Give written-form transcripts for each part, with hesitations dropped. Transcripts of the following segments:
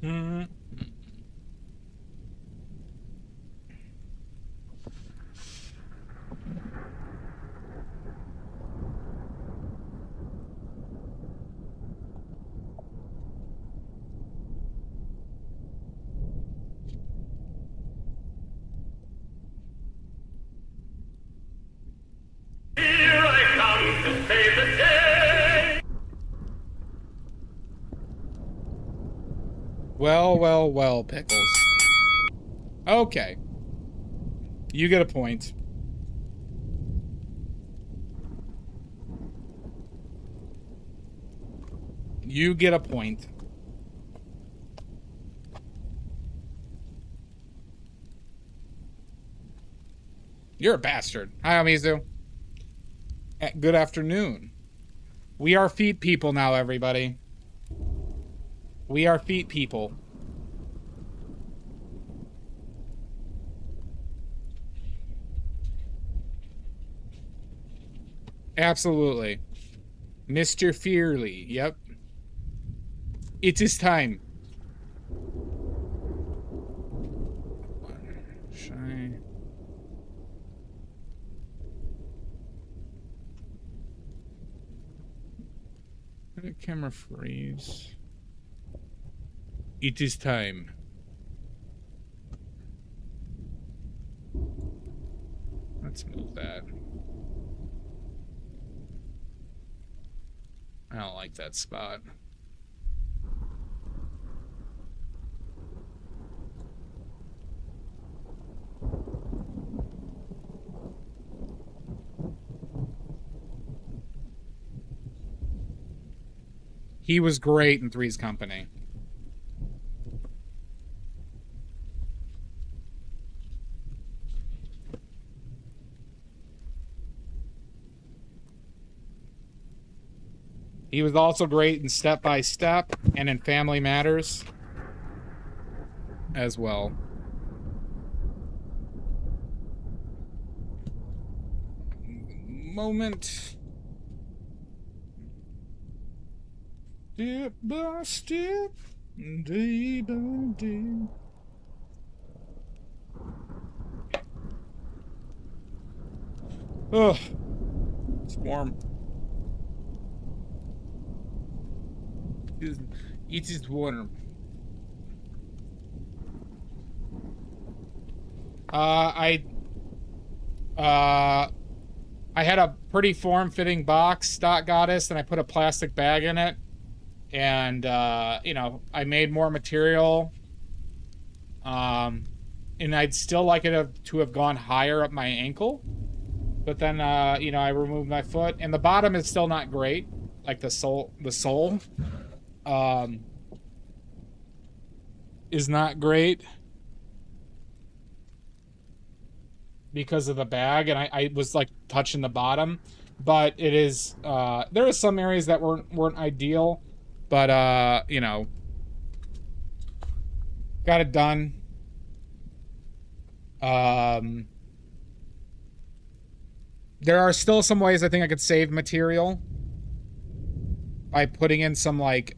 Mm. Here I come to save the day. Well, well, well, Pickles. Okay. You get a point. You get a point. You're a bastard. Hi, Amizu. Good afternoon. We are feet people now, everybody. We are feet people. Absolutely. Mr. Farley. Yep. It is time. Shine. Let the camera freeze. It is time. Let's move that. I don't like that spot. He was great in Three's Company. He was also great in Step by Step and in Family Matters as well. Moment. Step by step, day by day. Ugh. It's warm. It is warm. I had a pretty form-fitting box, Stock Goddess, and I put a plastic bag in it. And, you know, I made more material. And I'd still like it to have gone higher up my ankle. But then, you know, I removed my foot. And the bottom is still not great. Like the sole is not great. Because of the bag, and I was like touching the bottom, but it is there are some areas that weren't ideal, but you know, got it done. There are still some ways I think I could save material by putting in some like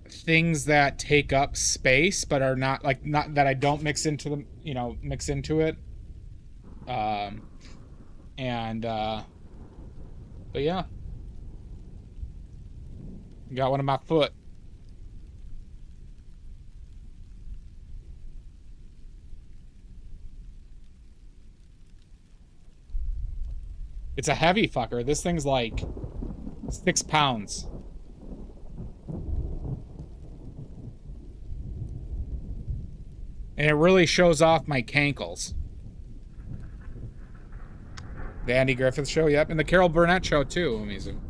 things that take up space but are not that I don't mix into them, you know, mix into it. And but yeah, got one on my foot. It's a heavy fucker. This thing's like 6 pounds. And it really shows off my cankles. The Andy Griffith Show, yep. And the Carol Burnett Show, too. Amazing.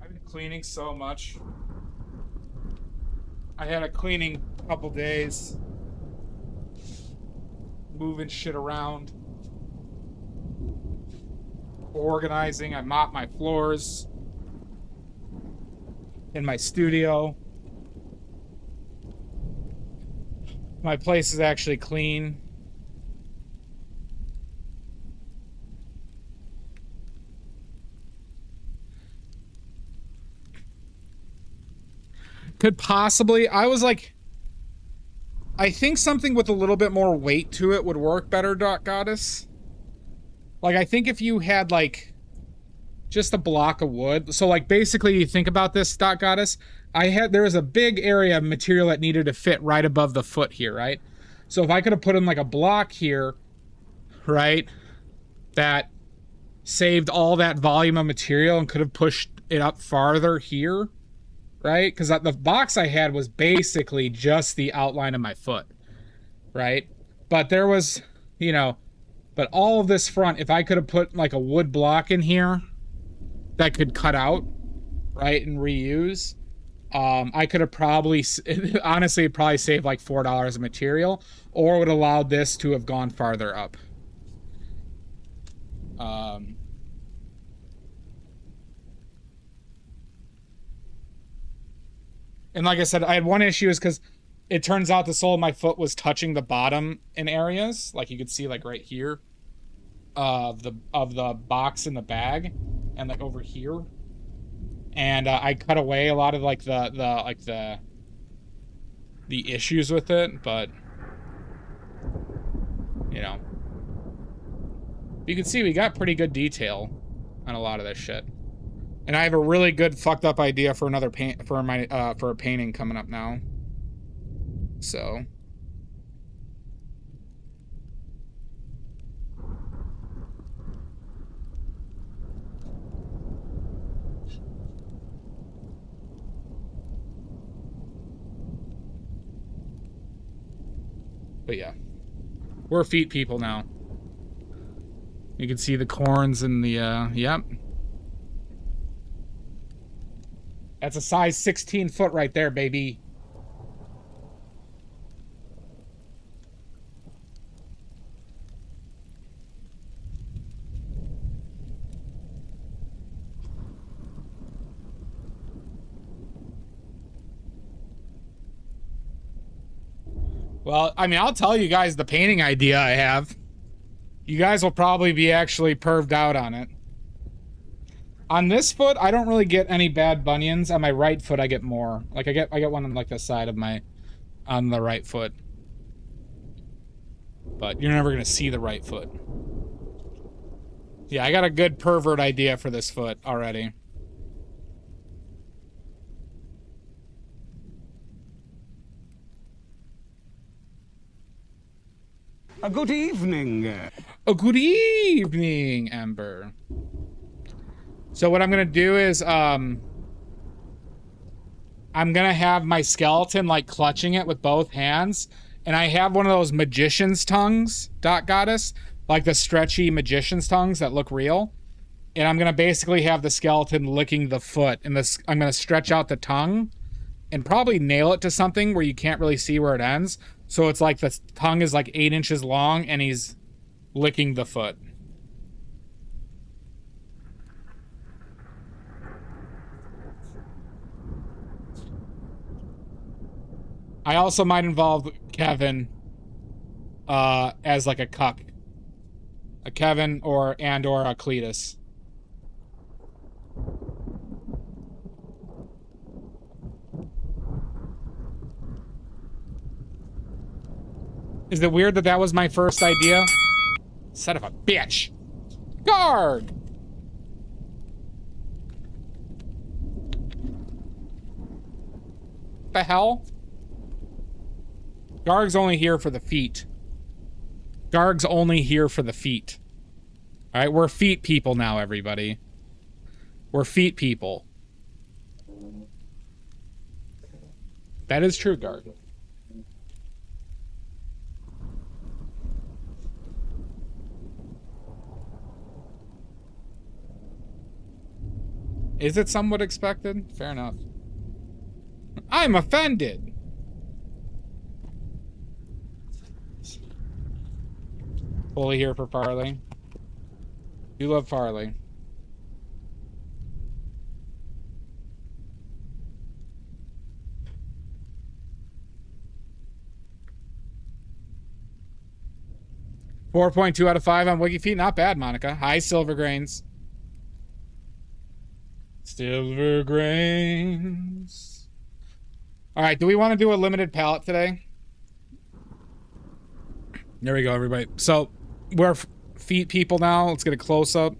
I've been cleaning so much. I had a cleaning couple days. Moving shit around. Organizing. I mopped my floors in my studio. My place is actually clean. Could possibly, I was like, I think something with a little bit more weight to it would work better, Dark Goddess. Like, I think if you had, like, just a block of wood. So, like, basically, you think about this, Dark Goddess. There was a big area of material that needed to fit right above the foot here, right? So if I could have put in, like, a block here, right, that saved all that volume of material and could have pushed it up farther here, right? Because the box I had was basically just the outline of my foot, right? But there was, you know, but all of this front, if I could have put like a wood block in here that could cut out, right, and reuse, I could have probably, honestly, probably saved like $4 of material, or would allow this to have gone farther up. And like I said, I had one issue is because it turns out the sole of my foot was touching the bottom in areas, like you could see, like right here, of the box in the bag, and like over here. And I cut away a lot of like the issues with it, but you know, you can see we got pretty good detail on a lot of this shit. And I have a really good fucked up idea for another paint for a painting coming up now. So but yeah. We're feet people now. You can see the corns and the yep. That's a size 16 foot right there, baby. Well, I mean, I'll tell you guys the painting idea I have. You guys will probably be actually perved out on it. On this foot, I don't really get any bad bunions. On my right foot, I get more. Like I get one on like the side of on the right foot. But you're never gonna see the right foot. Yeah, I got a good pervert idea for this foot already. A good evening. Oh, good evening, Amber. So what I'm gonna do is, I'm gonna have my skeleton like clutching it with both hands, and I have one of those magician's tongues, Dot Goddess, like the stretchy magician's tongues that look real. And I'm gonna basically have the skeleton licking the foot, and I'm gonna stretch out the tongue, and probably nail it to something where you can't really see where it ends. So it's like the tongue is like 8 inches long, and he's licking the foot. I also might involve Kevin as like a cuck. A Kevin or a Cletus. Is it weird that that was my first idea? Son of a bitch. Guard! What the hell? Garg's only here for the feet. Garg's only here for the feet. Alright, we're feet people now, everybody. We're feet people. That is true, Garg. Is it somewhat expected? Fair enough. I'm offended! Fully here for Farley. You love Farley. 4.2 out of 5 on Wiki Feet. Not bad, Monica. High silver grains. Silver grains. All right, do we want to do a limited palette today? There we go, everybody. So, we're feet people now. Let's get a close-up.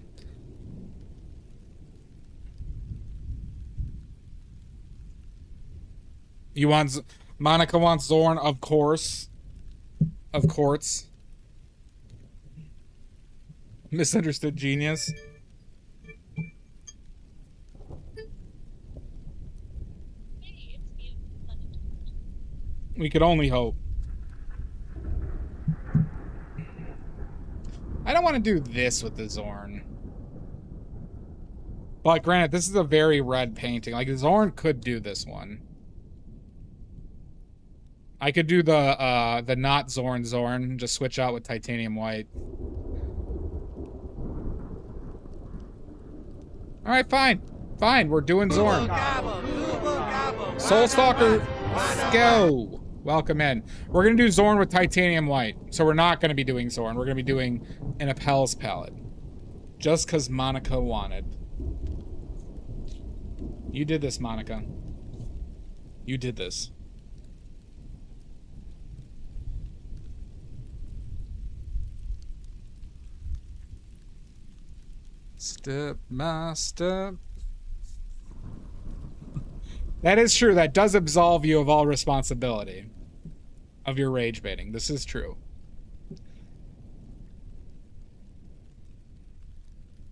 Monica wants Zorn, of course. Of course. Misunderstood genius. We could only hope. I don't want to do this with the Zorn. But granted, this is a very red painting. Like, Zorn could do this one. I could do the not Zorn, just switch out with titanium white. Alright, fine. Fine, we're doing Zorn. Soulstalker, let's go. Welcome in. We're going to do Zorn with titanium white. So we're not going to be doing Zorn. We're going to be doing an Appel's palette. Just because Monica wanted. You did this, Monica. You did this. Step by step. That is true. That does absolve you of all responsibility of your rage baiting. This is true.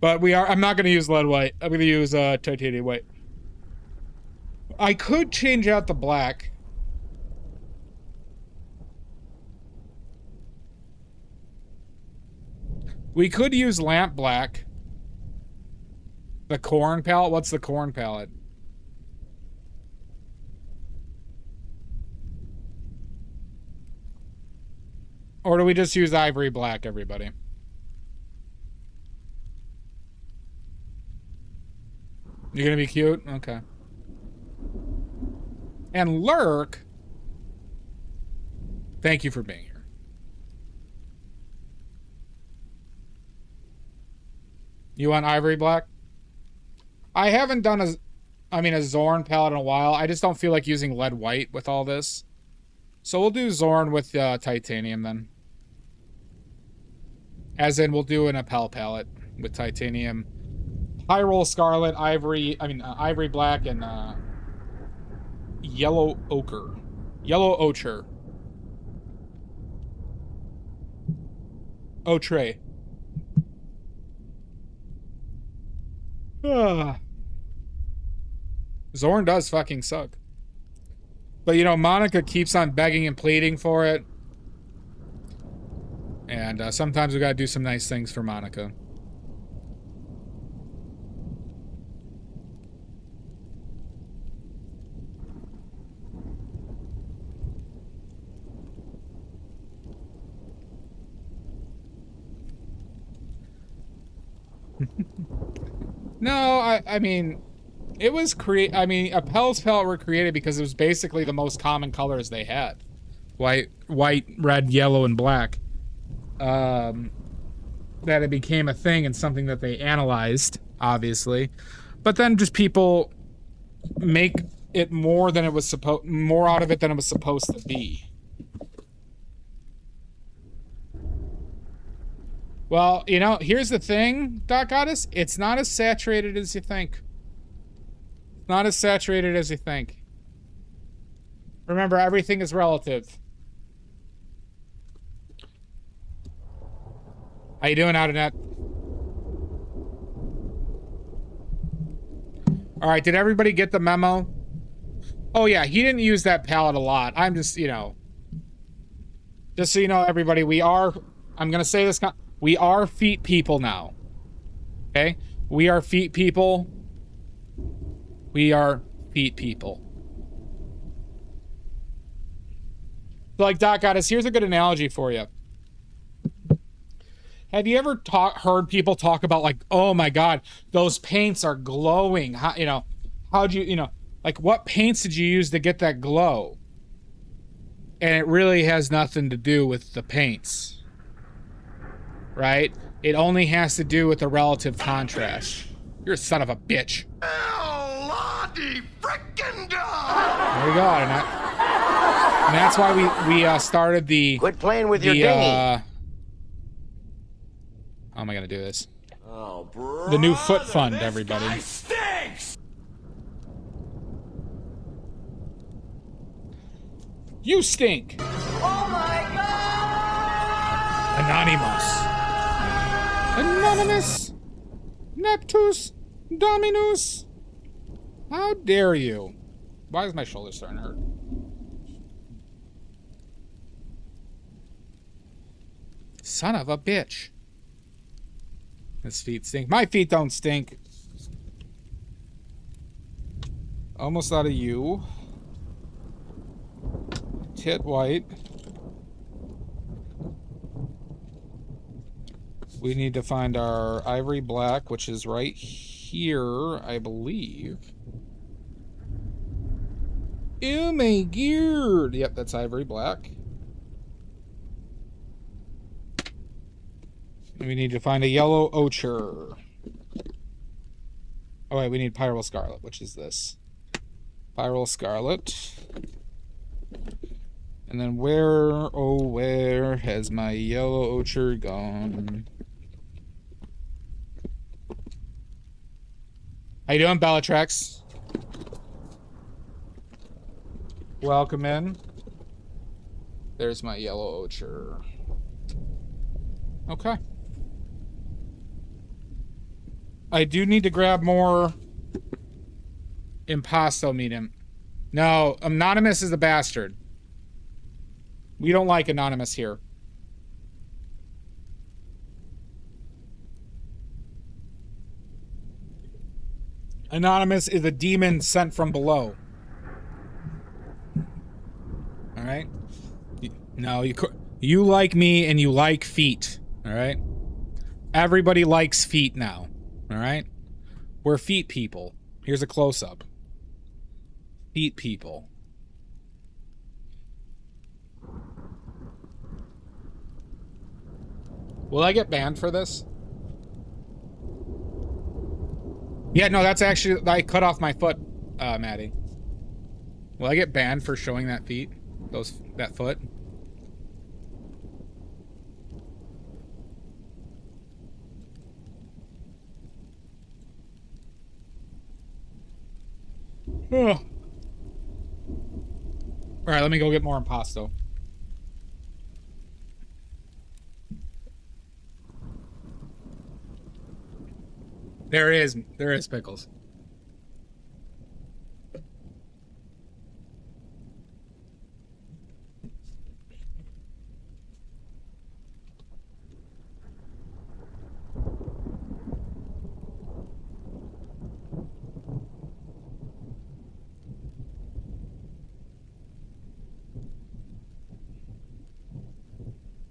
But I'm not going to use lead white. I'm going to use titanium white. I could change out the black. We could use lamp black. The corn palette? What's the corn palette? Or do we just use ivory black, everybody? You're gonna be cute? Okay. And Lurk, thank you for being here. You want ivory black? I haven't done a Zorn palette in a while. I just don't feel like using lead white with all this. So we'll do Zorn with titanium then. As in, we'll do an Appel palette with titanium. Hyrule Scarlet, ivory black, and yellow ochre. Yellow ochre. Ochre. Zorn does fucking suck. But, you know, Monica keeps on begging and pleading for it. And sometimes we gotta do some nice things for Monica. No, I mean, it was Appel's palette were created because it was basically the most common colors they had. White, red, yellow, and black. That it became a thing and something that they analyzed, obviously. But then just people make it more out of it than it was supposed to be. Well, you know, here's the thing, Doc Goddess. It's not as saturated as you think. Not as saturated as you think. Remember, everything is relative. How you doing, Outernet? All right, did everybody get the memo? Oh, yeah, he didn't use that palette a lot. I'm just, you know... Just so you know, everybody, I'm going to say this... We are feet people now. Okay? We are feet people. We are feet people. So like Doc Goddess, here's a good analogy for you. Have you ever heard people talk about like, oh my God, those paints are glowing? How, you know, how'd you, you know, like what paints did you use to get that glow? And it really has nothing to do with the paints. right? It only has to do with the relative contrast. You're a son of a bitch. Lottie frickin' dog! There we go, and that's why we started the... Quit playing with your dinghy. How am I gonna do this? Oh, bro. The new foot fund, everybody. Guy stinks! You stink! Oh my god! Anonymous! Neptus! Dominus! How dare you? Why is my shoulder starting to hurt? Son of a bitch. His feet stink. My feet don't stink. Almost out of you. Tit white. We need to find our ivory black, which is right here, I believe. Oh my god. Yep, that's ivory black. We need to find a yellow ochre. Oh wait, we need pyral scarlet, which is this. Pyral scarlet. And then where, oh where has my yellow ochre gone? How you doing, Bellatrix? Welcome in. There's my yellow ochre. Okay. I do need to grab more impasto medium. No, Anonymous is a bastard. We don't like Anonymous here. Anonymous is a demon sent from below. All right? No, you like me and you like feet. All right? Everybody likes feet now. All right? We're feet people. Here's a close-up. Feet people. Will I get banned for this? Yeah, no, that's actually... I cut off my foot, Maddie. Will I get banned for showing that feet? That foot? Ugh. Alright, let me go get more impasto. There is pickles.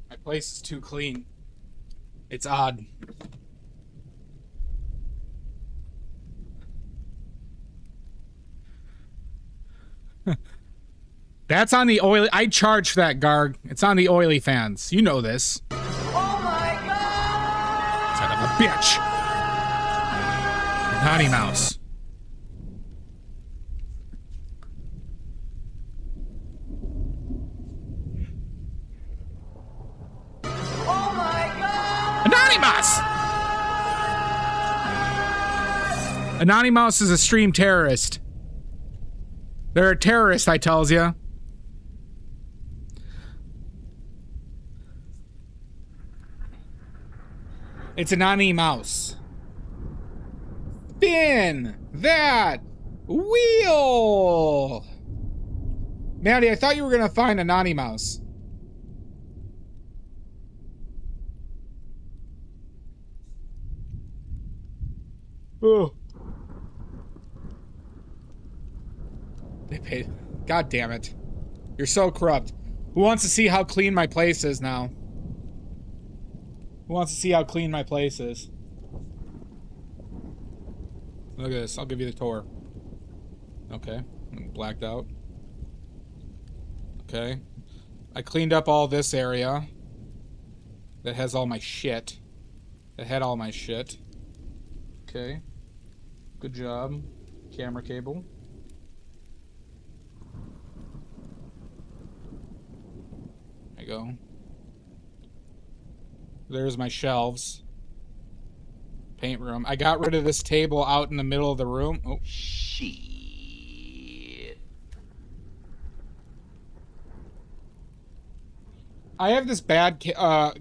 My place is too clean. It's odd. That's on the oily. I charge for that, Garg. It's on the oily fans. You know this. Oh my god! Son of a bitch. Naughty mouse. Oh my god! Anonymous! Anonymous is a stream terrorist. They're a terrorist, I tells ya. It's an Anonymous. Spin that wheel. Maddie, I thought you were gonna find Anonymous. Oh. They paid. God damn it. You're so corrupt. Who wants to see how clean my place is now? Who wants to see how clean my place is? Look at this. I'll give you the tour. Okay. I'm blacked out. Okay. I cleaned up all this area. that has all my shit. That had all my shit. Okay. Good job. Camera cable. There you go. There's my shelves. Paint room. I got rid of this table out in the middle of the room. Oh. Shit. I have this bad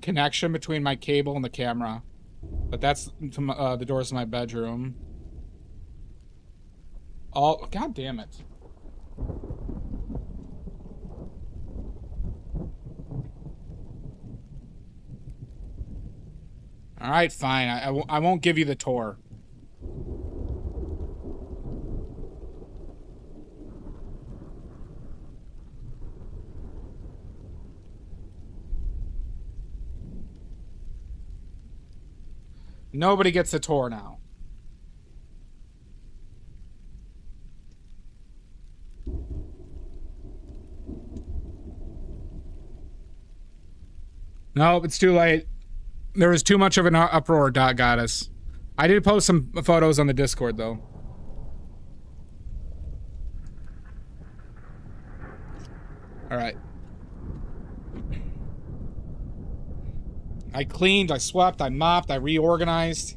connection between my cable and the camera. But that's to my, the doors to my bedroom. Oh, God damn it. All right, fine. I won't give you the tour. Nobody gets a tour now. Nope, it's too late. There was too much of an uproar, Dot Goddess. I did post some photos on the Discord, though. Alright. I cleaned, I swept, I mopped, I reorganized.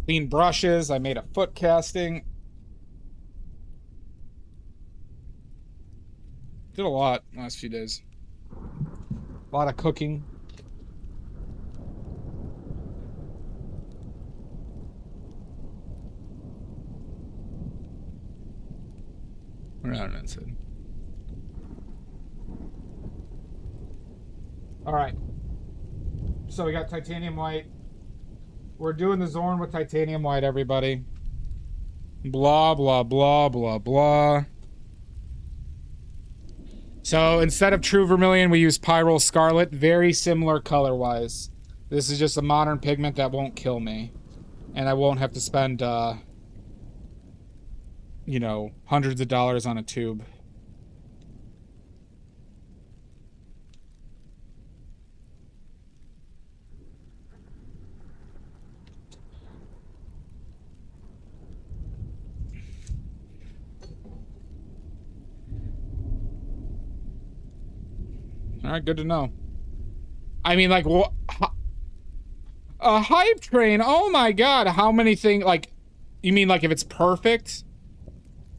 Cleaned brushes, I made a foot casting. Did a lot last few days. A lot of cooking. We're out inside. All right. So we got titanium white. We're doing the Zorn with titanium white, everybody. Blah, blah, blah, blah, blah. So instead of True Vermilion, we use Pyrrole Scarlet. Very similar color-wise. This is just a modern pigment that won't kill me. And I won't have to spend, you know, hundreds of dollars on a tube. All right, good to know. I mean, like, what? A hype train? Oh my god! How many things? Like, you mean like if it's perfect,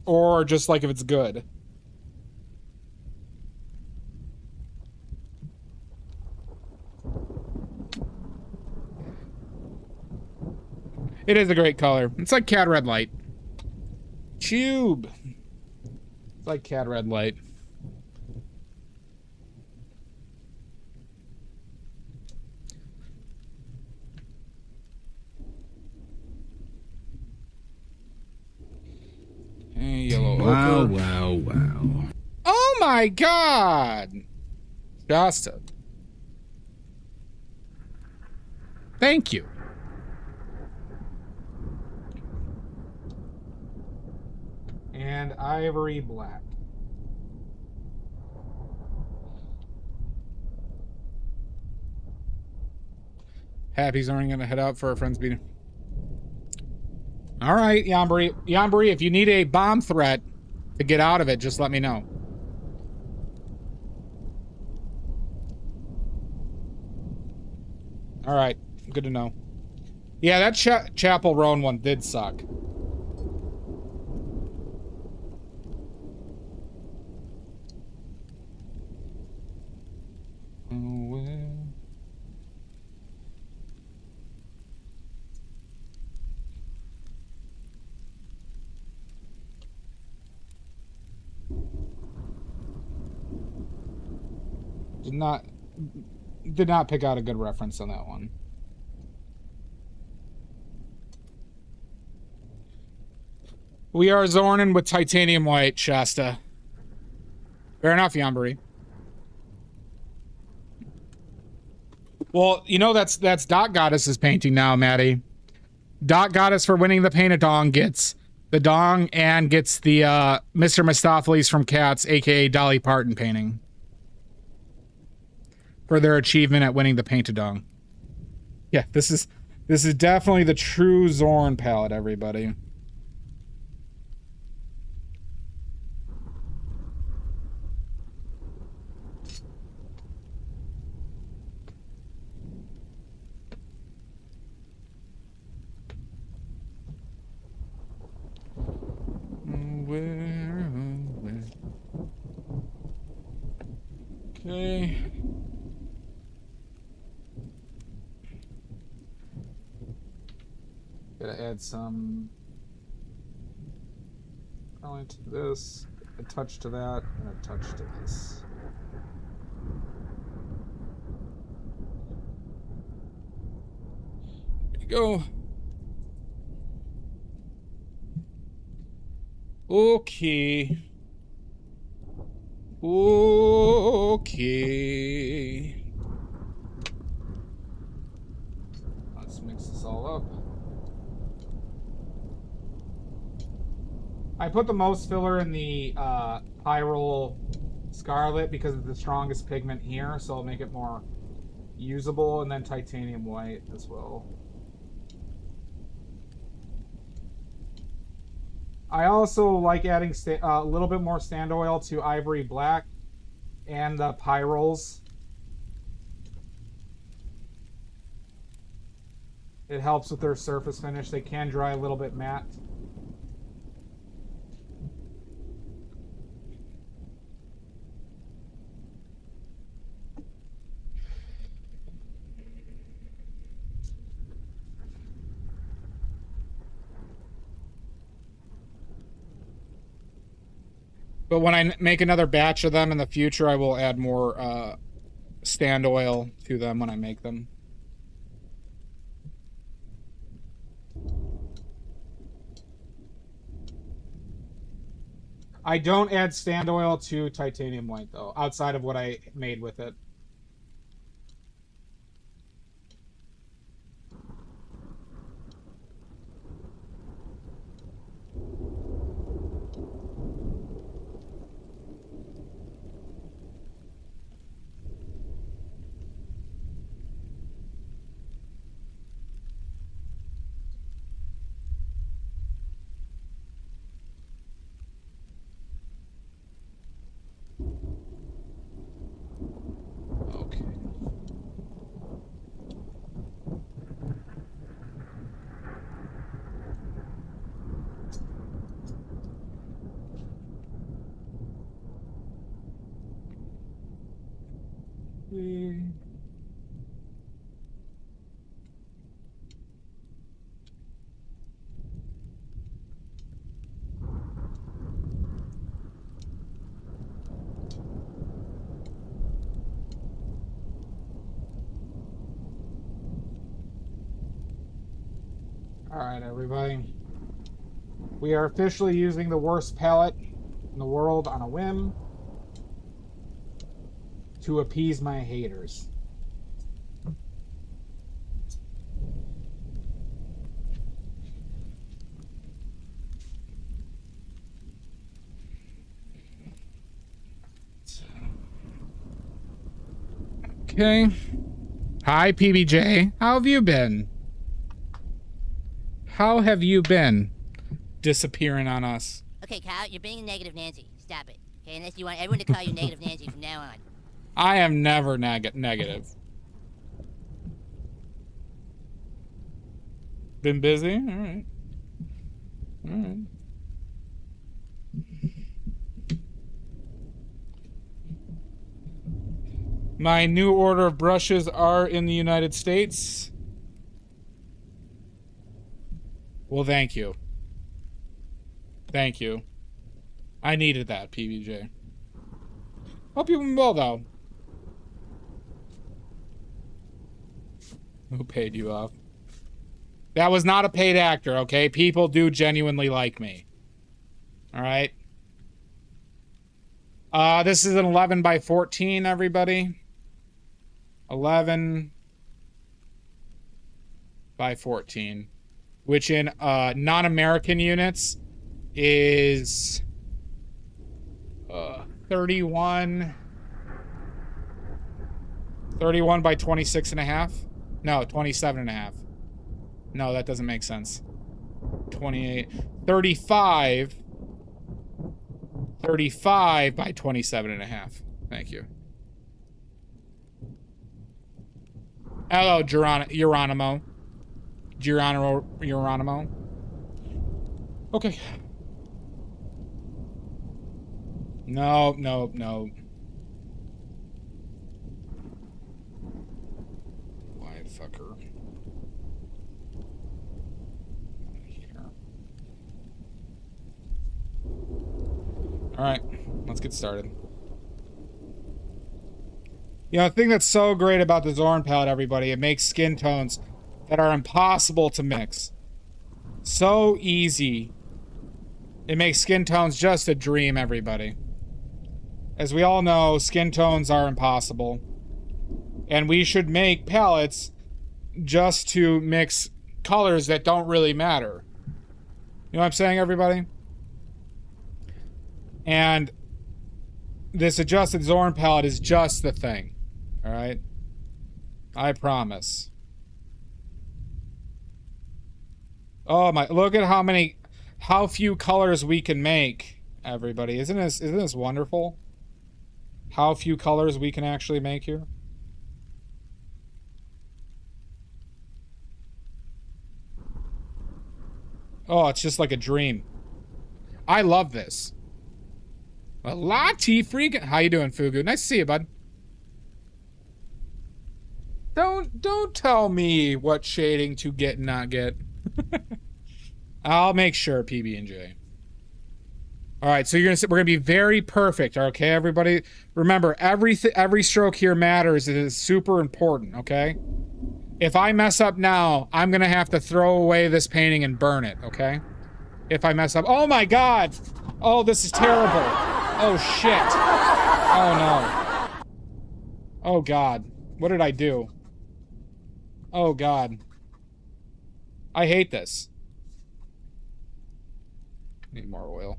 or just like if it's good? It is a great color. It's like Cad Red Light. Tube. It's like Cad Red Light. Hey, yellow ochre. Wow. Oh my god! Shasta. Thank you. And ivory black. Happy's already gonna head out for a friend's meeting. All right, Yambri. Yambri, if you need a bomb threat to get out of it, just let me know. All right, good to know. Yeah, that Chapel Roan one did suck. Oh, well. Did not pick out a good reference on that one. We are Zornin with titanium white, Shasta. Fair enough, Yambari. Well, you know that's Dot Goddess's painting now, Maddie. Dot Goddess, for winning the paint-a-dong, gets the dong and gets the Mr. Mistopheles from Cats, aka Dolly Parton painting. for their achievement at winning the paint-a-dong. Yeah, this is definitely the true Zorn palette, everybody. Where? Okay. Gotta add some color to this, a touch to that, and a touch to this. There you go. Okay. Okay. Let's mix this all up. I put the most filler in the Pyrrole Scarlet because it's the strongest pigment here, so it'll make it more usable, and then titanium white as well. I also like adding a little bit more stand oil to Ivory Black and the Pyrroles. It helps with their surface finish. They can dry a little bit matte. But when I make another batch of them in the future, I will add more stand oil to them when I make them. I don't add stand oil to titanium white, though, outside of what I made with it. Alright, everybody. We are officially using the worst palette in the world on a whim to appease my haters. Okay. Hi, PBJ. How have you been? How have you been disappearing on us? Okay, Kyle, you're being a negative Nancy. Stop it. Okay, unless you want everyone to call you negative Nancy from now on. I am never negative. Been busy? Alright. Alright. My new order of brushes are in the United States. Well, thank you. Thank you. I needed that, PBJ. Hope you've been well, though. Who paid you off? That was not a paid actor, okay? People do genuinely like me. Alright? This is an 11 by 14, everybody. 11 by 14. Which in non-American units is 31 31 by 26 and a half? No, 27 and a half. No, that doesn't make sense. 28. 35. 35 by 27 and a half. Thank you. Hello, Geronimo. Geronimo. Okay. No. Why fucker? Here. All right, let's get started. You know, the thing that's so great about the Zorn palette, everybody, it makes skin tones that are impossible to mix. So easy. It makes skin tones just a dream, everybody. As we all know, skin tones are impossible. And we should make palettes just to mix colors that don't really matter. You know what I'm saying, everybody? And this adjusted Zorn palette is just the thing. All right? I promise. Oh my, look at how few colors we can make, everybody. Isn't this wonderful? How few colors we can actually make here. Oh, it's just like a dream. I love this. A Lati freaking. How you doing, Fugu? Nice to see you, bud. Don't tell me what shading to get and not get. I'll make sure, PB&J. All right, so we're gonna be very perfect, okay, everybody? Remember, every stroke here matters. It is super important, okay? If I mess up now, I'm gonna have to throw away this painting and burn it, okay? If I mess up. Oh my God! Oh, this is terrible. Oh shit. Oh no. Oh God. What did I do? Oh God. I hate this. Need more oil.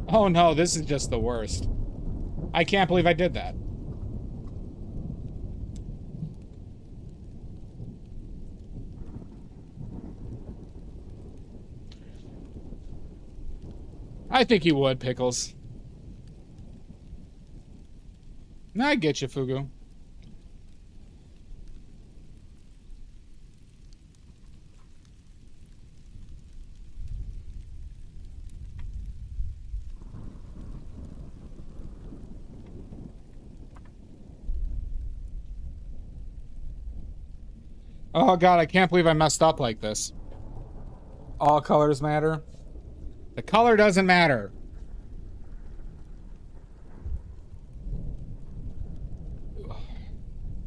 Oh no, this is just the worst. I can't believe I did that. I think you would, Pickles. I get you, Fugu. Oh God, I can't believe I messed up like this. All colors matter. The color doesn't matter.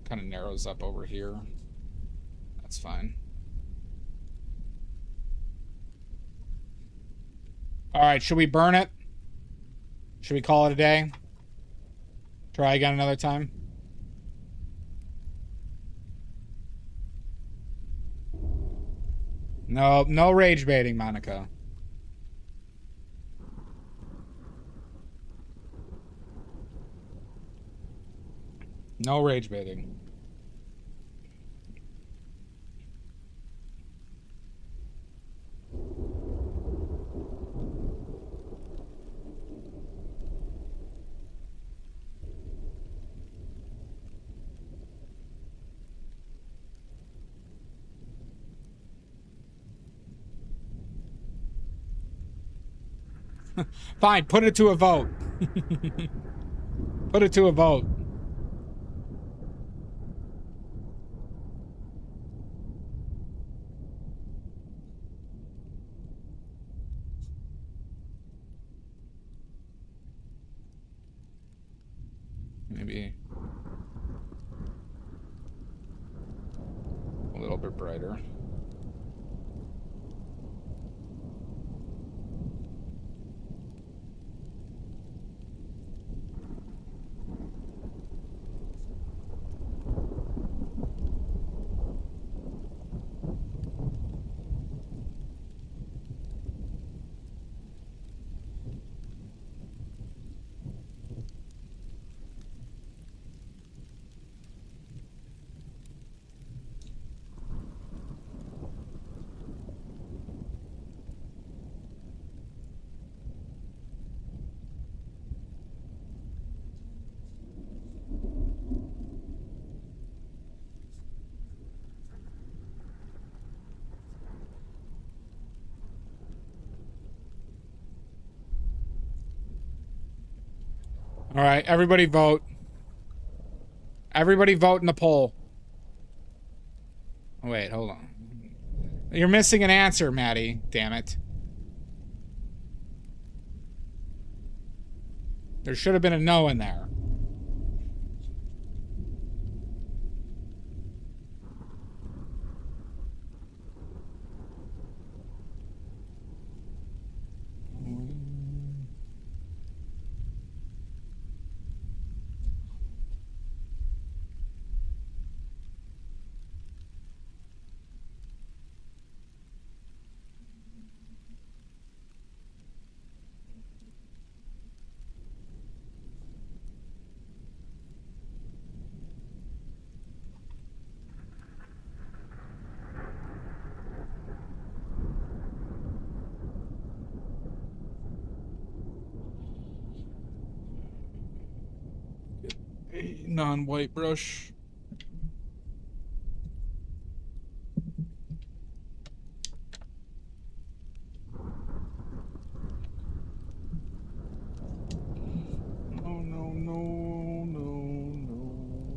Kind of narrows up over here. That's fine. All right, should we burn it? Should we call it a day? Try again another time? No rage baiting, Monica. No rage baiting. Fine, put it to a vote. Put it to a vote. Maybe a little bit brighter. All right, everybody vote. Everybody vote in the poll. Oh, wait, hold on. You're missing an answer, Maddie. Damn it. There should have been a no in there. Non-white brush. No, no, no, no,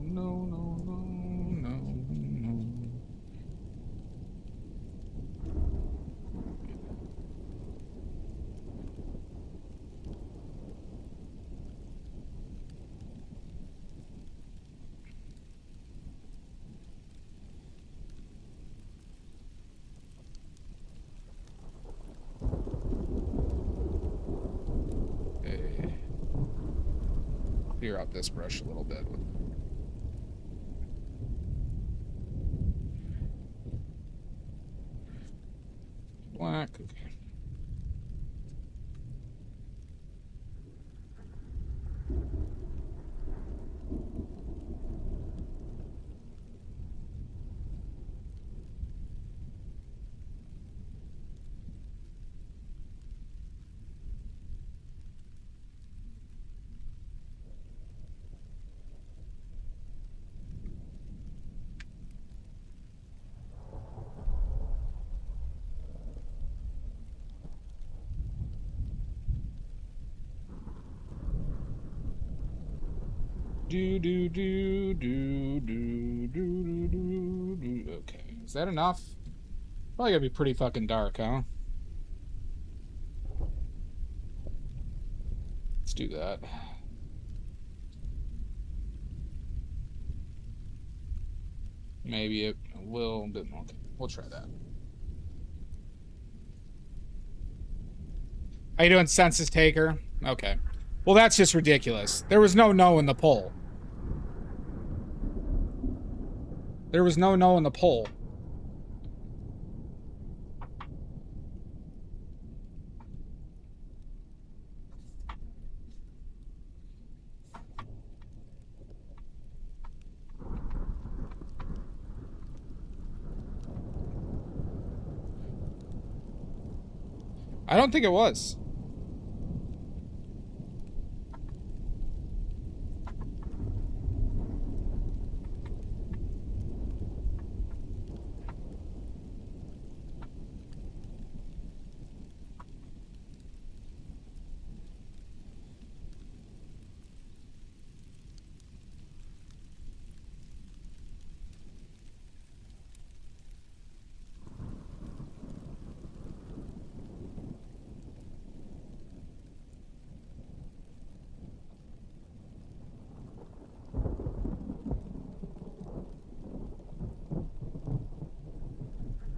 no, no, no, no, no. Clear out this brush a little bit. Black, okay. Do do do do do do do do. Okay, is that enough? Probably gonna be pretty fucking dark, huh? Let's do that. Maybe a little bit more. Okay, we'll try that. How you doing, census taker? Okay. Well, that's just ridiculous. There was no no in the poll. There was no no in the poll. I don't think it was.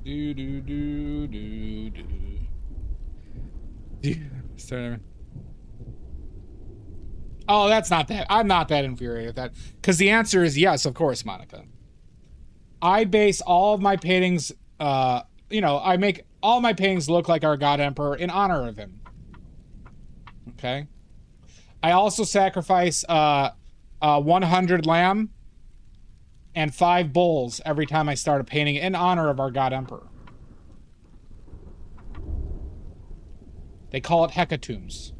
Do do do do do. Start over. Oh, that's not that. I'm not that infuriated with that. Because the answer is yes, of course, Monica. I base all of my paintings, I make all my paintings look like our God Emperor in honor of him. Okay? I also sacrifice 100 lamb and 5 bulls every time I start a painting in honor of our God Emperor. They call it hecatombs.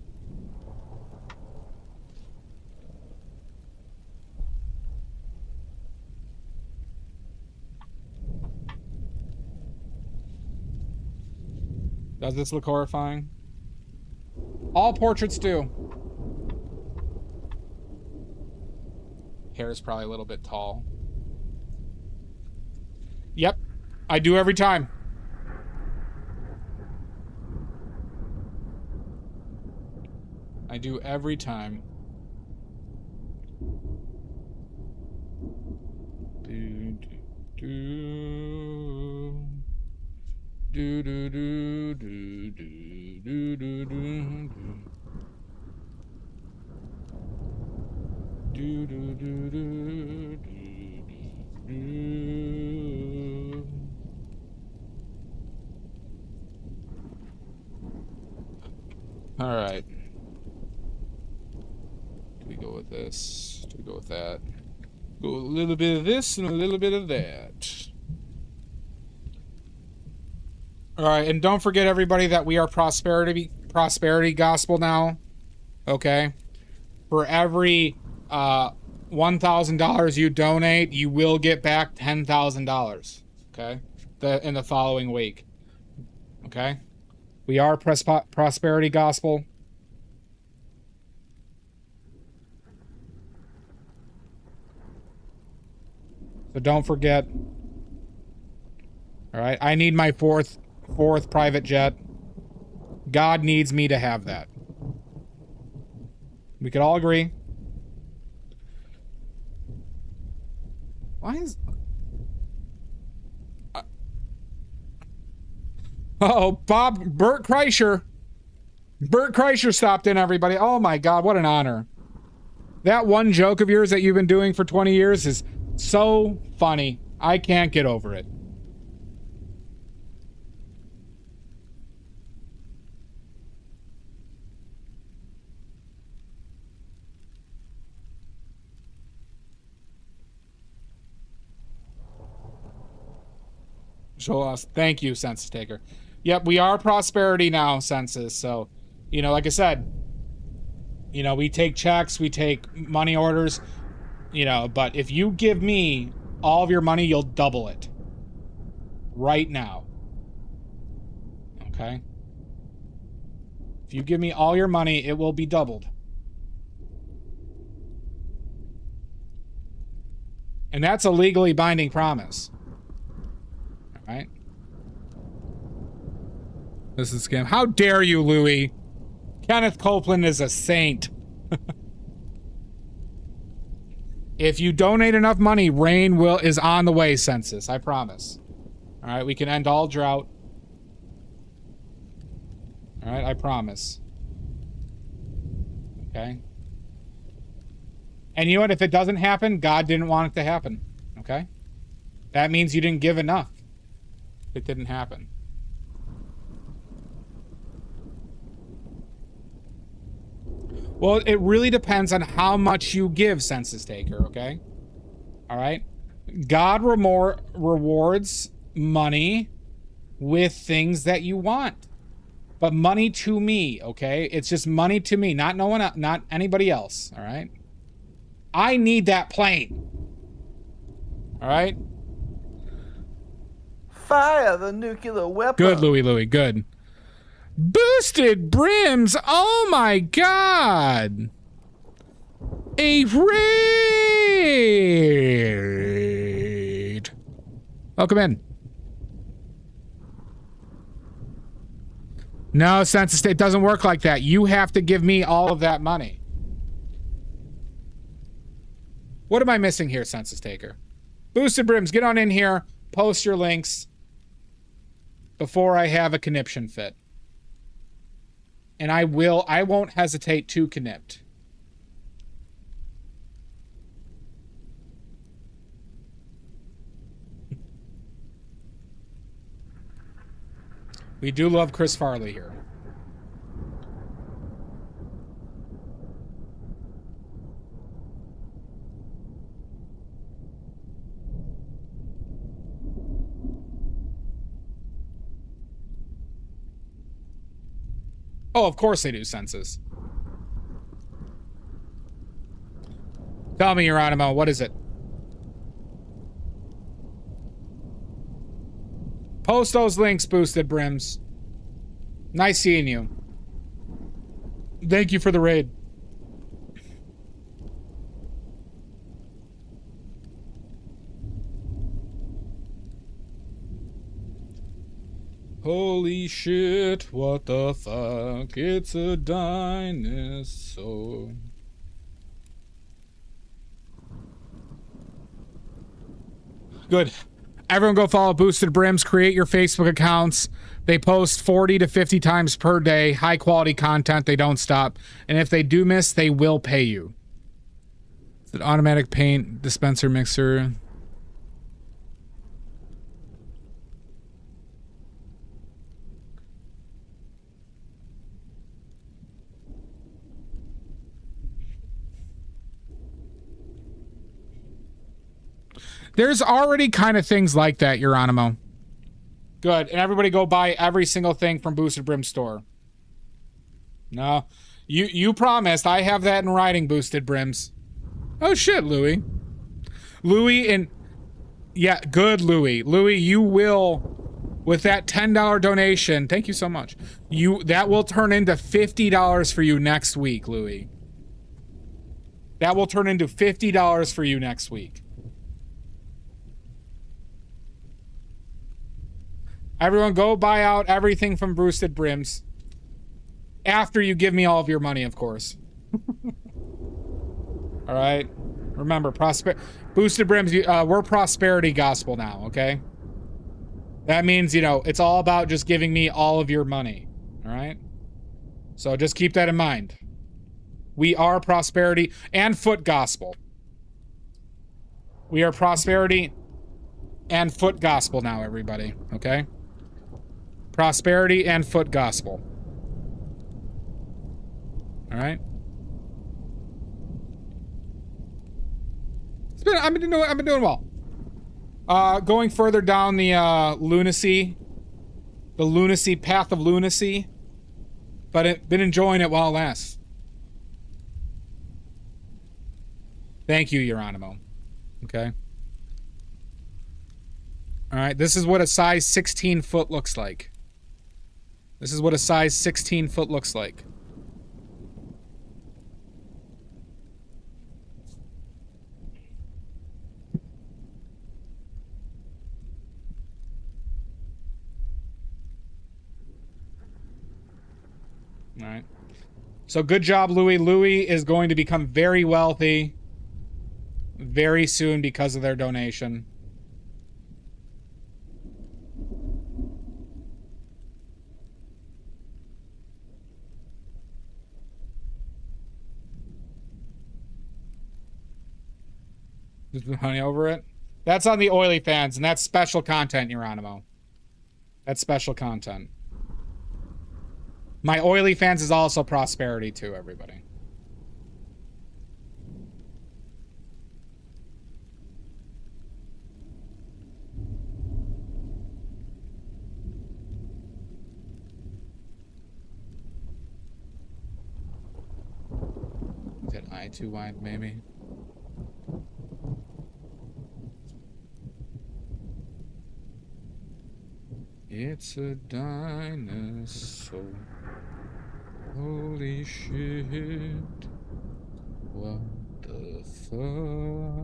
Does this look horrifying? All portraits do. Hair is probably a little bit tall. Yep. I do every time. I do every time. Do, do, do, do, do, do, do, do, do, do, do, do, do, do, do. All right. Do we go with this? Do we go with that? Go a little bit of this and a little bit of that. All right, and don't forget, everybody, that we are prosperity gospel now. Okay, for every $1,000 you donate, you will get back $10,000. Okay, in the following week. Okay, we are prosperity gospel. So don't forget. All right, I need my fourth private jet. God needs me to have that. We could all agree. Why is... Uh-oh, Bert Kreischer. Bert Kreischer stopped in, everybody. Oh my God, what an honor. That one joke of yours that you've been doing for 20 years is so funny. I can't get over it. Show us. Thank you, Census Taker. Yep, we are prosperity now, Census. So, you know, like I said, you know, we take checks, we take money orders, you know, but if you give me all of your money, you'll double it. Right now. Okay? If you give me all your money, it will be doubled. And that's a legally binding promise. Right? This is a scam. How dare you, Louis? Kenneth Copeland is a saint. If you donate enough money, rain is on the way, Census. I promise. All right, we can end all drought. All right, I promise. Okay? And you know what? If it doesn't happen, God didn't want it to happen. Okay? That means you didn't give enough. It didn't happen. Well, it really depends on how much you give, Census Taker, okay? All right? God rewards money with things that you want. But money to me, okay? It's just money to me, not no one else, not anybody else, all right? I need that plane. All right? Fire the nuclear weapon. Good, Louis, good. Boosted brims. Oh my God. A raid. Welcome in. No, Census State doesn't work like that. You have to give me all of that money. What am I missing here, Census Taker? Boosted brims, get on in here. Post your links before I have a conniption fit. And I won't hesitate to connip. We do love Chris Farley here. Oh, of course they do, Census. Tell me, Geronimo, what is it? Post those links, Boosted Brims. Nice seeing you. Thank you for the raid. Holy shit, what the fuck? It's a dinosaur. Good. Everyone go follow Boosted Brims. Create your Facebook accounts. They post 40 to 50 times per day. High quality content. They don't stop. And if they do miss, they will pay you. It's an automatic paint dispenser mixer. There's already kind of things like that, Geronimo. Good. And everybody go buy every single thing from Boosted Brim store. No. You promised. I have that in writing, Boosted Brims. Oh, shit, Louie. Louie and... Yeah, good, Louie. Louie, you will... With that $10 donation... Thank you so much. That will turn into $50 for you next week, Louie. That will turn into $50 for you next week. Everyone go buy out everything from Boosted Brims. After you give me all of your money, of course. All right? Remember, Boosted Brims, we're prosperity gospel now, okay? That means, you know, it's all about just giving me all of your money. All right? So just keep that in mind. We are prosperity and foot gospel. We are prosperity and foot gospel now, everybody, okay? Prosperity and foot gospel. All right. I've been doing well. Going further down the lunacy path of lunacy, but been enjoying it while it lasts. Thank you, Geronimo. Okay. All right. This is what a size 16 foot looks like. This is what a size 16 foot looks like. All right. So good job, Louie. Louie is going to become very wealthy very soon because of their donation. Just the honey over it. That's on the oily fans, and that's special content, Geronimo. That's special content. My oily fans is also prosperity too, everybody. Is that eye too wide, maybe? It's a dinosaur. Holy shit. What the fuck?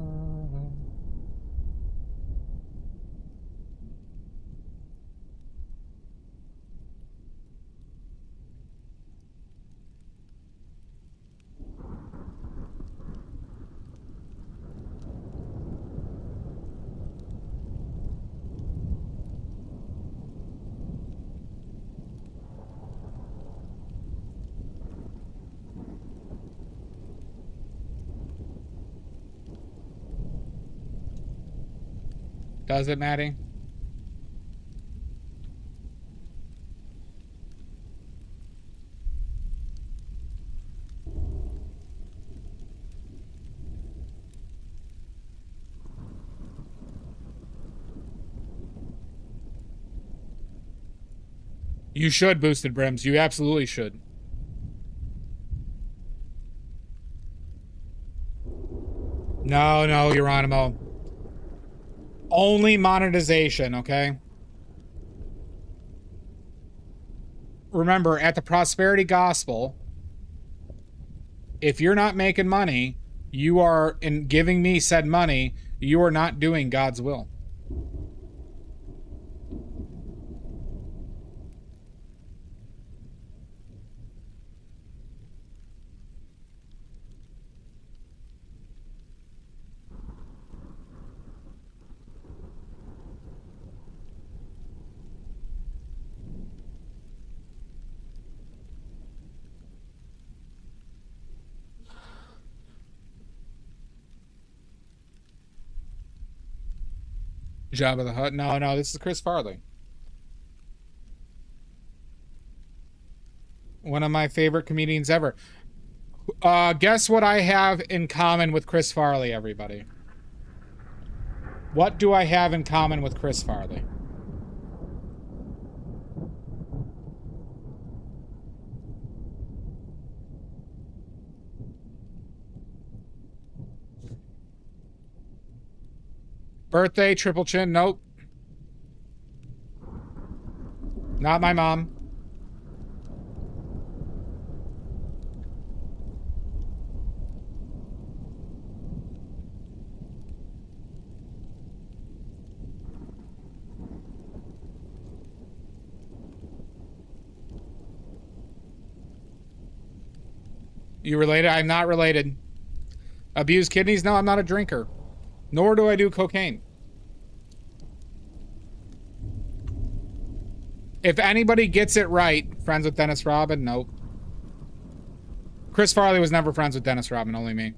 Does it, Maddie? You should, Boosted Brims. You absolutely should. No, Geronimo. Only monetization, okay? Remember, at the Prosperity Gospel, if you're not making money, you are, in giving me said money, you are not doing God's will. Jabba the Hutt. No, no, this is Chris Farley. One of my favorite comedians ever. Guess what I have in common with Chris Farley, everybody? What do I have in common with Chris Farley? Birthday, triple chin, nope. Not my mom. You related? I'm not related. Abused kidneys? No, I'm not a drinker. Nor do I do cocaine. If anybody gets it right, friends with Dennis Rodman? Nope. Chris Farley was never friends with Dennis Rodman, only me.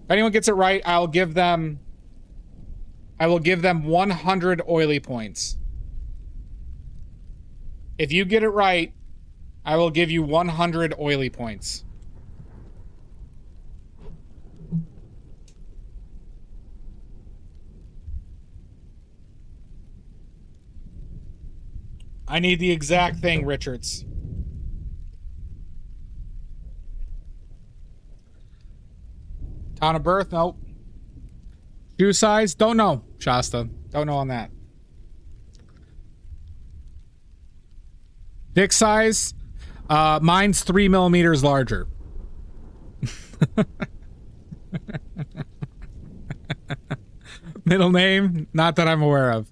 If anyone gets it right, I will give them 100 oily points. If you get it right, I will give you 100 oily points. I need the exact thing, Richards. Town of birth? Nope. Shoe size? Don't know, Shasta. Don't know on that. Dick size? Mine's 3 millimeters larger. Middle name? Not that I'm aware of.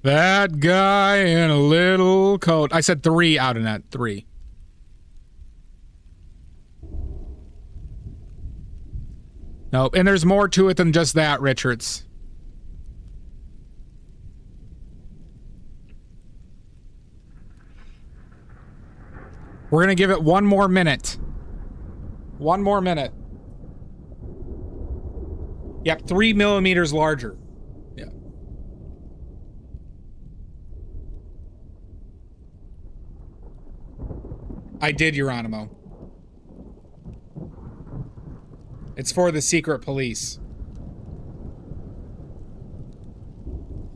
That guy in a little coat. I said 3 out of that. 3. Nope. And there's more to it than just that, Richards. We're going to give it 1 more minute. 1 more minute. Yep, 3 millimeters larger. Yeah. I did, Geronimo. It's for the secret police.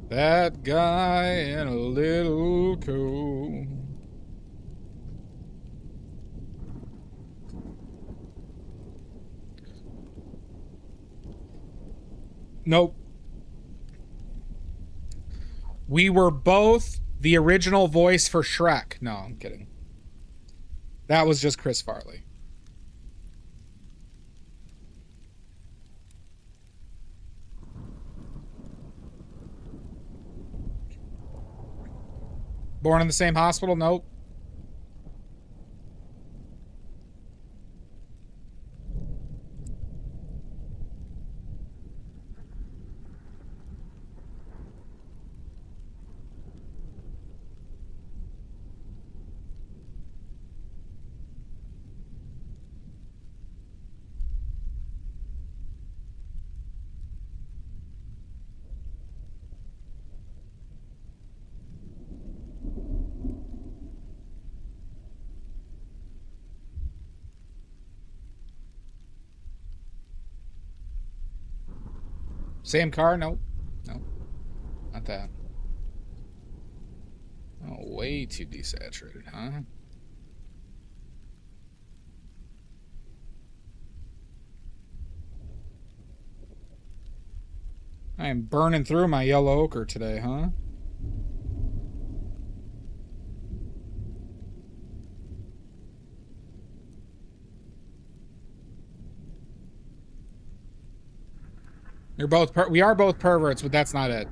That guy in a little coat. Nope. We were both the original voice for Shrek. No, I'm kidding. That was just Chris Farley. Born in the same hospital? Nope. Same car? Nope. Nope. Not that. Oh, way too desaturated, huh? I am burning through my yellow ochre today, huh? We are both perverts, but that's not it.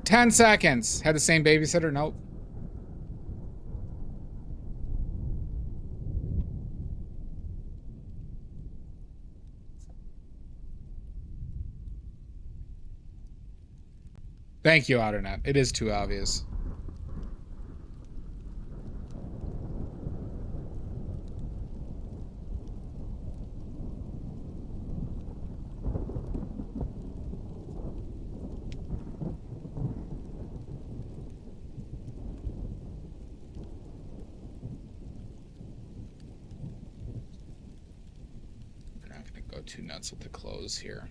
10 seconds. Had the same babysitter? Nope. Thank you, Otternet. It is too obvious. go too nuts with the clothes here.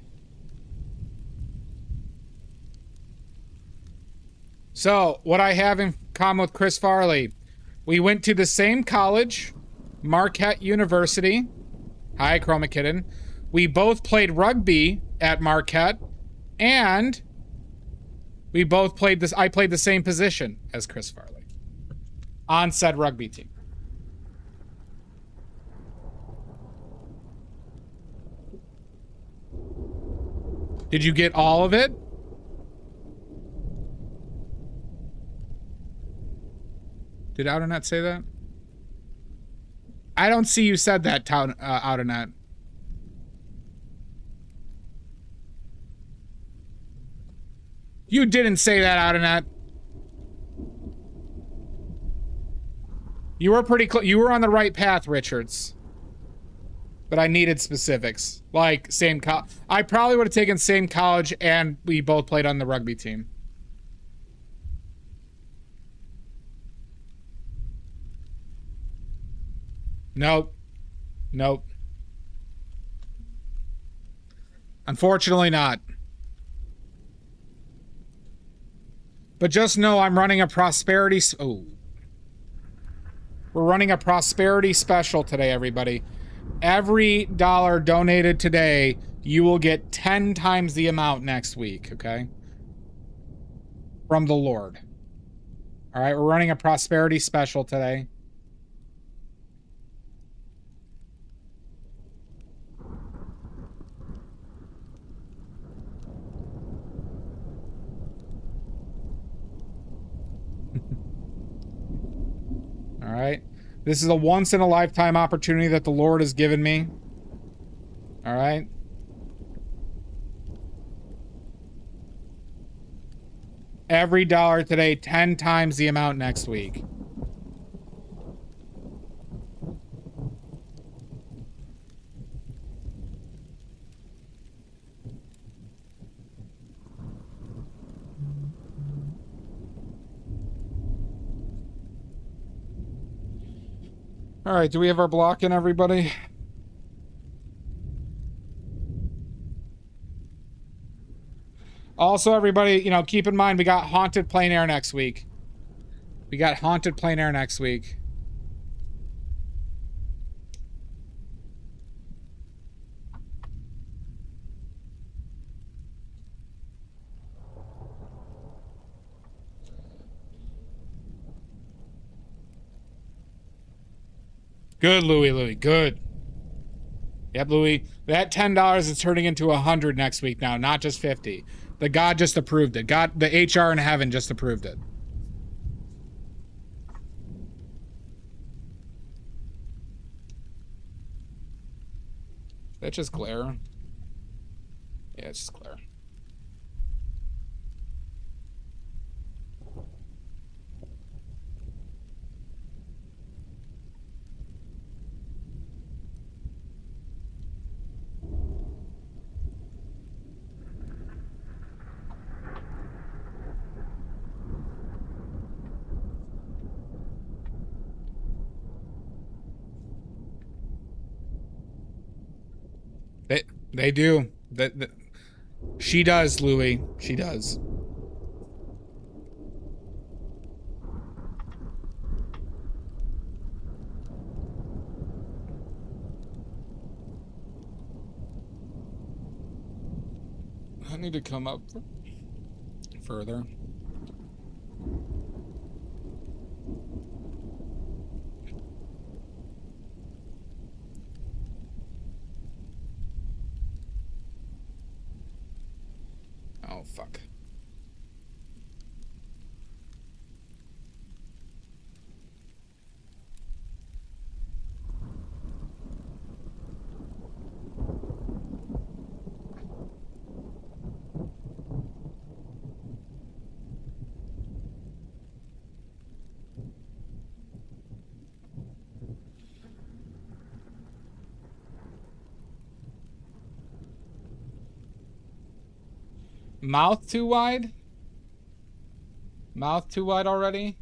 So, what I have in common with Chris Farley, we went to the same college, Marquette University. Hi, Chroma Kitten. We both played rugby at Marquette, and we both played this. I played the same position as Chris Farley on said rugby team. Did you get all of it? Did Outernet say that? I don't see you said that, Outernet. You didn't say that, Outernet. You were pretty close. You were on the right path, Richards. But I needed specifics. Like, same I probably would have taken same college, and we both played on the rugby team. Nope. Nope. Unfortunately not. But just know I'm running a prosperity... Oh. We're running a prosperity special today, everybody. Every dollar donated today, you will get 10 times the amount next week, okay? From the Lord. All right, we're running a prosperity special today. All right. This is a once-in-a-lifetime opportunity that the Lord has given me. All right. Every dollar today, 10 times the amount next week. All right, do we have our block in, everybody? Also, everybody, you know, keep in mind we got Haunted Plein Air next week. We got Haunted Plein Air next week. Good, Louie, good. Yep, Louie. That $10 is turning into $100 next week now, not just 50. The God just approved it. God, the HR in heaven just approved it. That's just glare. Yeah, it's just glare. They do. She does, Louie. She does. I need to come up further. Oh, fuck. Mouth too wide? Mouth too wide already?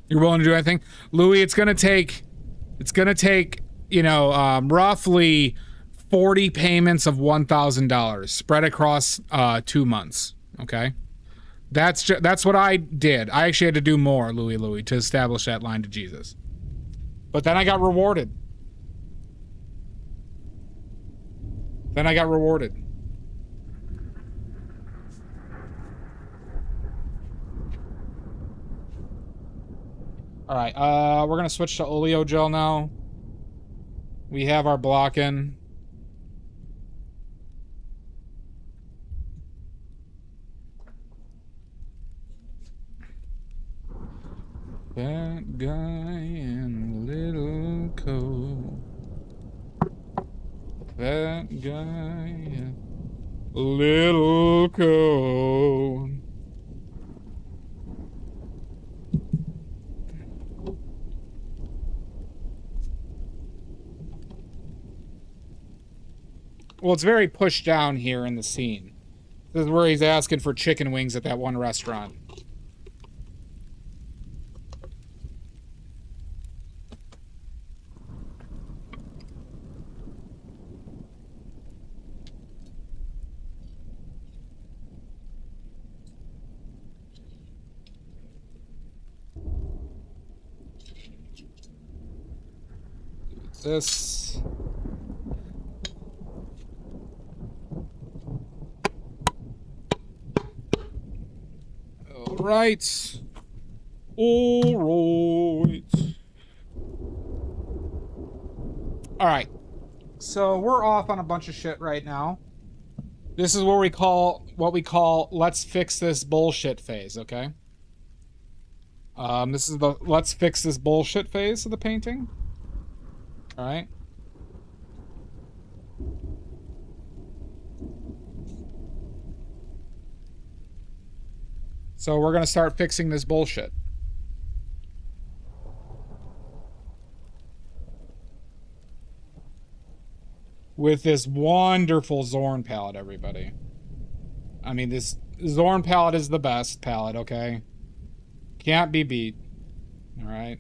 You're willing to do anything? Louis, it's gonna take, you know, roughly 40 payments of $1,000 spread across 2 months, okay? That's what I did. I actually had to do more, Louis, to establish that line to Jesus. But then I got rewarded. All right, we're gonna switch to oleo gel now. We have our block in. That guy in the little coat. That guy in a little coat. Well, it's very pushed down here in the scene. This is where he's asking for chicken wings at that one restaurant. This. All right. All right. So we're off on a bunch of shit right now. This is what we call let's fix this bullshit phase, okay? This is the let's fix this bullshit phase of the painting. All right. So we're gonna start fixing this bullshit. With this wonderful Zorn palette, everybody. I mean, this Zorn palette is the best palette, okay? Can't be beat. All right?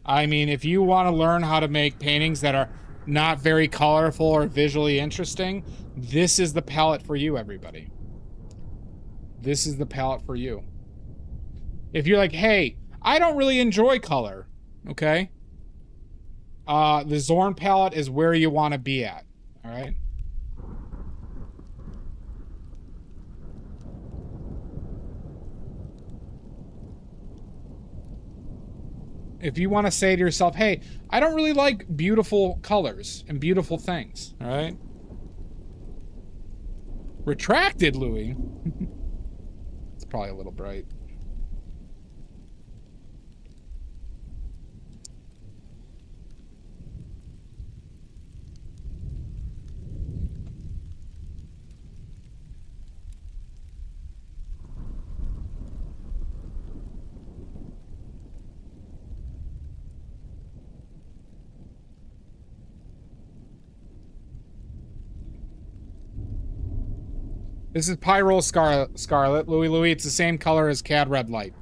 I mean, if you want to learn how to make paintings that are not very colorful or visually interesting, this is the palette for you, everybody. This is the palette for you. If you're like, hey, I don't really enjoy color, okay? The Zorn palette is where you want to be at, all right? If you want to say to yourself, hey, I don't really like beautiful colors and beautiful things, all right? Retracted, Louis. It's probably a little bright. This is Pyrrole Scarlet. Louis, it's the same color as Cad Red Light.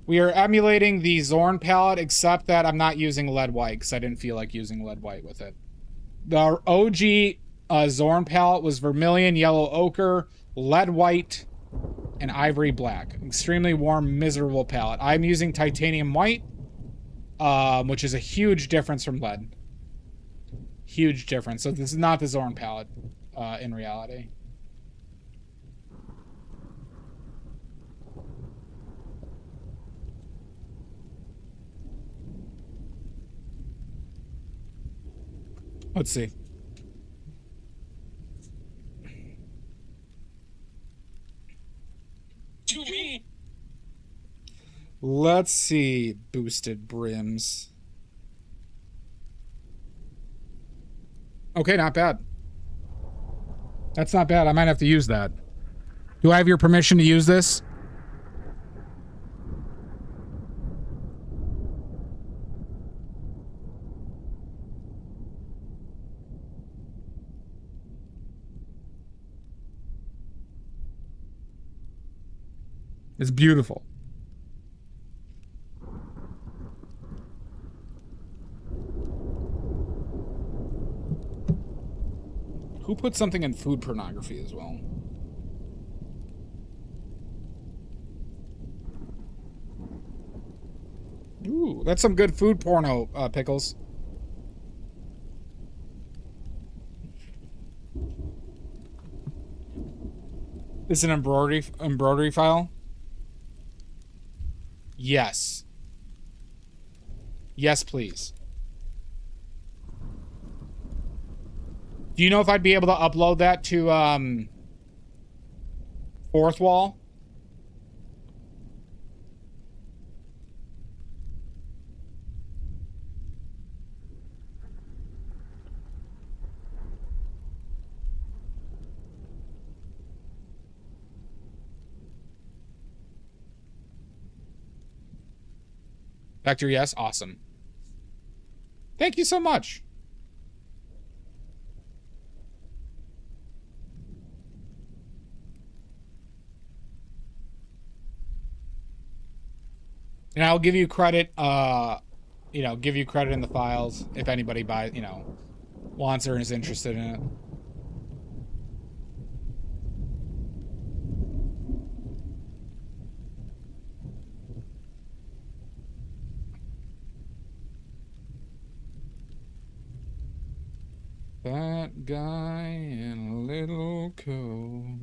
We are emulating the Zorn palette, except that I'm not using lead white, because I didn't feel like using lead white with it. The OG Zorn palette was vermilion, yellow ochre, lead white, and ivory black. Extremely warm, miserable palette. I'm using titanium white, which is a huge difference from lead. Huge difference. So this is not the Zorn palette in reality. Let's see. To me. Let's see. Boosted brims. Okay, not bad. That's not bad. I might have to use that. Do I have your permission to use this? It's beautiful. Who put something in food pornography as well? Ooh, that's some good food porno, Pickles. This is an embroidery file? Yes. Yes, please. Do you know if I'd be able to upload that to, Fourth Wall? Vector, yes? Awesome. Thank you so much. And I'll give you credit, you know, give you credit in the files if anybody buys, you know, wants or is interested in it. That guy in a little coat.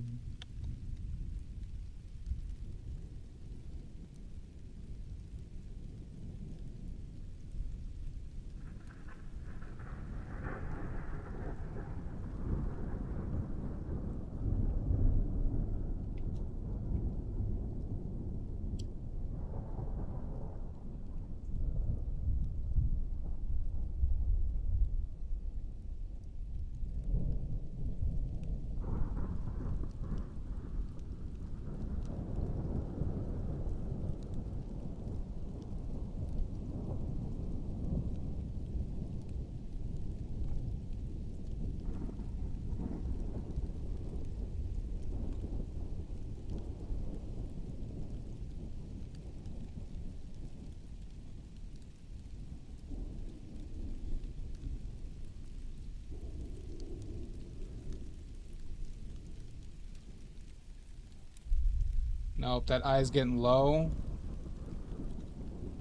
Nope, that eye's getting low.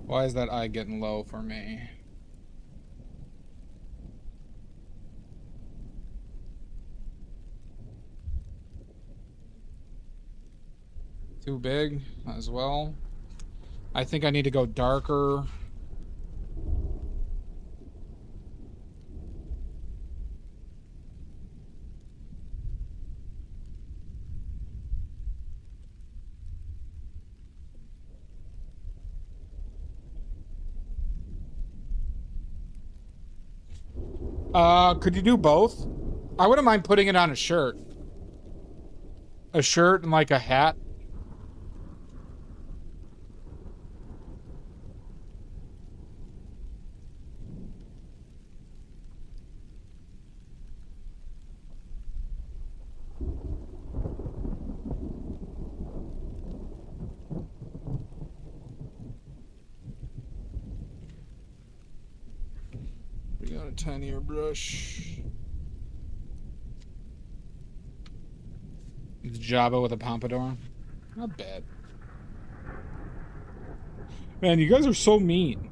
Why is that eye getting low for me? Too big as well. I think I need to go darker. Could you do both? I wouldn't mind putting it on a shirt. A shirt and like a hat. We got a tinier brush. It's Jabba with a pompadour. Not bad. Man, you guys are so mean.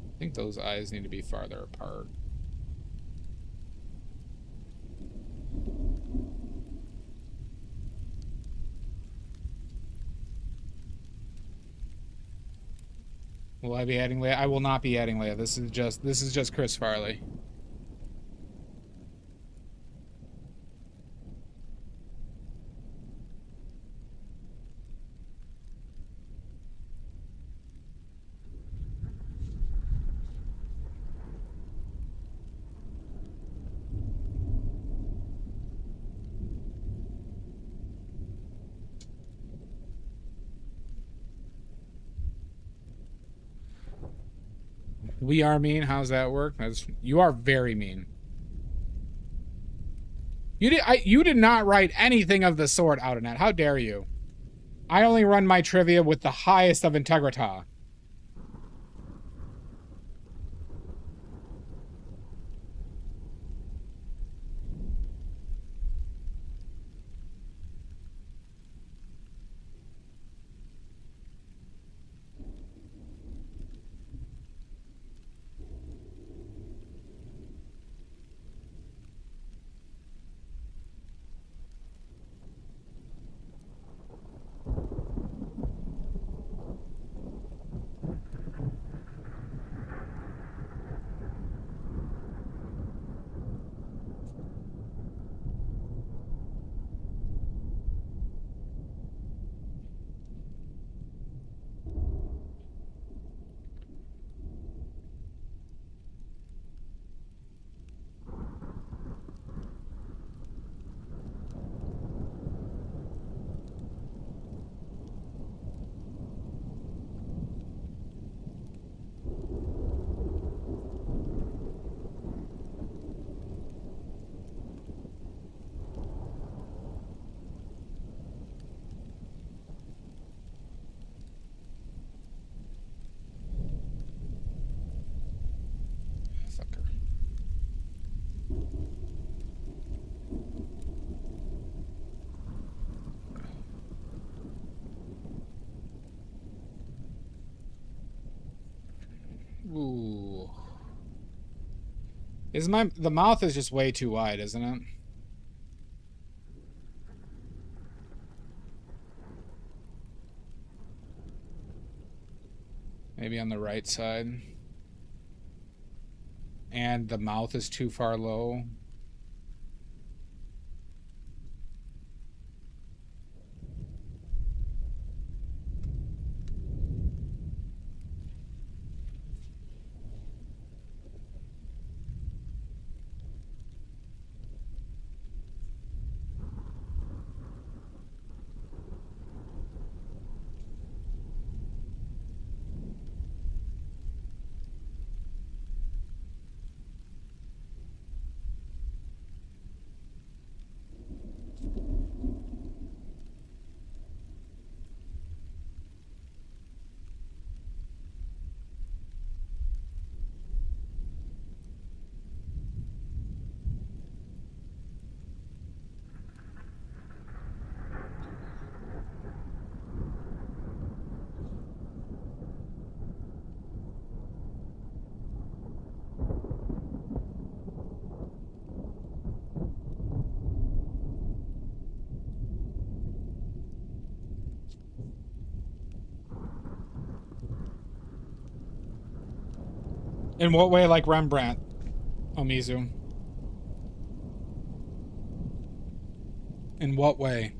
I think those eyes need to be farther apart. Will I be adding Leia? I will not be adding Leia. This is just Chris Farley. We are mean. How's that work? You are very mean. You did not write anything of the sort out in that. How dare you? I only run my trivia with the highest of integrity. Ooh. The mouth is just way too wide, isn't it? Maybe on the right side. And the mouth is too far low. In what way, like Rembrandt, Omizu? In what way?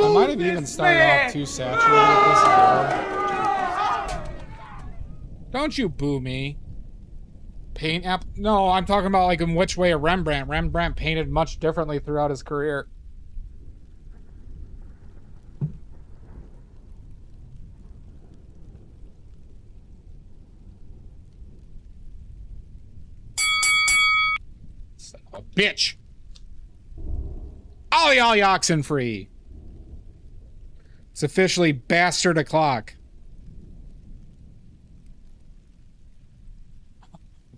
I might have even started off too saturated with this. Don't you boo me. Paint app? No, I'm talking about like in which way a Rembrandt. Rembrandt painted much differently throughout his career. Son of a bitch. All y'all oxen free. It's officially bastard o'clock.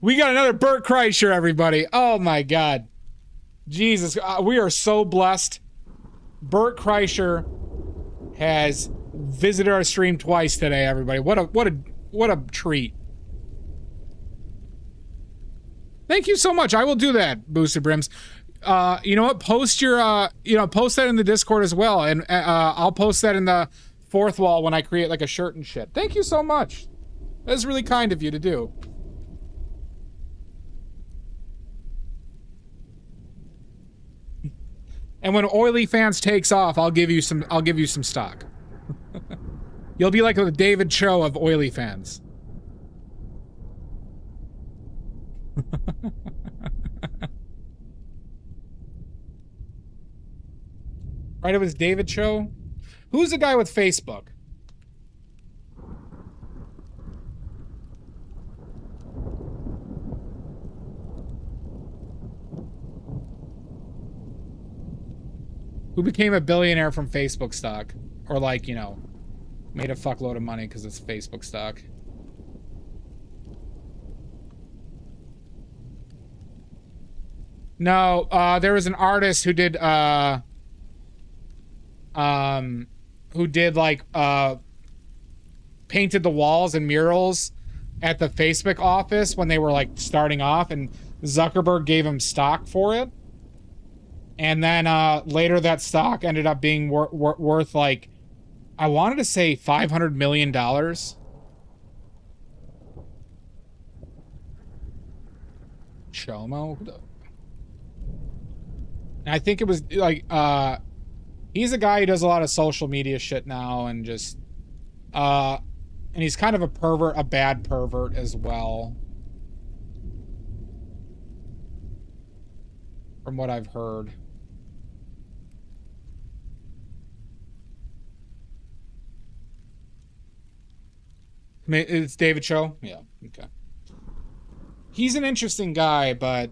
We got another Bert Kreischer, everybody. Oh my God. Jesus, we are so blessed. Bert Kreischer has visited our stream twice today, everybody. What a treat. Thank you so much. I will do that, Boosted Brims. You know what? Post your, post that in the Discord as well. And I'll post that in the fourth wall when I create like a shirt and shit. Thank you so much. That's really kind of you to do. And when OilyFans takes off, I'll give you some stock. You'll be like the David Cho of OilyFans. Right, it was David Cho? Who's the guy with Facebook? Who became a billionaire from Facebook stock? Or like, you know, made a fuckload of money because it's Facebook stock. No, there was an artist who did like painted the walls and murals at the Facebook office when they were like starting off, and Zuckerberg gave him stock for it. And then later that stock ended up being worth like, I wanted to say $500 million. Chomo? I think it was like, he's a guy who does a lot of social media shit now, and just, and he's kind of a pervert, a bad pervert as well. From what I've heard. It's David Cho? Yeah, okay. He's an interesting guy, but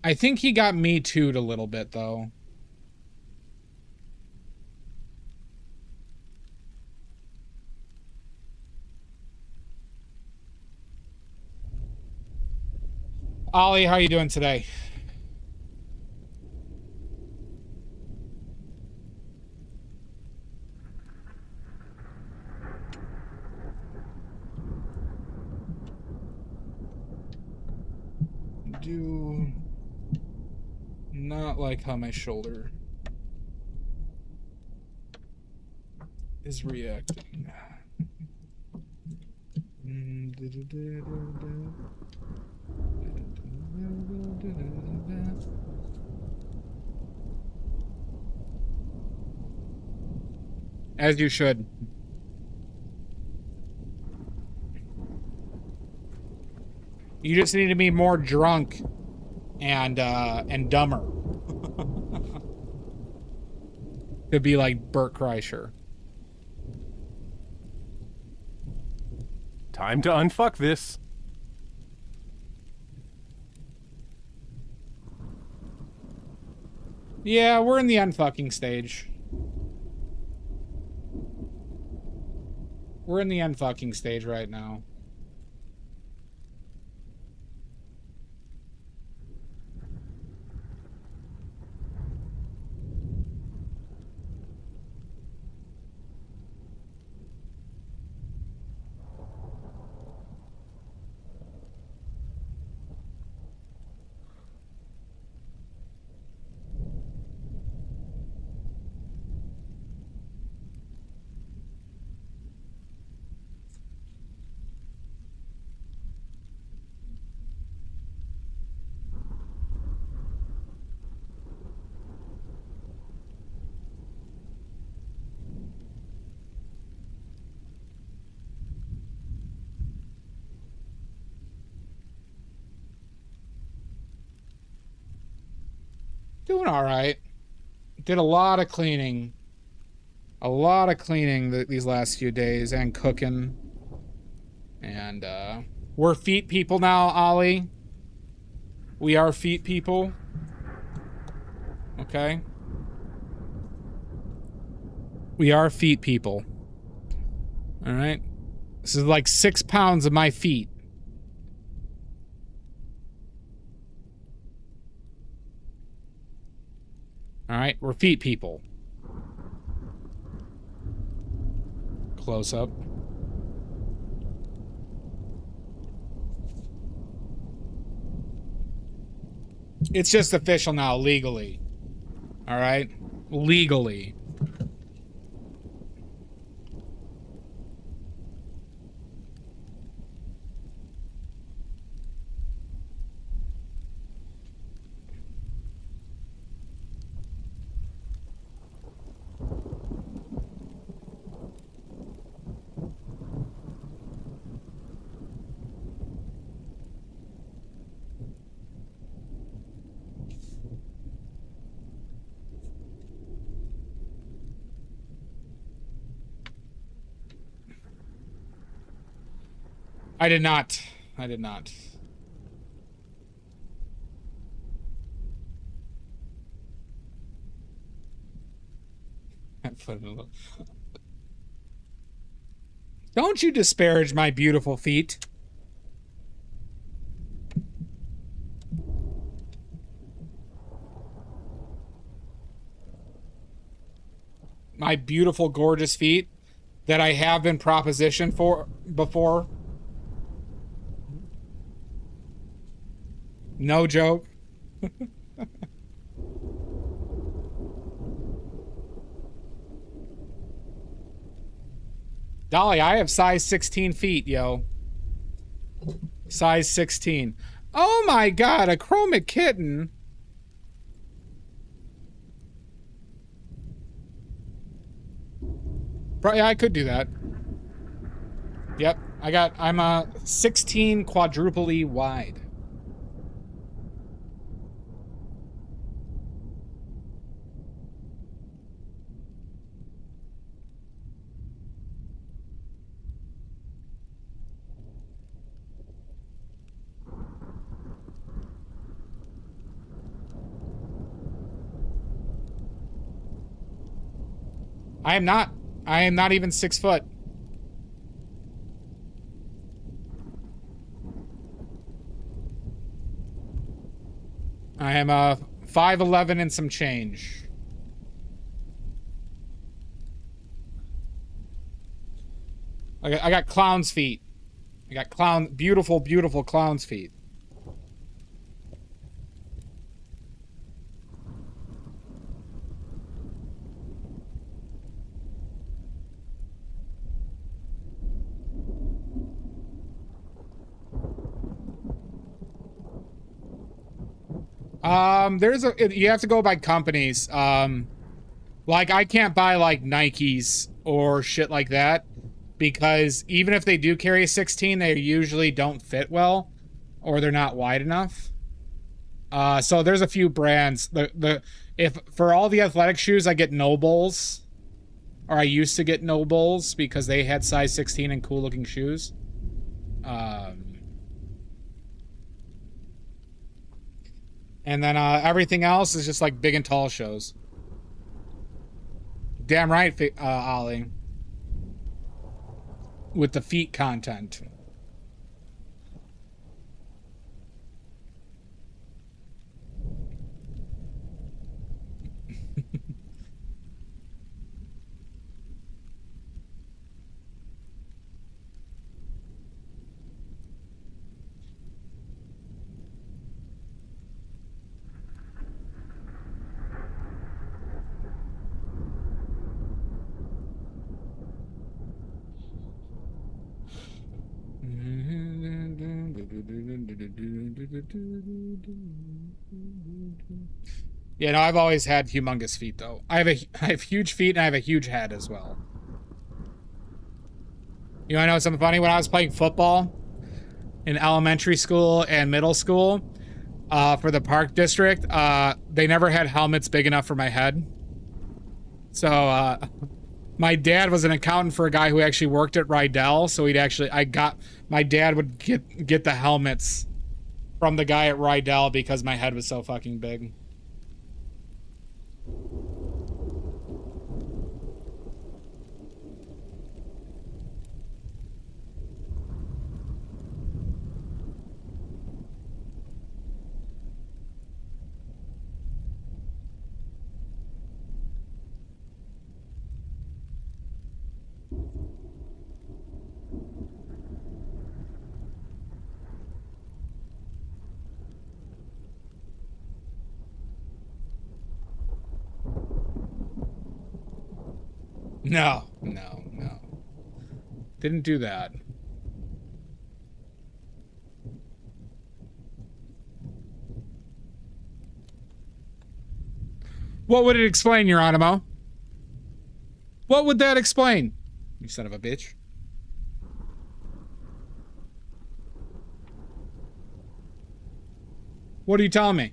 I think he got Me Too'd a little bit, though. Ollie, how you doing today? Do not like how my shoulder is reacting. As you should. You just need to be more drunk and dumber. To be like Bert Kreischer. Time to unfuck this. Yeah, we're in the unfucking stage. We're in the unfucking stage right now. Doing all right. Did a lot of cleaning. A lot of cleaning these last few days, and cooking. And we're feet people now, Ollie. We are feet people. Okay? We are feet people. All right? This is like 6 pounds of my feet. All right, we're feet people. Close up. It's just official now, legally. All right? Legally. I did not. I did not. I put it a little... Don't you disparage my beautiful feet. My beautiful, gorgeous feet that I have been propositioned for before. No joke. Dolly, I have size 16 feet, yo. Size 16. Oh my god, a chromic kitten. Yeah, I could do that. Yep, I'm a 16 quadruple E wide. I am not even 6 foot. I am 5'11" and some change. I got clown's feet. I got beautiful, beautiful clown's feet. You have to go by companies. Like I can't buy like Nikes or shit like that because even if they do carry a 16, they usually don't fit well or they're not wide enough. So there's a few brands. If for all the athletic shoes, I get Nobles, or I used to get Nobles because they had size 16 and cool looking shoes. And then everything else is just like big and tall shows. Damn right, Ollie. With the feet content. Yeah, no, I've always had humongous feet, though. I have huge feet, and I have a huge head as well. You know, I know something funny? When I was playing football in elementary school and middle school for the park district, they never had helmets big enough for my head. So, my dad was an accountant for a guy who actually worked at Rydell, so my dad would get the helmets from the guy at Rydell because my head was so fucking big. No. Didn't do that. What would it explain, Geronimo? What would that explain? You son of a bitch. What are you telling me?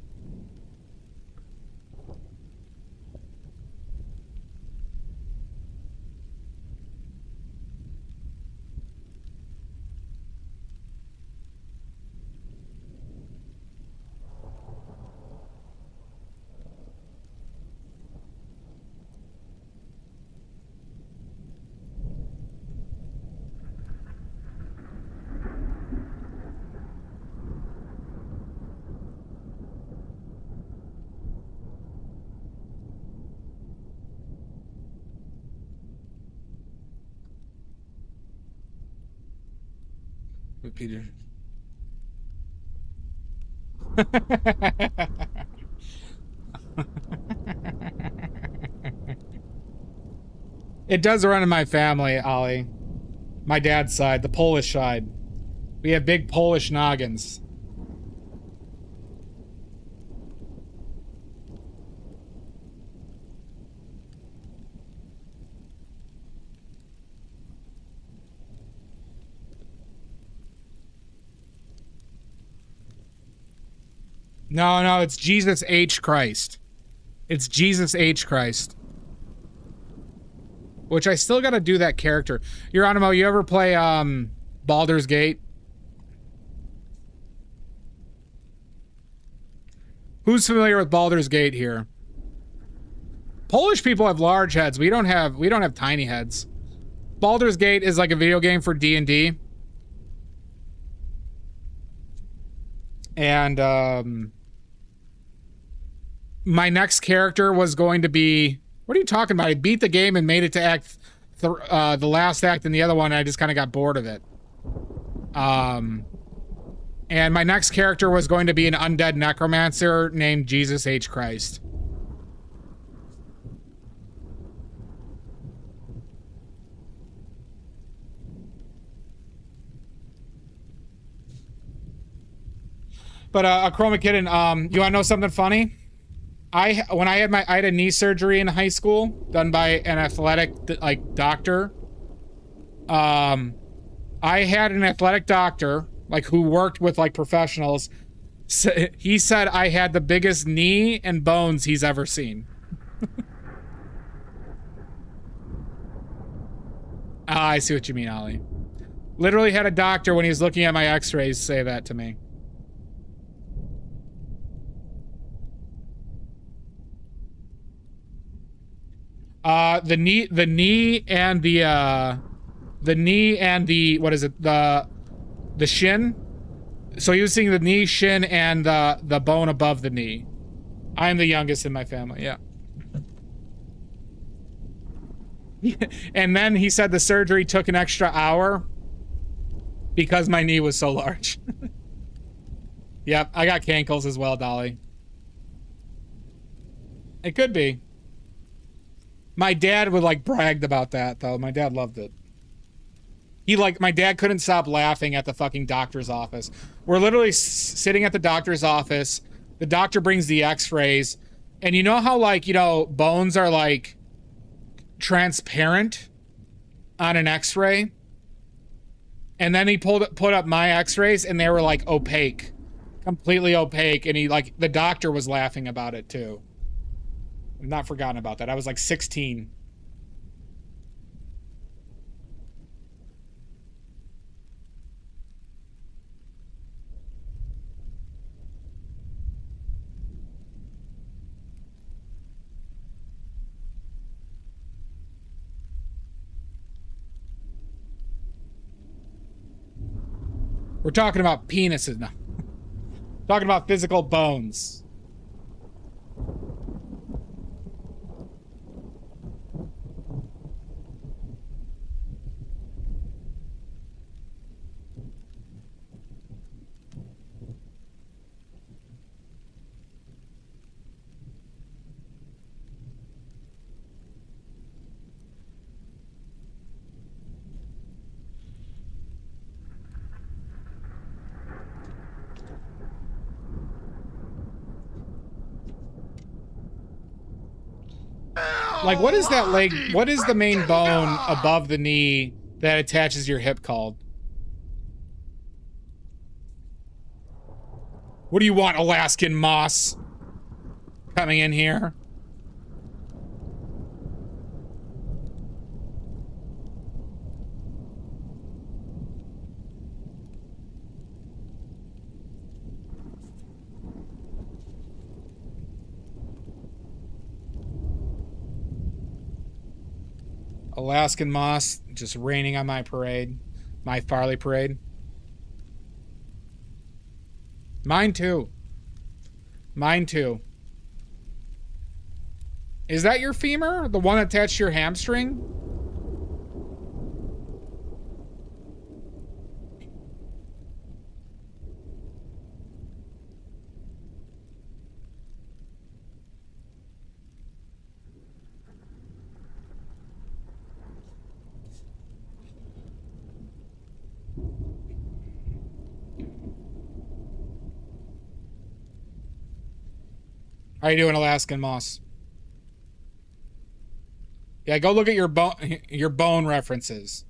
With Peter. It does run in my family, Ollie. My dad's side, the Polish side. We have big Polish noggins. No, no, it's Jesus H. Christ. It's Jesus H. Christ. Which I still gotta do that character. Geronimo, you ever play, Baldur's Gate? Who's familiar with Baldur's Gate here? Polish people have large heads. We don't have tiny heads. Baldur's Gate is like a video game for D&D. And, my next character was going to be... What are you talking about? I beat the game and made it to the last act and the other one, and I just kind of got bored of it. And my next character was going to be an undead necromancer named Jesus H. Christ. But, Chroma Kitten, you wanna know something funny? When I had a knee surgery in high school done by an athletic doctor. I had an athletic doctor who worked with professionals. So he said I had the biggest knee and bones he's ever seen. I see what you mean, Ollie. Literally had a doctor when he was looking at my x-rays say that to me. The knee and the what is it? The shin. So he was seeing the knee, shin, and the bone above the knee. I am the youngest in my family, yeah. And then he said the surgery took an extra hour because my knee was so large. Yep, I got cankles as well, Dolly. It could be. My dad would bragged about that though. My dad loved it. My dad couldn't stop laughing at the fucking doctor's office. We're literally sitting at the doctor's office. The doctor brings the x-rays. And you know how bones are transparent on an x-ray? And then he put up my x-rays and they were opaque. Completely opaque. And the doctor was laughing about it too. I've not forgotten about that. I was 16. We're talking about penises now. Talking about physical bones. What is that leg? What is the main bone above the knee that attaches your hip called? What do you want, Alaskan moss? Coming in here. Alaskan moss just raining on my parade. My Farley parade. Mine too. Mine too. Is that your femur? The one attached to your hamstring? How you doing, Alaskan Moss? Yeah, go look at your bone references.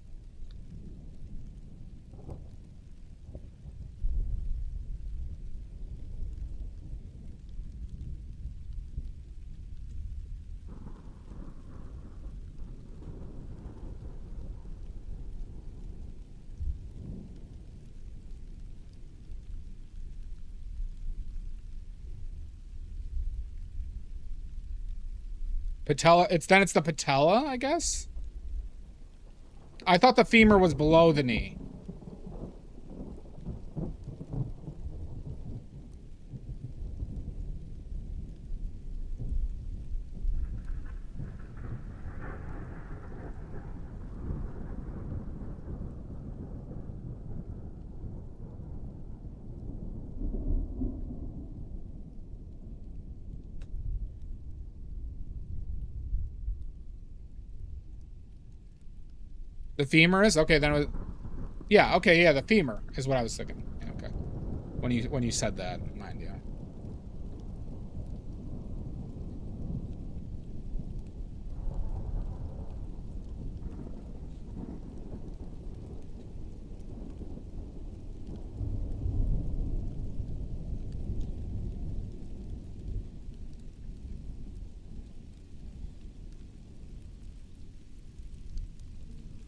Patella, it's the patella, I guess? I thought the femur was below the knee. The femur is? Okay, then it was... Yeah, okay, yeah, the femur is what I was thinking. Yeah, okay. When you said that, mind you.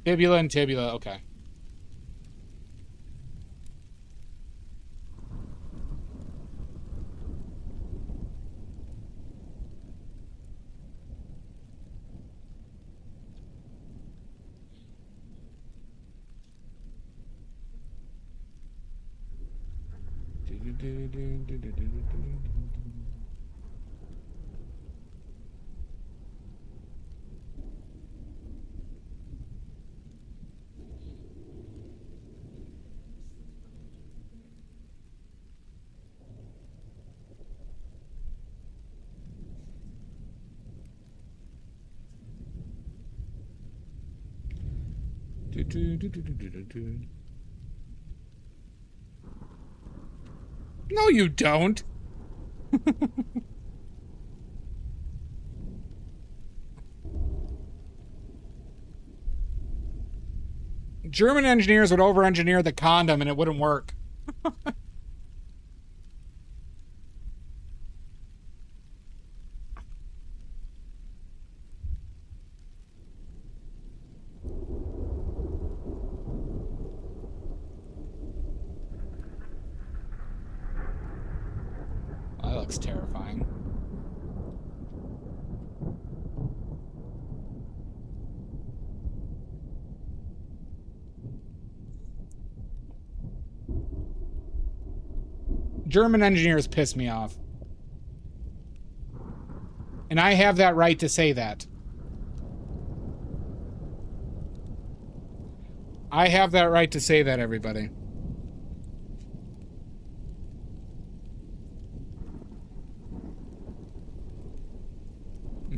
Fibula and tibula, okay. No, you don't. German engineers would over-engineer the condom and it wouldn't work. That looks terrifying. German engineers piss me off. And I have that right to say that. I have that right to say that, everybody.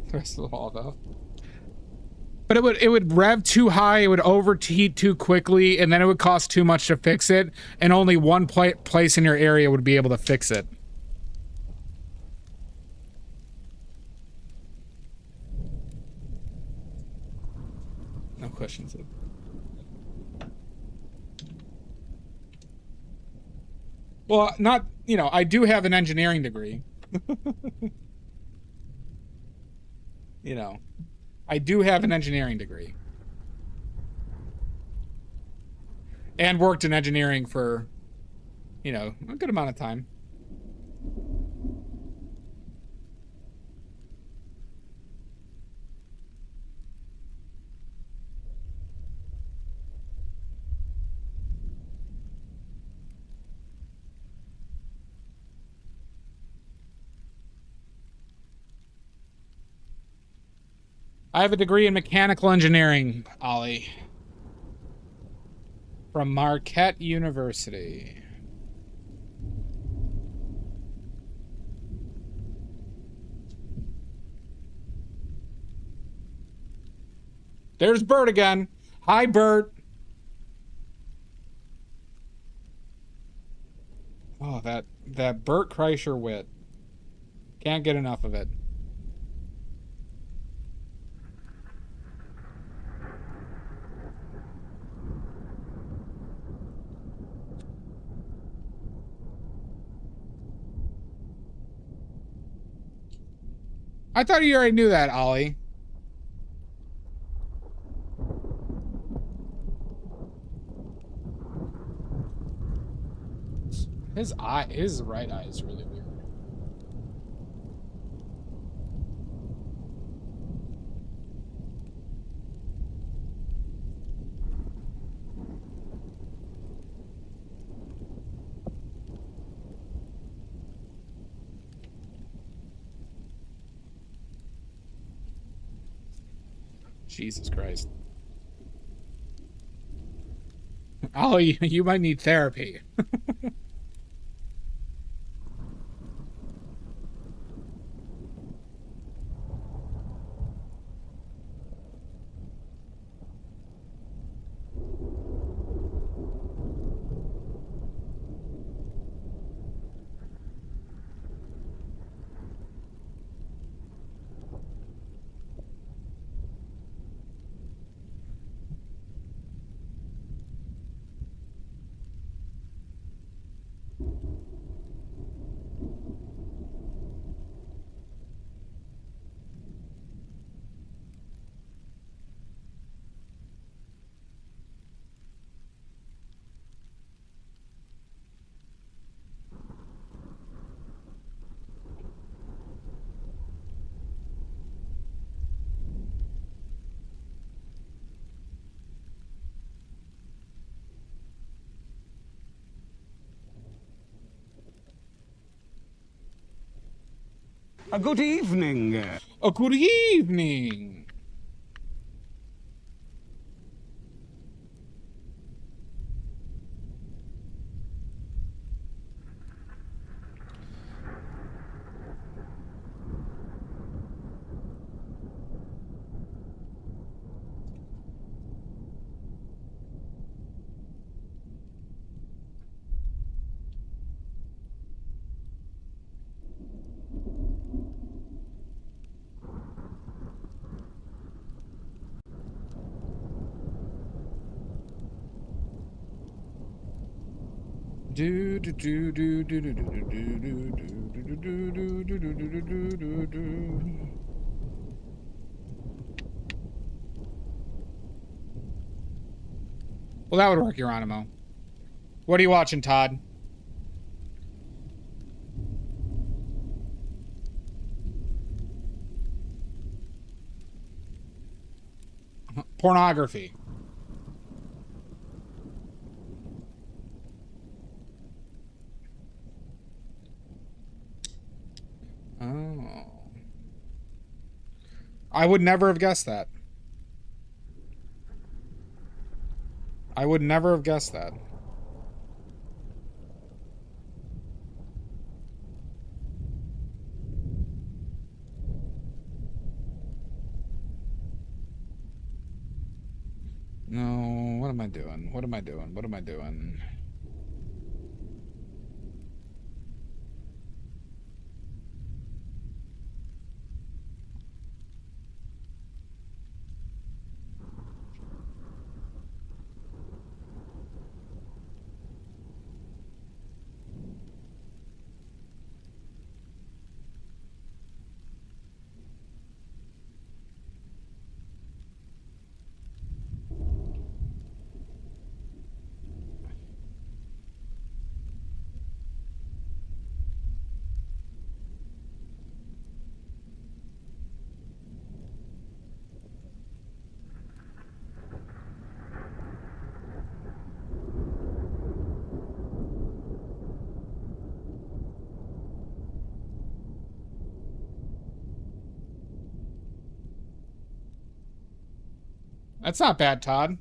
The rest of the wall, though. But it would rev too high, it would overheat too quickly, and then it would cost too much to fix it, and only one place in your area would be able to fix it. No questions. Well, not, you know, I do have an engineering degree. You know, I do have an engineering degree. And worked in engineering for, you know, a good amount of time. I have a degree in mechanical engineering, Ollie. From Marquette University. There's Bert again. Hi, Bert. Oh, that Bert Kreischer wit. Can't get enough of it. I thought you already knew that, Ollie. His right eye is really weird. Jesus Christ. Ollie, you might need therapy. A good evening. Oh, good evening. Do do do do do do do do do do do do do do do. Well, that would work, Geronimo. What are you watching, Todd? Pornography. Oh. I would never have guessed that. I would never have guessed that. No, what am I doing? What am I doing? What am I doing? That's not bad, Todd.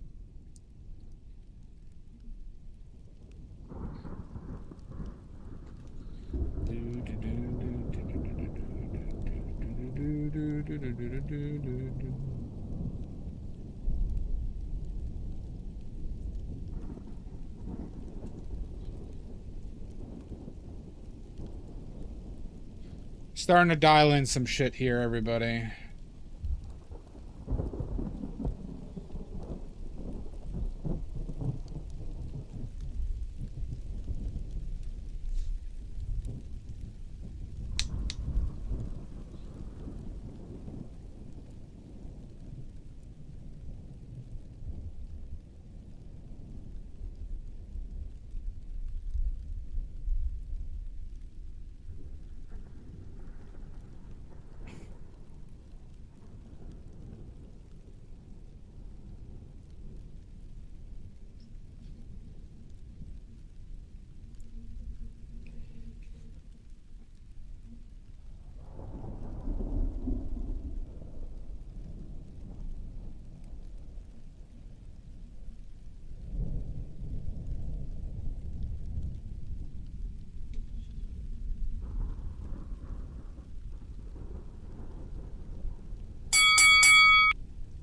Starting to dial in some shit here, everybody.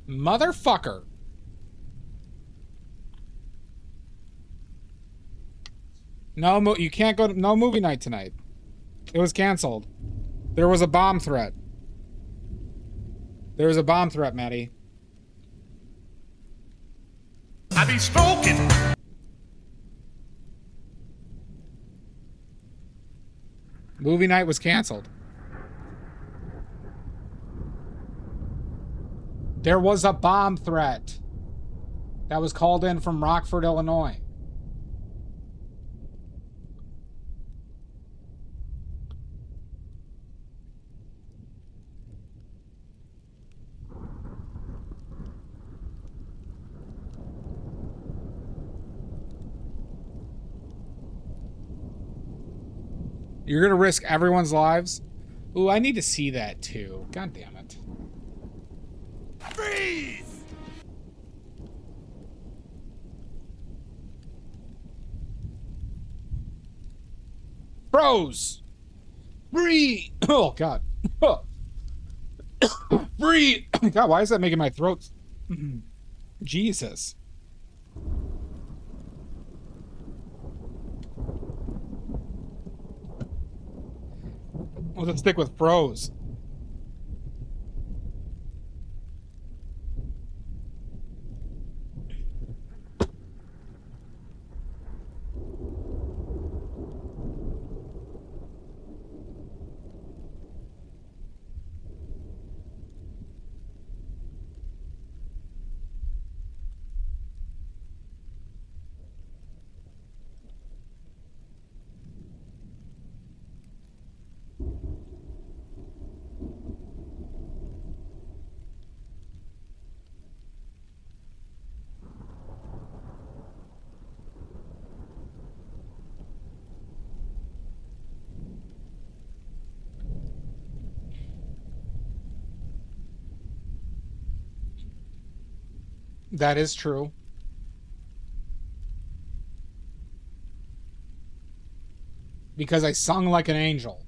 Motherfucker. No, you can't go to no movie night tonight. It was canceled. There was a bomb threat. There was a bomb threat, Maddie. I be smoking. Movie night was canceled. There was a bomb threat that was called in from Rockford, Illinois. You're gonna risk everyone's lives? Ooh, I need to see that too. God damn it. Freeze! Froze! Breathe! Oh, God. Breathe! God, why is that making my throat... Jesus. Let's stick with froze. That is true. Because I sung like an angel.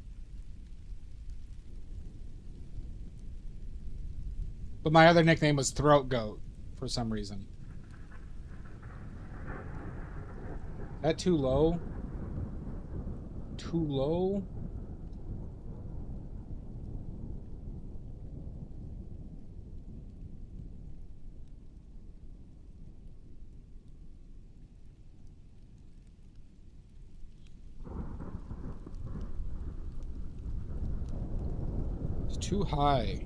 But my other nickname was Throat Goat for some reason. That too low? Too low? It's too high.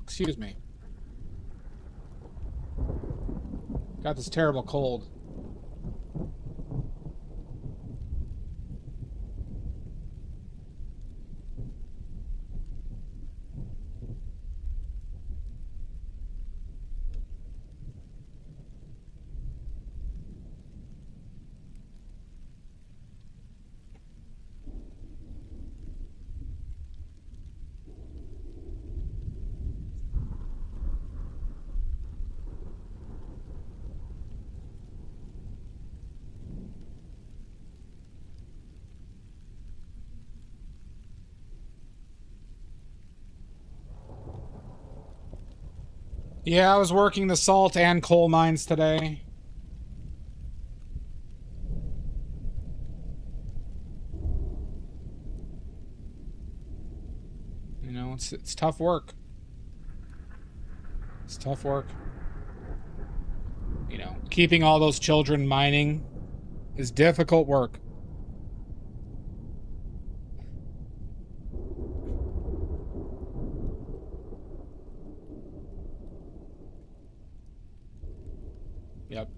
Excuse me. Got this terrible cold. Yeah, I was working the salt and coal mines today. You know, it's tough work. It's tough work. You know, keeping all those children mining is difficult work. Yep.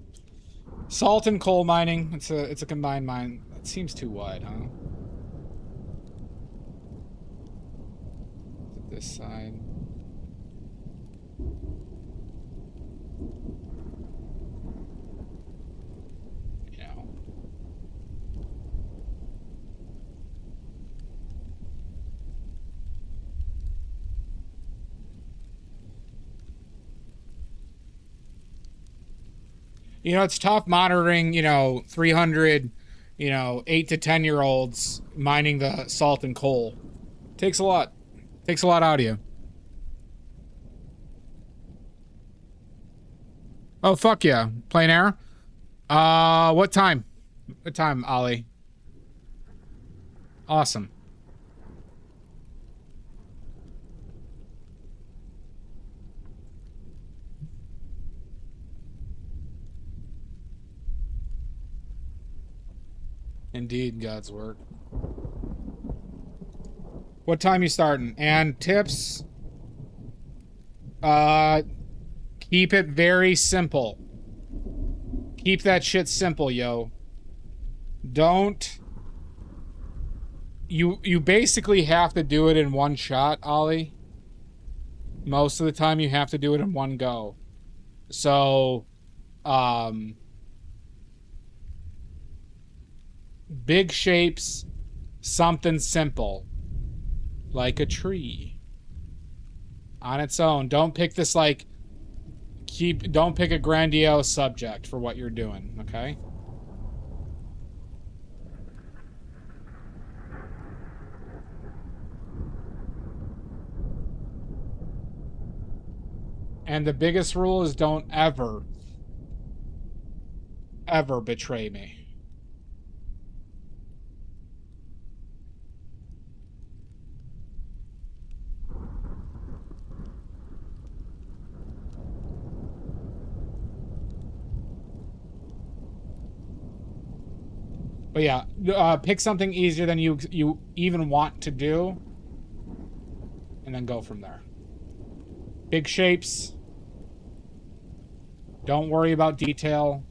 Salt and coal mining. It's a combined mine. That seems too wide, huh? This side. You know. You know, it's tough monitoring, 300, 8 to 10-year-olds mining the salt and coal. Takes a lot. Takes a lot out of you. Oh, fuck yeah. Plain air? What time? What time, Ollie? Awesome. Indeed, God's work. What time you starting? And tips? Keep it very simple. Keep that shit simple, yo. Don't... You basically have to do it in one shot, Ollie. Most of the time you have to do it in one go. So, big shapes, something simple. Like a tree. On its own. Don't pick this, don't pick a grandiose subject for what you're doing, okay? And the biggest rule is don't ever betray me. But yeah, pick something easier than you even want to do, and then go from there. Big shapes. Don't worry about detail.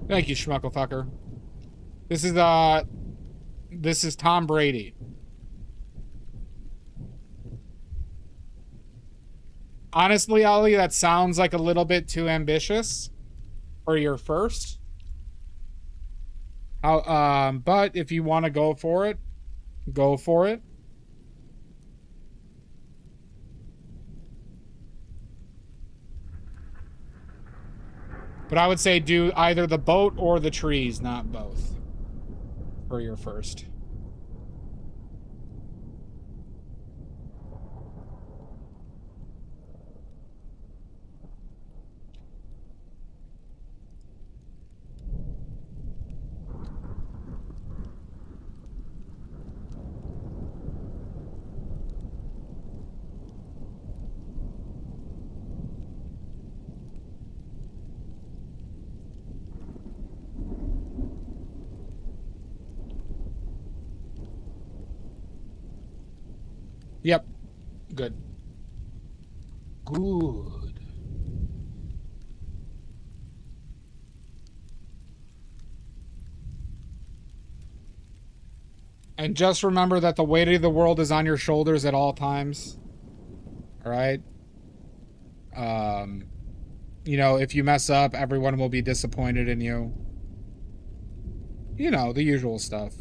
Thank you, schmucklefucker. This is Tom Brady. Honestly, Ollie, that sounds like a little bit too ambitious for your first. But if you want to go for it, go for it. But I would say do either the boat or the trees, not both, for your first. Yep. Good. Good. And just remember that the weight of the world is on your shoulders at all times. All right? You know, if you mess up, everyone will be disappointed in you. You know, the usual stuff.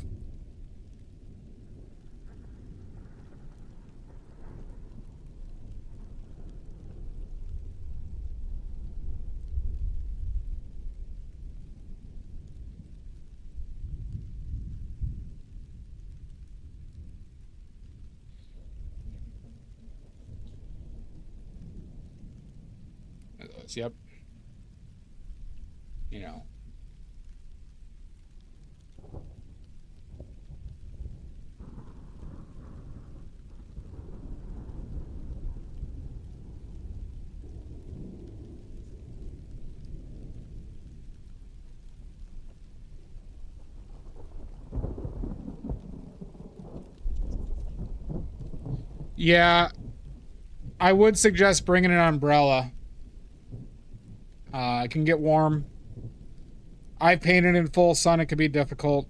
Yep. You know. Yeah, I would suggest bringing an umbrella. It can get warm. I painted in full sun. It can be difficult.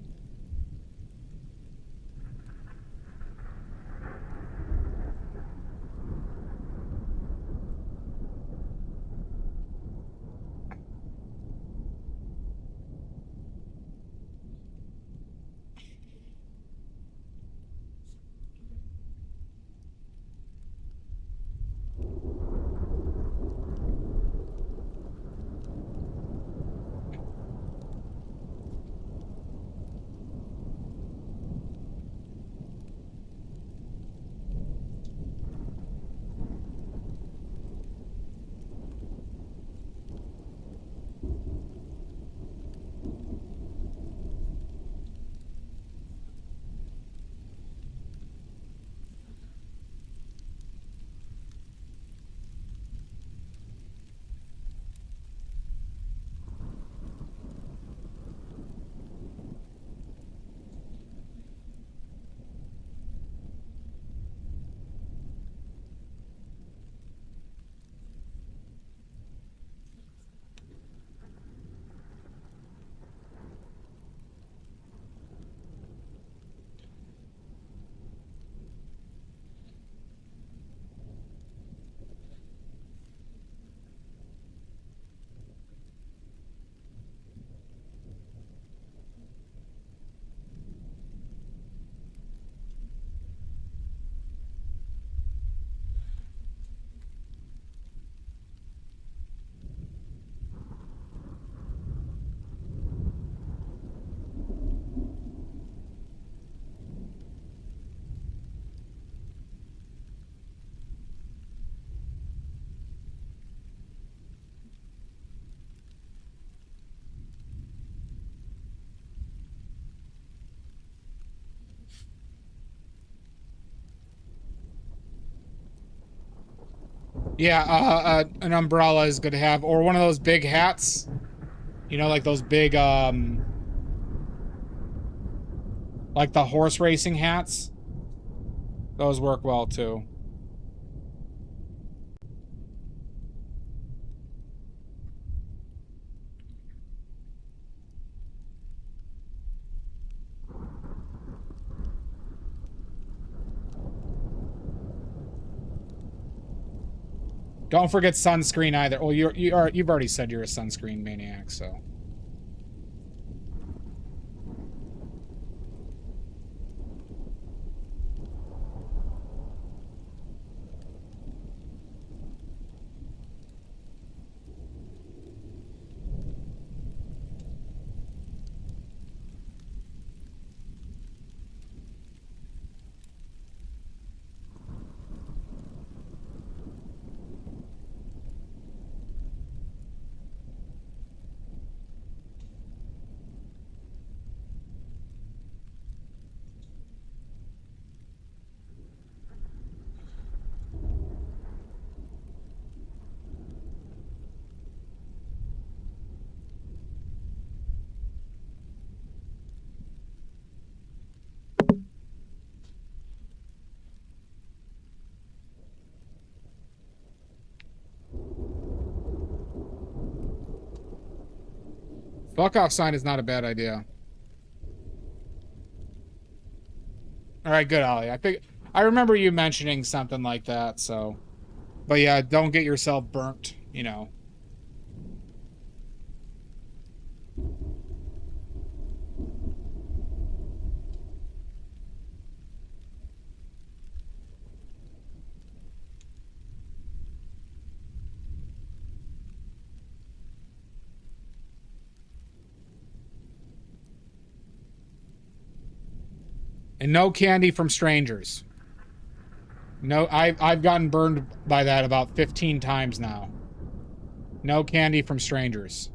Yeah, an umbrella is good to have, or one of those big hats. You know, like those big, like the horse racing hats. Those work well too. Don't forget sunscreen either. Well, you've already said you're a sunscreen maniac, so. Buck off sign is not a bad idea. All right, good, Ollie. I remember you mentioning something like that, so. But yeah, don't get yourself burnt, you know. And no candy from strangers. No, I've gotten burned by that about 15 times now. No candy from strangers.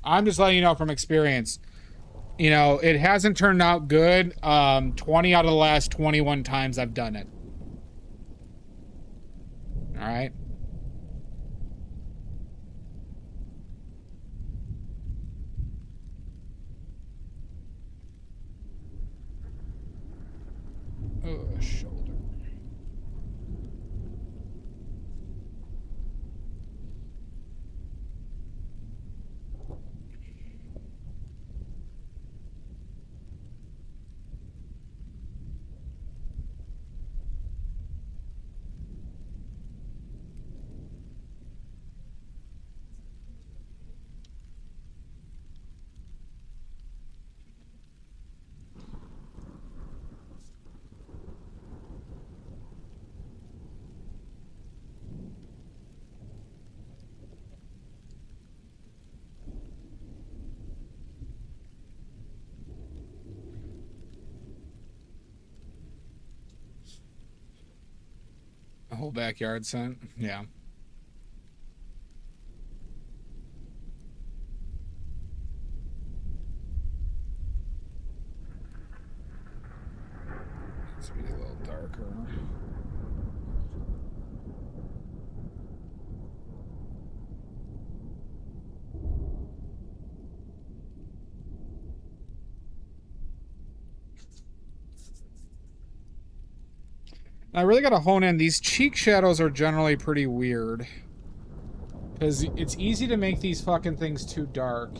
I'm just letting you know from experience. You know, it hasn't turned out good. 20 out of the last 21 times I've done it. All right. Oh, shoulder. A whole backyard scent. Yeah. Needs to be a little darker. I really gotta hone in. These cheek shadows are generally pretty weird. Because it's easy to make these fucking things too dark.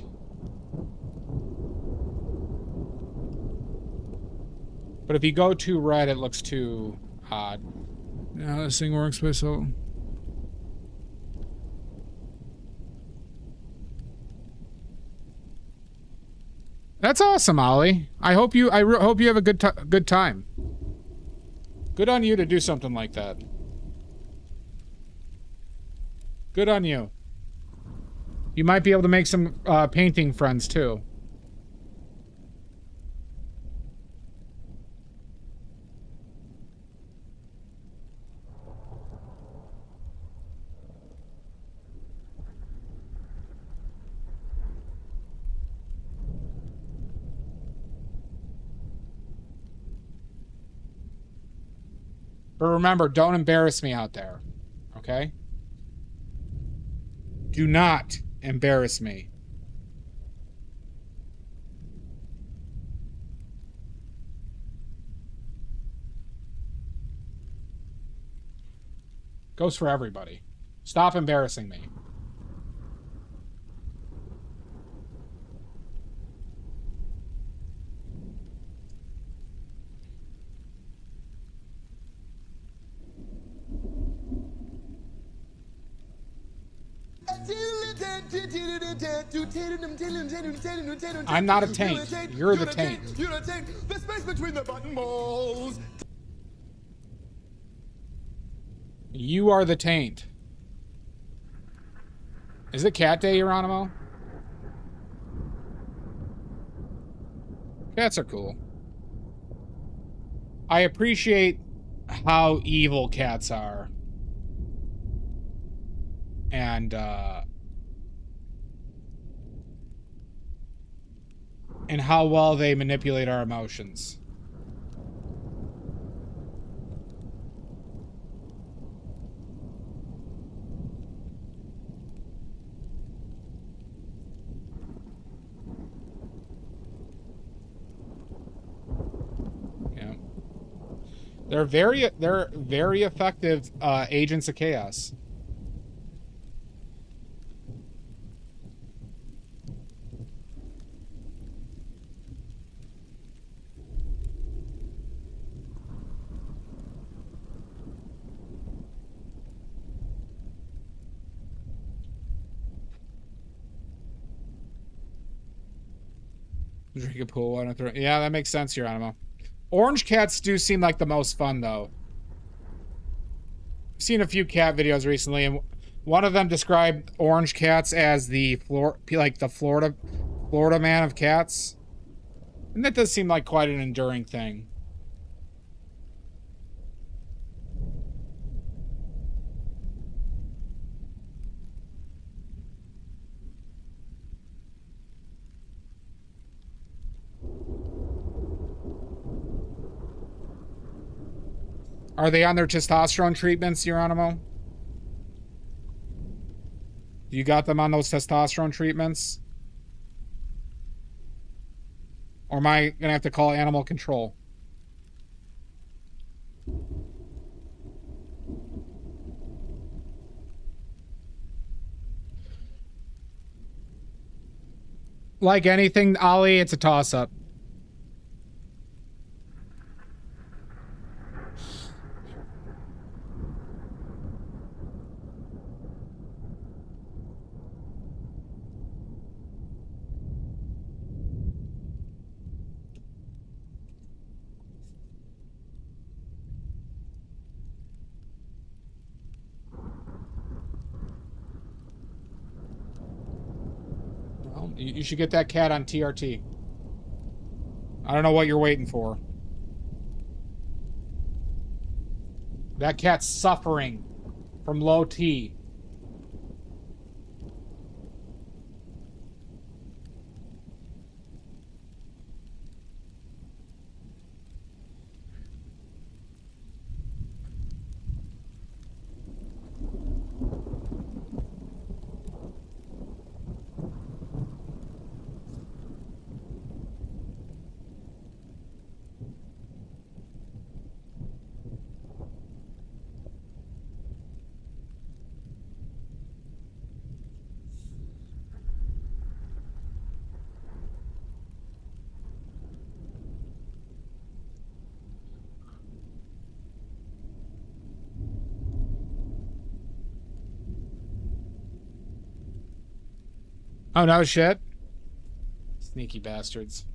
But if you go too red, it looks too odd. Yeah, this thing works by so... That's awesome, Ollie. I hope you hope you have a good time. Good on you to do something like that. Good on you. You might be able to make some painting friends too. But remember, don't embarrass me out there. Okay? Do not embarrass me. Goes for everybody. Stop embarrassing me. I'm not a taint. You're the taint. The space between the button balls. You are the taint. Is it cat day, Geronimo? Cats are cool. I appreciate how evil cats are. And how well they manipulate our emotions. Yeah. They're very effective agents of chaos. Drink a pool water. Throw. Yeah, that makes sense, Geronimo. Orange cats do seem like the most fun, though. I've seen a few cat videos recently, and one of them described orange cats as the Florida man of cats, and that does seem like quite an enduring thing. Are they on their testosterone treatments, Geronimo? You got them on those testosterone treatments? Or am I gonna have to call animal control? Like anything, Ollie, it's a toss-up. You should get that cat on TRT. I don't know what you're waiting for. That cat's suffering from low T. Oh, no shit. Sneaky bastards.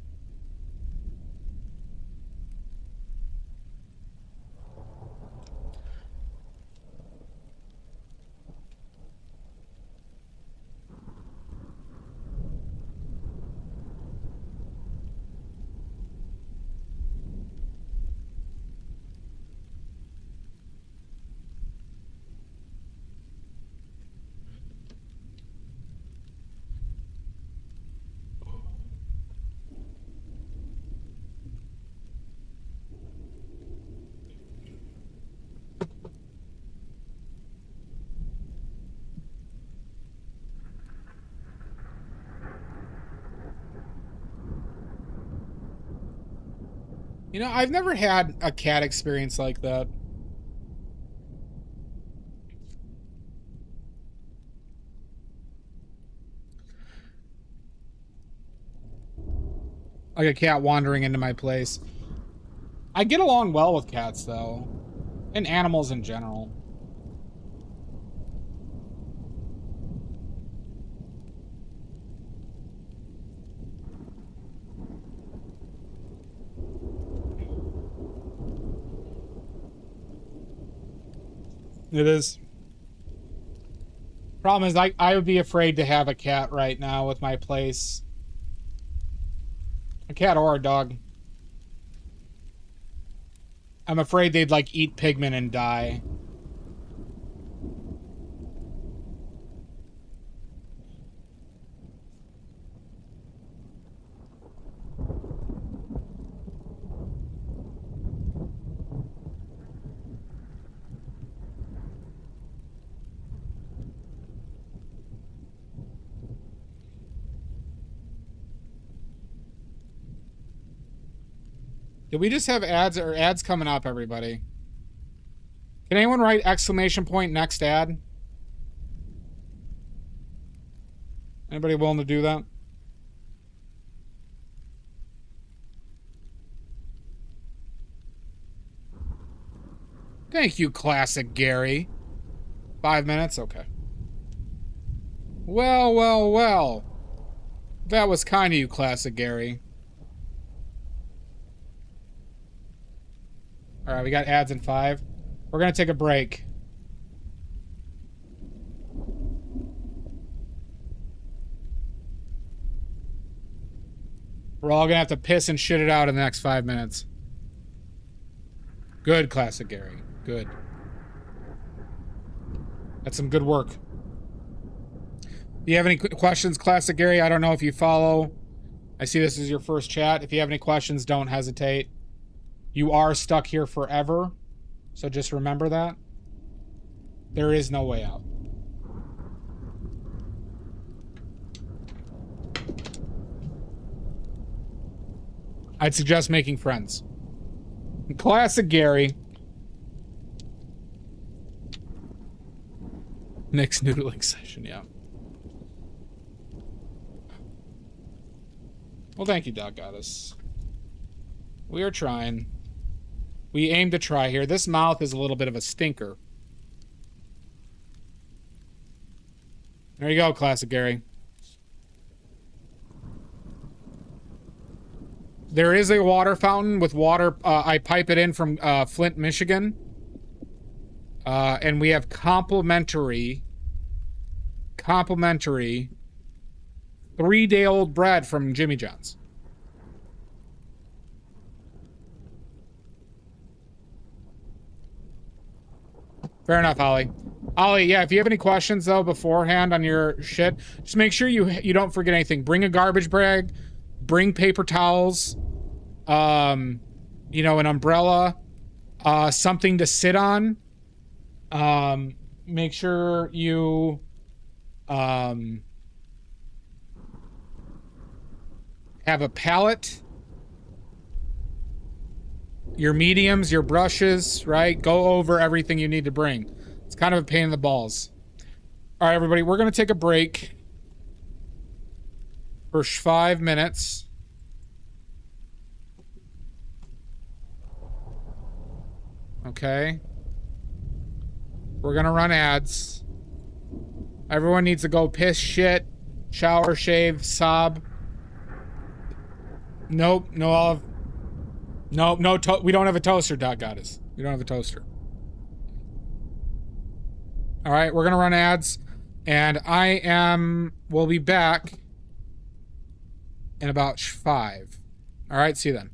You know, I've never had a cat experience like that. Like a cat wandering into my place. I get along well with cats, though. And animals in general. It is. Problem is, I would be afraid to have a cat right now with my place. A cat or a dog. I'm afraid they'd like eat pigment and die. Did we just have ads or ads coming up, everybody? Can anyone write exclamation point next ad? Anybody willing to do that? Thank you, Classic Gary. 5 minutes? Okay. Well, well, well. That was kind of you, Classic Gary. Alright, we got ads in 5. We're gonna take a break. We're all gonna have to piss and shit it out in the next 5 minutes. Good, Classic Gary. Good. That's some good work. Do you have any questions, Classic Gary? I don't know if you follow. I see this is your first chat. If you have any questions, don't hesitate. You are stuck here forever, so just remember that. There is no way out. I'd suggest making friends. Classic Gary. Next noodling session, yeah. Well, thank you, Dog Goddess. We are trying. We aim to try here. This mouth is a little bit of a stinker. There you go, Classic Gary. There is a water fountain with water. I pipe it in from Flint, Michigan. And we have complimentary 3-day-old bread from Jimmy John's. Fair enough, Ollie. Ollie, yeah, if you have any questions, though, beforehand on your shit, just make sure you don't forget anything. Bring a garbage bag. Bring paper towels. You know, an umbrella. Something to sit on. Make sure you... have a palette. Your mediums, your brushes, right? Go over everything you need to bring. It's kind of a pain in the balls. All right, everybody, we're going to take a break for 5 minutes. Okay. We're going to run ads. Everyone needs to go piss, shit, shower, shave, sob. Nope, no olive. Nope, no, we don't have a toaster, Dog Goddess. We don't have a toaster. All right, we're gonna run ads, and we'll be back in about 5. All right, see you then.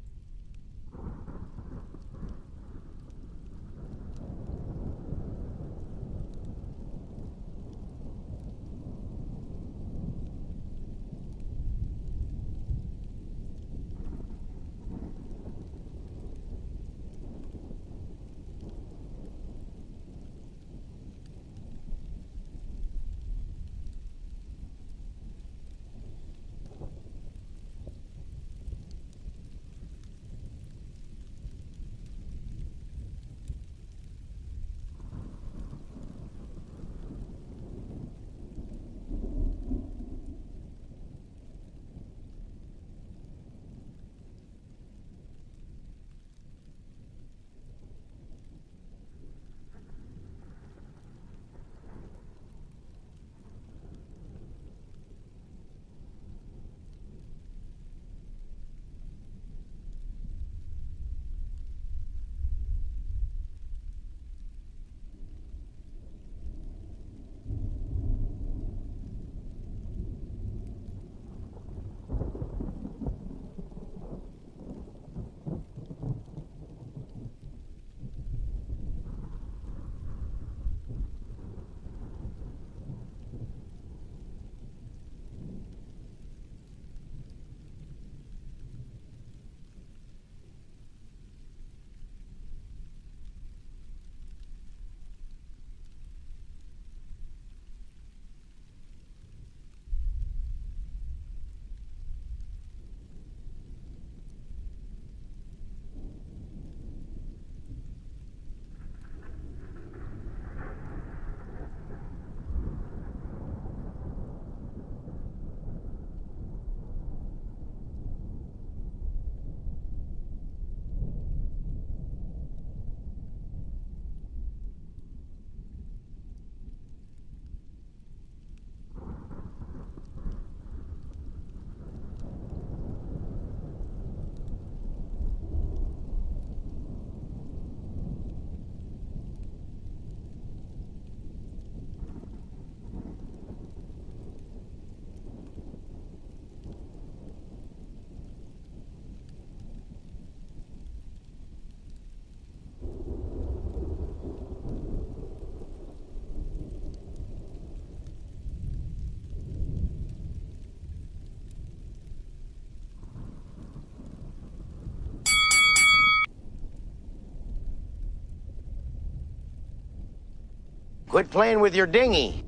Quit playing with your dinghy.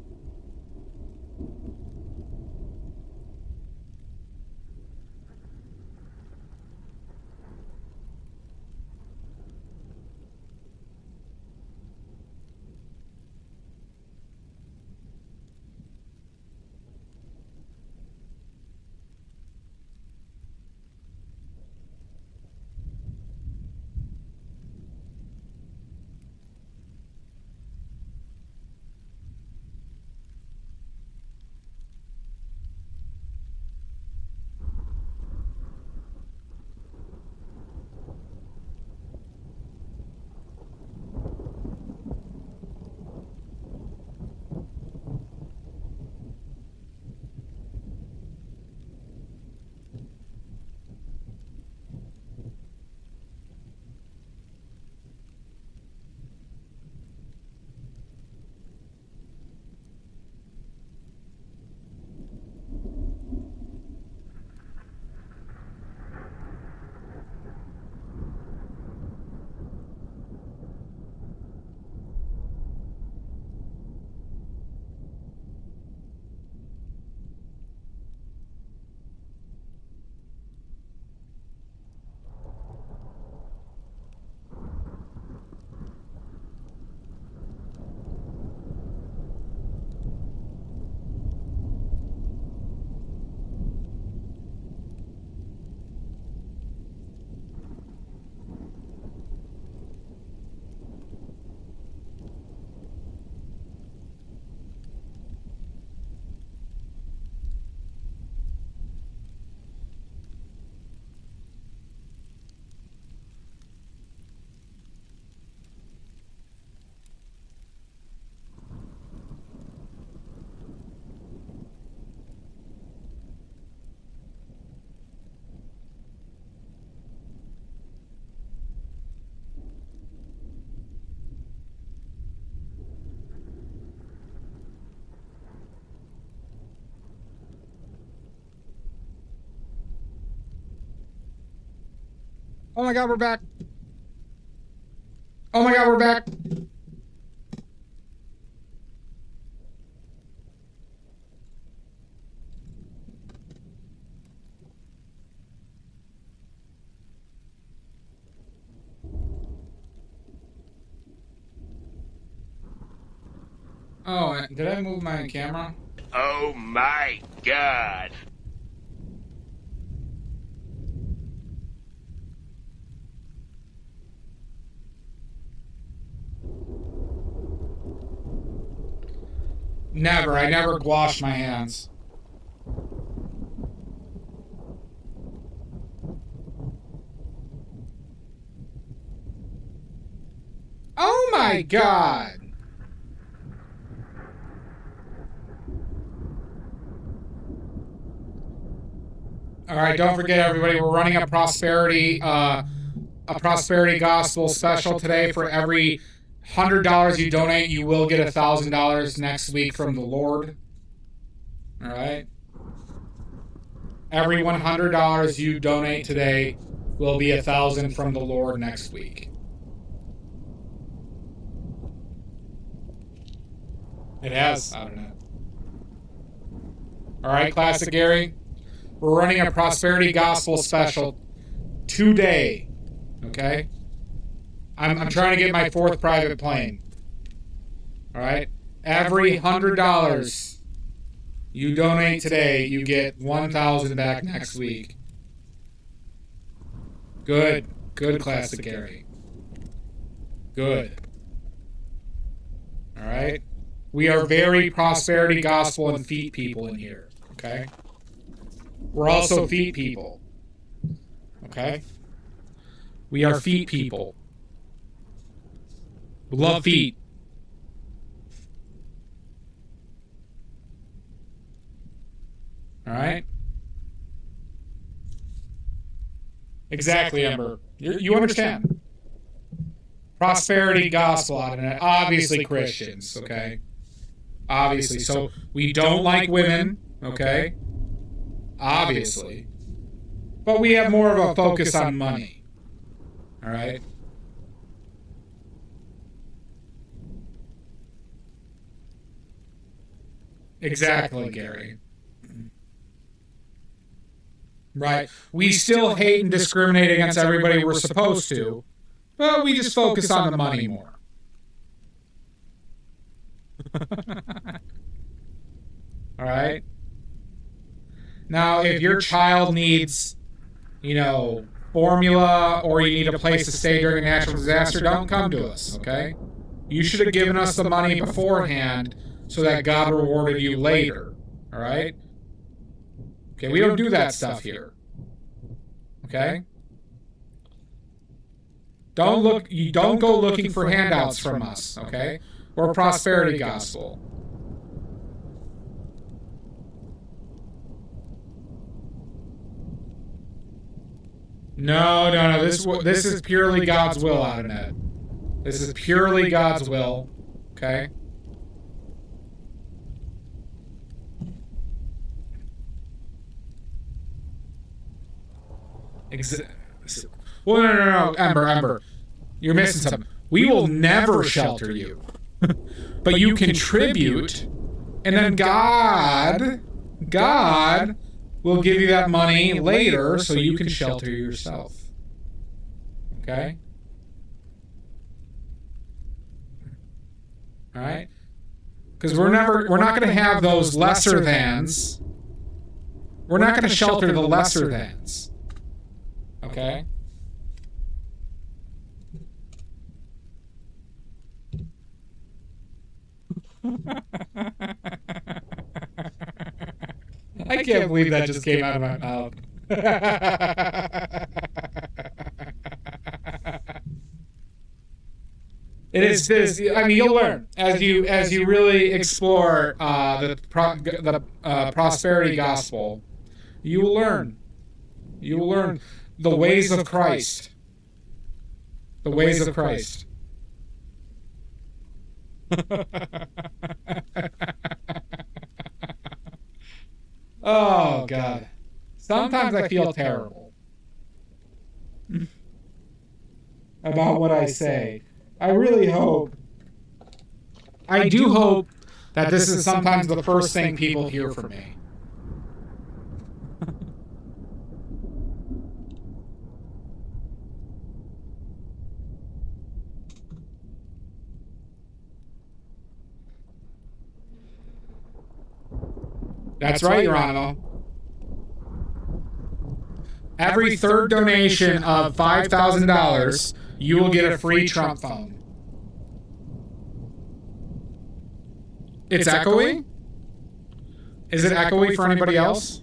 Oh my god, we're back. Oh my god, we're back. Oh, did I move my camera? Oh my god. Never. I never wash my hands. Oh my god. All right, don't forget everybody, we're running a prosperity gospel special today. For every $100 you donate, you will get $1,000 next week from the Lord. All right. Every $100 you donate today will be $1,000 from the Lord next week. It has. I don't know. All right, Classic Gary. We're running a prosperity gospel special today. Okay. I'm trying to get my 4th private plane. All right. Every $100 you donate today, you get $1,000 back next week. Good. Good, Classic Gary. Good. All right. We are very prosperity gospel and feet people in here. Okay. We're also feet people. Okay. We are feet people. We love feet. All right. Exactly, Ember. You understand. Prosperity gospel out of it. Obviously Christians, okay? Obviously. So we don't like women, okay? Obviously. But we have more of a focus on money. All right? Exactly, Gary. Right. We still hate and discriminate against everybody we're supposed to, but we just focus on the money more. All right. Now, if your child needs, you know, formula or you need a place to stay during a natural disaster, don't come to us, okay? You should have given us the money beforehand so that God rewarded you later, all right? Okay, we don't do that stuff here. Okay? You don't go looking for handouts from us, okay? We're a prosperity gospel. No. This is purely God's will, Internet. This is purely God's will, okay? Well, no, Ember. You're missing something. We will never shelter you. But you contribute, and then God will give you that money later so you can shelter yourself. Okay? All right? Because we're not going to have those lesser thans. We're not going to shelter the lesser thans. Okay? I can't believe that just came out of my mouth. It is this. I mean, you'll learn as you really explore the prosperity gospel. You will learn. You will learn the ways of Christ. The ways of Christ. Oh, God. Sometimes I feel terrible about what I say. I really hope. I do hope that this is sometimes the first thing people hear from me. That's right, Geronimo. Every third donation of $5,000, you will get a free Trump phone. It's echoey? Is it echoey for anybody else?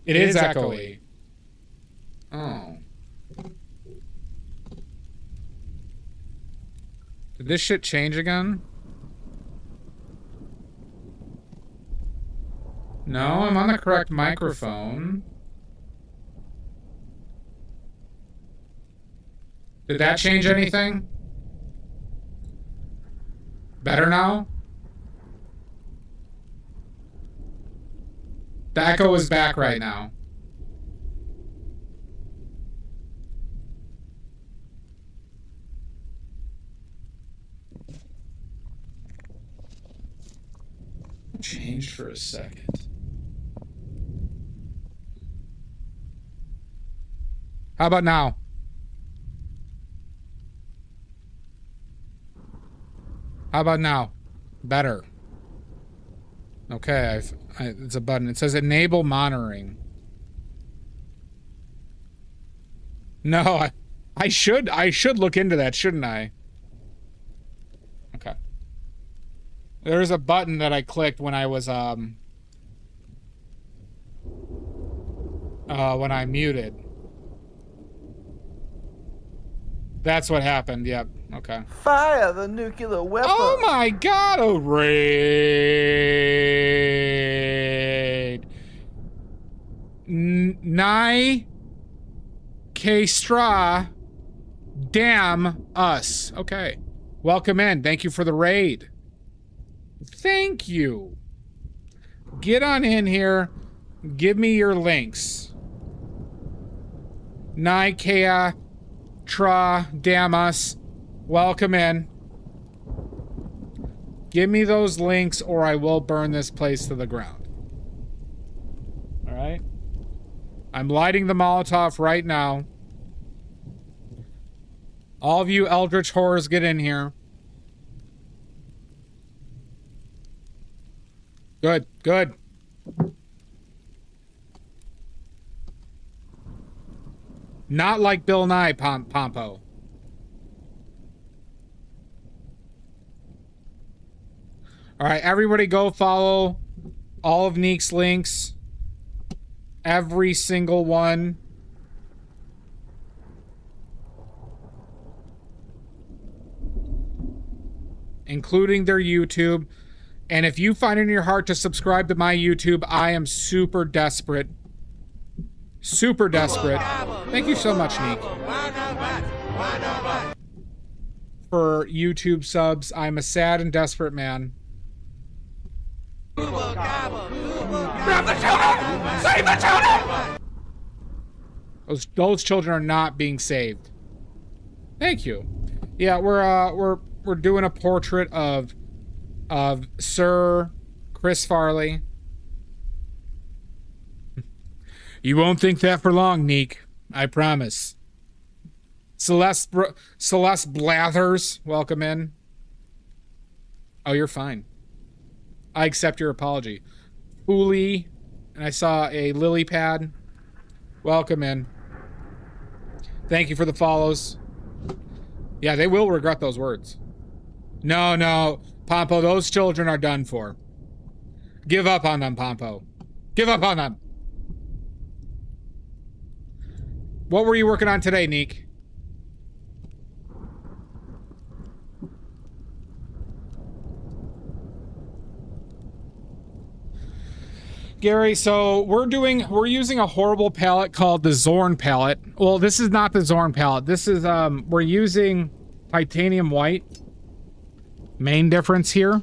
It is echoey. Oh. Did this shit change again? No, I'm on the correct microphone. Did that change anything? Better now? The echo is back right now. Changed for a second. How about now? How about now? Better. Okay, it's a button. It says enable monitoring. No, I should look into that, shouldn't I? Okay. There's a button that I clicked when I was when I muted. That's what happened. Yep. Okay. Fire the nuclear weapon. Oh my God! A raid. Nye K Straw. Damn us. Okay. Welcome in. Thank you for the raid. Thank you. Get on in here. Give me your links. Nikea Tra Damas. Welcome in. Give me those links or I will burn this place to the ground. Alright? I'm lighting the Molotov right now. All of you Eldritch Horrors, get in here. Good, good. Not like Bill Nye, Pompo. Alright, everybody go follow all of Neek's links. Every single one. Including their YouTube. And if you find it in your heart to subscribe to my YouTube, I am super desperate. Super desperate. Thank you so much, Neek. For YouTube subs. I'm a sad and desperate man. Grab the children! Save the children! Those children are not being saved. Thank you. Yeah, we're doing a portrait of Sir Chris Farley. You won't think that for long, Neek. I promise. Celeste Blathers, welcome in. Oh, you're fine. I accept your apology. Uli, and I saw a lily pad. Welcome in. Thank you for the follows. Yeah, they will regret those words. No, no, Pompo, those children are done for. Give up on them, Pompo. Give up on them. What were you working on today, Neek? Gary, so we're using a horrible palette called the Zorn palette. Well, this is not the Zorn palette. This is we're using titanium white. Main difference here.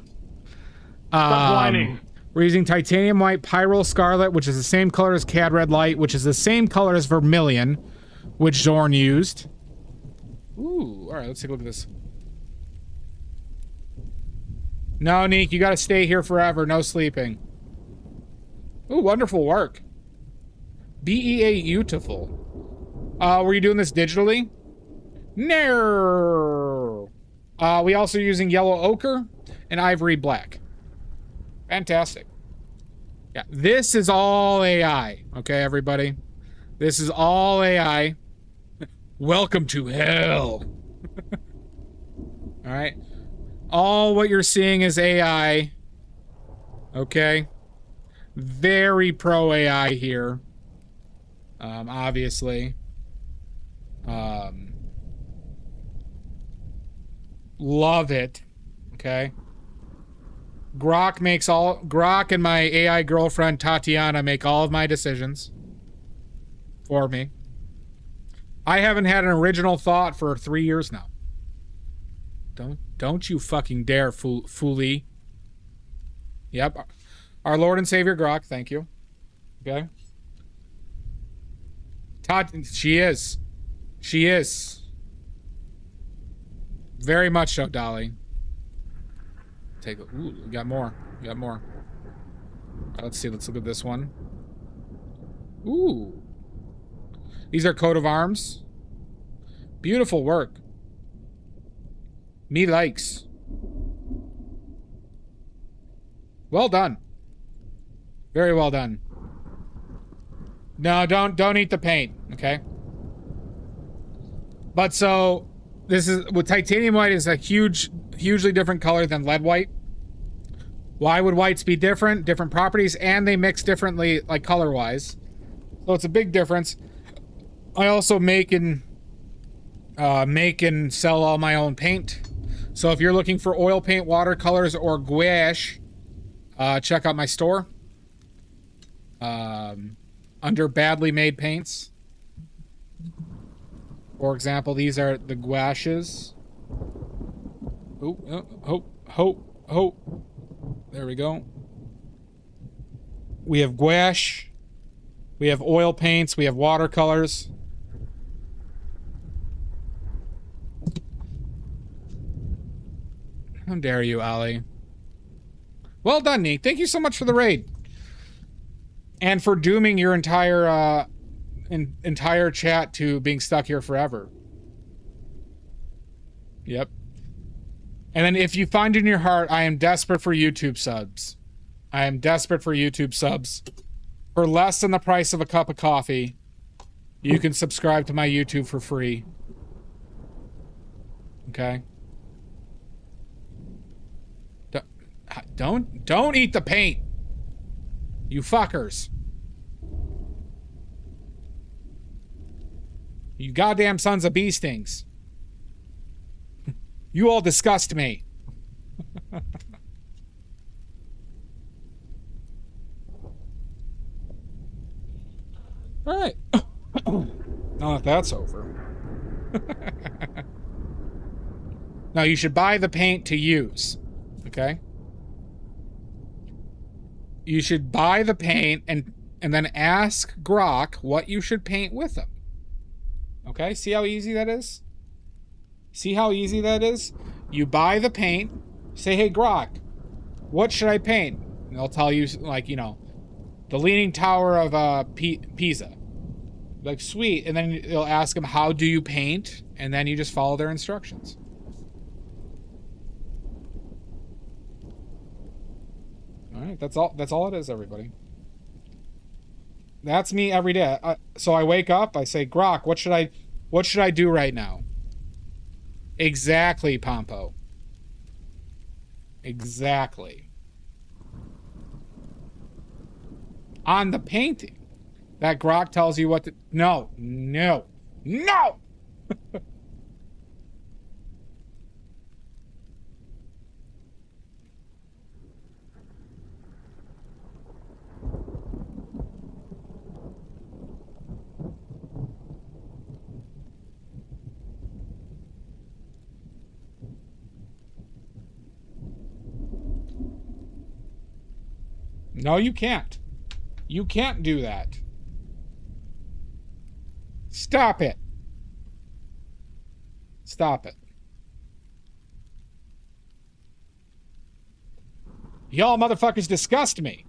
Stop whining. We're using titanium white Pyrrole Scarlet, which is the same color as Cad Red Light, which is the same color as Vermilion, which Zorn used. Ooh, all right, let's take a look at this. No, Neek, you gotta stay here forever. No sleeping. Ooh, wonderful work. BEA beautiful. Were you doing this digitally? No. We also using yellow ochre and ivory black. Fantastic. Yeah, this is all AI. Okay, everybody. This is all AI. Welcome to hell. All right. All what you're seeing is AI. Okay. Very pro AI here. Obviously. Love it. Okay. Grok and my AI girlfriend Tatiana make all of my decisions for me. I haven't had an original thought for 3 years now. Don't you fucking dare, foolie. Yep. Our Lord and Savior Grok, thank you. Okay. She is. She is. Very much so, Dolly. Ooh, we got more. We got more. Let's see. Let's look at this one. Ooh. These are coat of arms. Beautiful work. Me likes. Well done. Very well done. No, don't eat the paint, okay? But so this is with titanium white is a hugely different color than lead white. Why would whites be different? Different properties, and they mix differently, like color-wise. So it's a big difference. I also make and sell all my own paint. So if you're looking for oil paint, watercolors, or gouache, check out my store. Under Badly Made Paints. For example, these are the gouaches. Oh. There we go. We have gouache. We have oil paints. We have watercolors. How dare you, Ollie? Well done, Neek. Thank you so much for the raid. And for dooming your entire entire chat to being stuck here forever. Yep. And then if you find in your heart, I am desperate for YouTube subs. I am desperate for YouTube subs. For less than the price of a cup of coffee, you can subscribe to my YouTube for free. Okay? Don't eat the paint. You fuckers. You goddamn sons of bee stings. You all disgust me. All right. Now that that's over. Now you should buy the paint to use. Okay? You should buy the paint and then ask Grok what you should paint with them. Okay? See how easy that is? See how easy that is? You buy the paint, say, hey, Grok, what should I paint? And they'll tell you, like, you know, the Leaning Tower of Pisa. Like, sweet. And then they'll ask them, how do you paint? And then you just follow their instructions. All right, that's all it is, everybody. That's me every day. So I wake up, I say, Grok, what should I do right now? Exactly, Pompo. Exactly. On the painting, that Grok tells you what to... No. No, you can't. You can't do that. Stop it. Stop it. Y'all motherfuckers disgust me.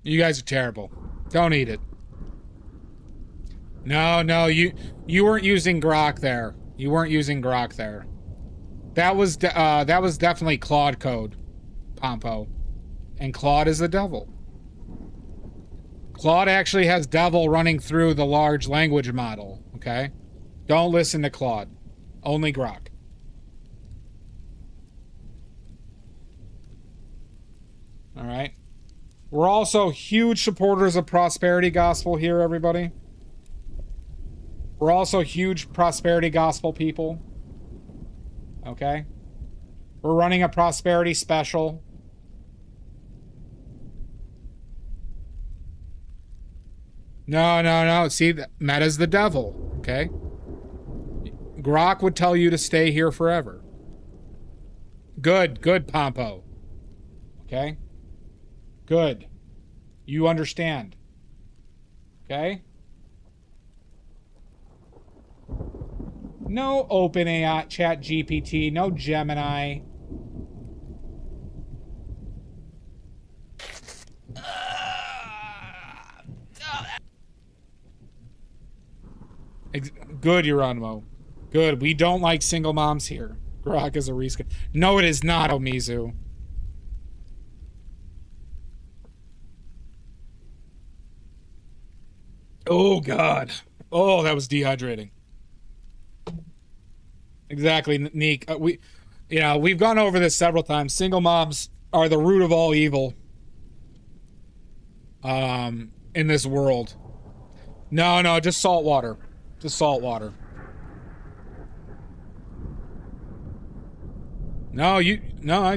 You guys are terrible. Don't eat it. No, you weren't using Grok there. You weren't using Grok there. That was definitely Claude code, Pompo. And Claude is the devil. Claude actually has devil running through the large language model, okay? Don't listen to Claude. Only Grok. All right. We're also huge supporters of prosperity gospel here, everybody. We're also huge prosperity gospel people. Okay? We're running a prosperity special. No. See, Meta's the devil. Okay? Grok would tell you to stay here forever. Good, Pompo. Okay? Good. You understand. Okay? No OpenAI, Chat GPT, no Gemini. Good, Geronimo. Good. We don't like single moms here. Grok is a reskin. No, it is not, Omizu. Oh, God. Oh, that was dehydrating. Exactly, Neek. You know, we've gone over this several times. Single moms are the root of all evil in this world. No, just salt water. Just salt water. No, you know,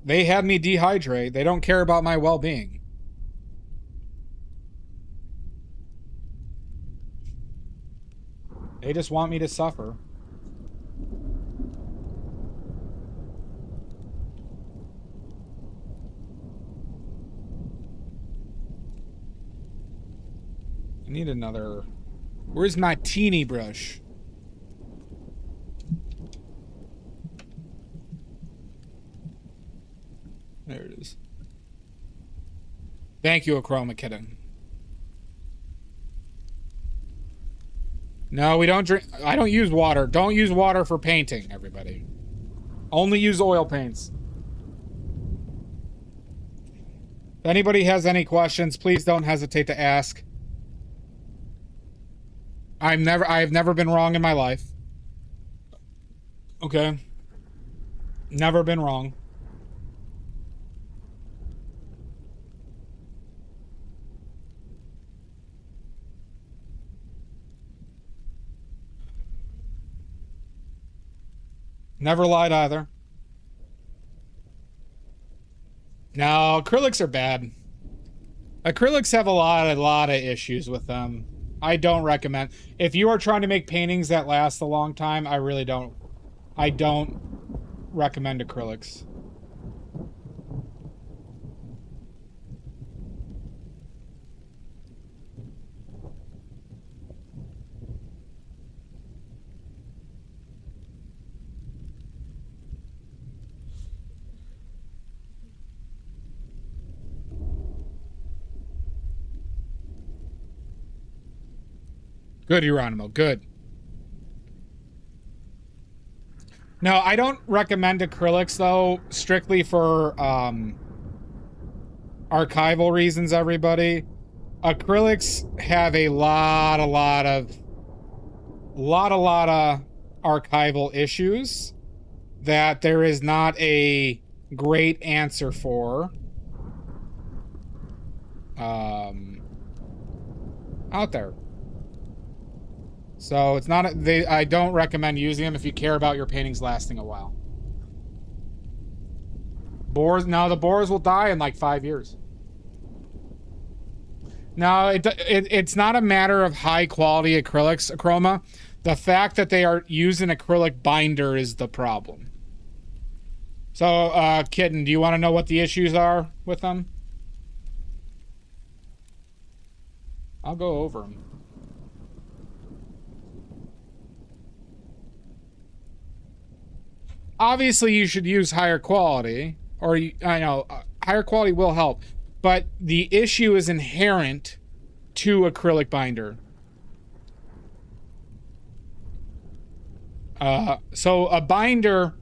they had me dehydrate. They don't care about my well-being. They just want me to suffer. I need another. Where's my teeny brush? There it is. Thank you, Achroma Kitten. No, we don't drink. I don't use water. Don't use water for painting, everybody. Only use oil paints. If anybody has any questions, please don't hesitate to ask. I've never been wrong in my life. Okay. Never been wrong. Never lied either. No, acrylics are bad. Acrylics have a lot of issues with them. I don't recommend. If you are trying to make paintings that last a long time, I don't recommend acrylics. Good, Geronimo. Good. No, I don't recommend acrylics, though, strictly for archival reasons, everybody. Acrylics have a lot of archival issues that there is not a great answer for out there. So it's not I don't recommend using them if you care about your paintings lasting a while. Boars, no, the boars will die in like 5 years. No, it's not a matter of high quality acrylics, Achroma. The fact that they are using acrylic binder is the problem. So, Kitten, do you want to know what the issues are with them? I'll go over them. Obviously, you should use higher quality, or I know higher quality will help, but the issue is inherent to acrylic binder. So a binder,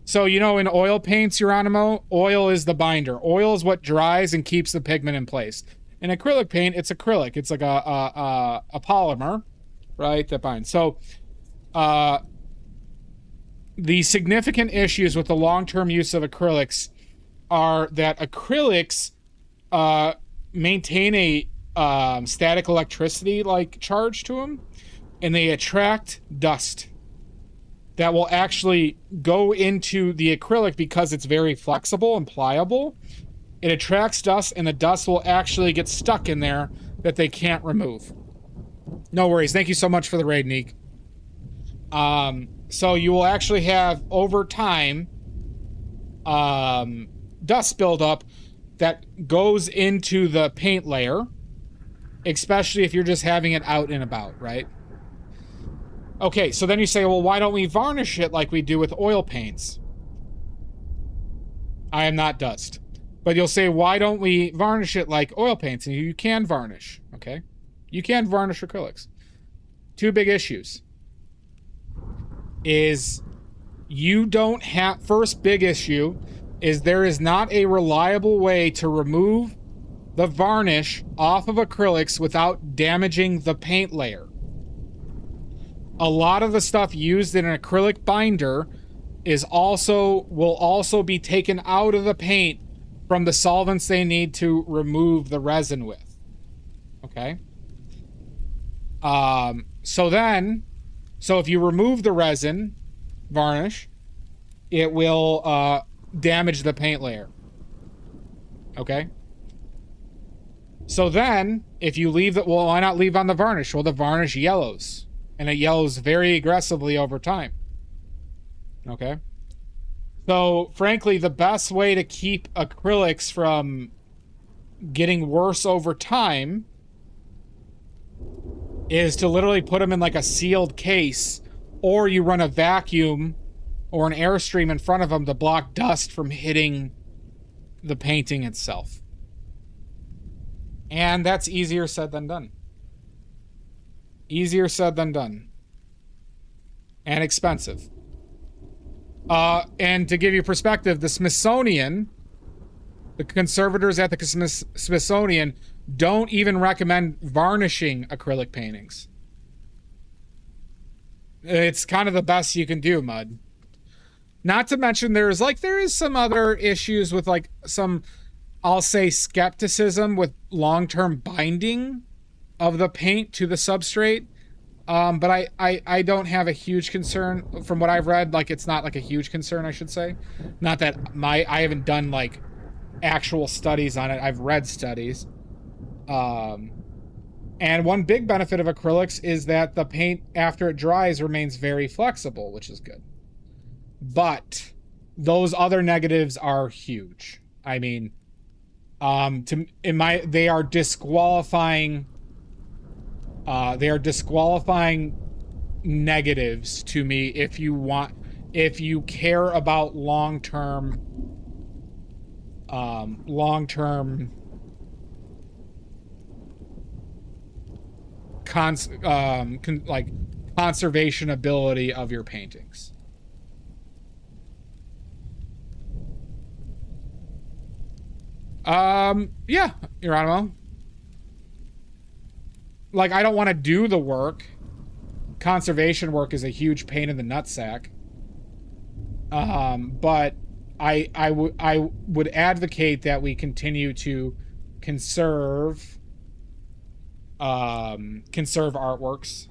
so you know in oil paints, Geronimo, oil is the binder. Oil is what dries and keeps the pigment in place. In acrylic paint, it's acrylic. It's like a polymer, right, that binds. So, the significant issues with the long-term use of acrylics are that acrylics maintain a static electricity like charge to them, and they attract dust that will actually go into the acrylic because it's very flexible and pliable. It attracts dust, and the dust will actually get stuck in there that they can't remove. No worries. Thank you so much for the raid, Neek. So you will actually have, over time, dust buildup that goes into the paint layer, especially if you're just having it out and about, right? Okay, so then you say, well, why don't we varnish it like we do with oil paints? I am not dust. But you'll say, why don't we varnish it like oil paints? And you can varnish, okay? You can varnish acrylics. Two big issues. Is you don't have, first big issue is there is not a reliable way to remove the varnish off of acrylics without damaging the paint layer. a lot of the stuff used in an acrylic binder will also be taken out of the paint from the solvents they need to remove the resin with. Okay? So if you remove the resin varnish, it will damage the paint layer. Okay? So then, if you leave that, well, why not leave on the varnish? Well, the varnish yellows, and it yellows very aggressively over time. Okay? So, frankly, the best way to keep acrylics from getting worse over time is to literally put them in like a sealed case, or you run a vacuum or an airstream in front of them to block dust from hitting the painting itself. And that's easier said than done. Easier said than done. And expensive. And to give you perspective, the Smithsonian, the conservators at the Smithsonian don't even recommend varnishing acrylic paintings. It's kind of the best you can do, Mud. Not to mention there is some other issues with like some, I'll say, skepticism with long-term binding of the paint to the substrate. But I don't have a huge concern from what I've read. Like, it's not like a huge concern, I should say. Not that I haven't done like actual studies on it. I've read studies. And one big benefit of acrylics is that the paint after it dries remains very flexible, which is good. But those other negatives are huge. I mean, they are disqualifying negatives to me if you care about long-term conservation ability of your paintings. Yeah, Geronimo. Like, I don't want to do the work. Conservation work is a huge pain in the nutsack. But I would advocate that we continue to conserve artworks.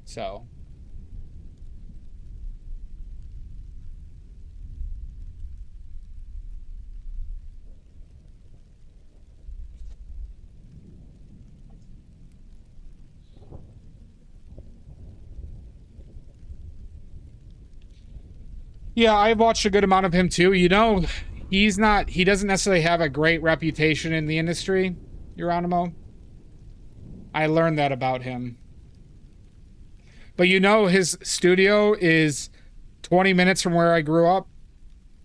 So. Yeah, I've watched a good amount of him too. You know, he doesn't necessarily have a great reputation in the industry, Geronimo. I learned that about him. But you know, his studio is 20 minutes from where I grew up,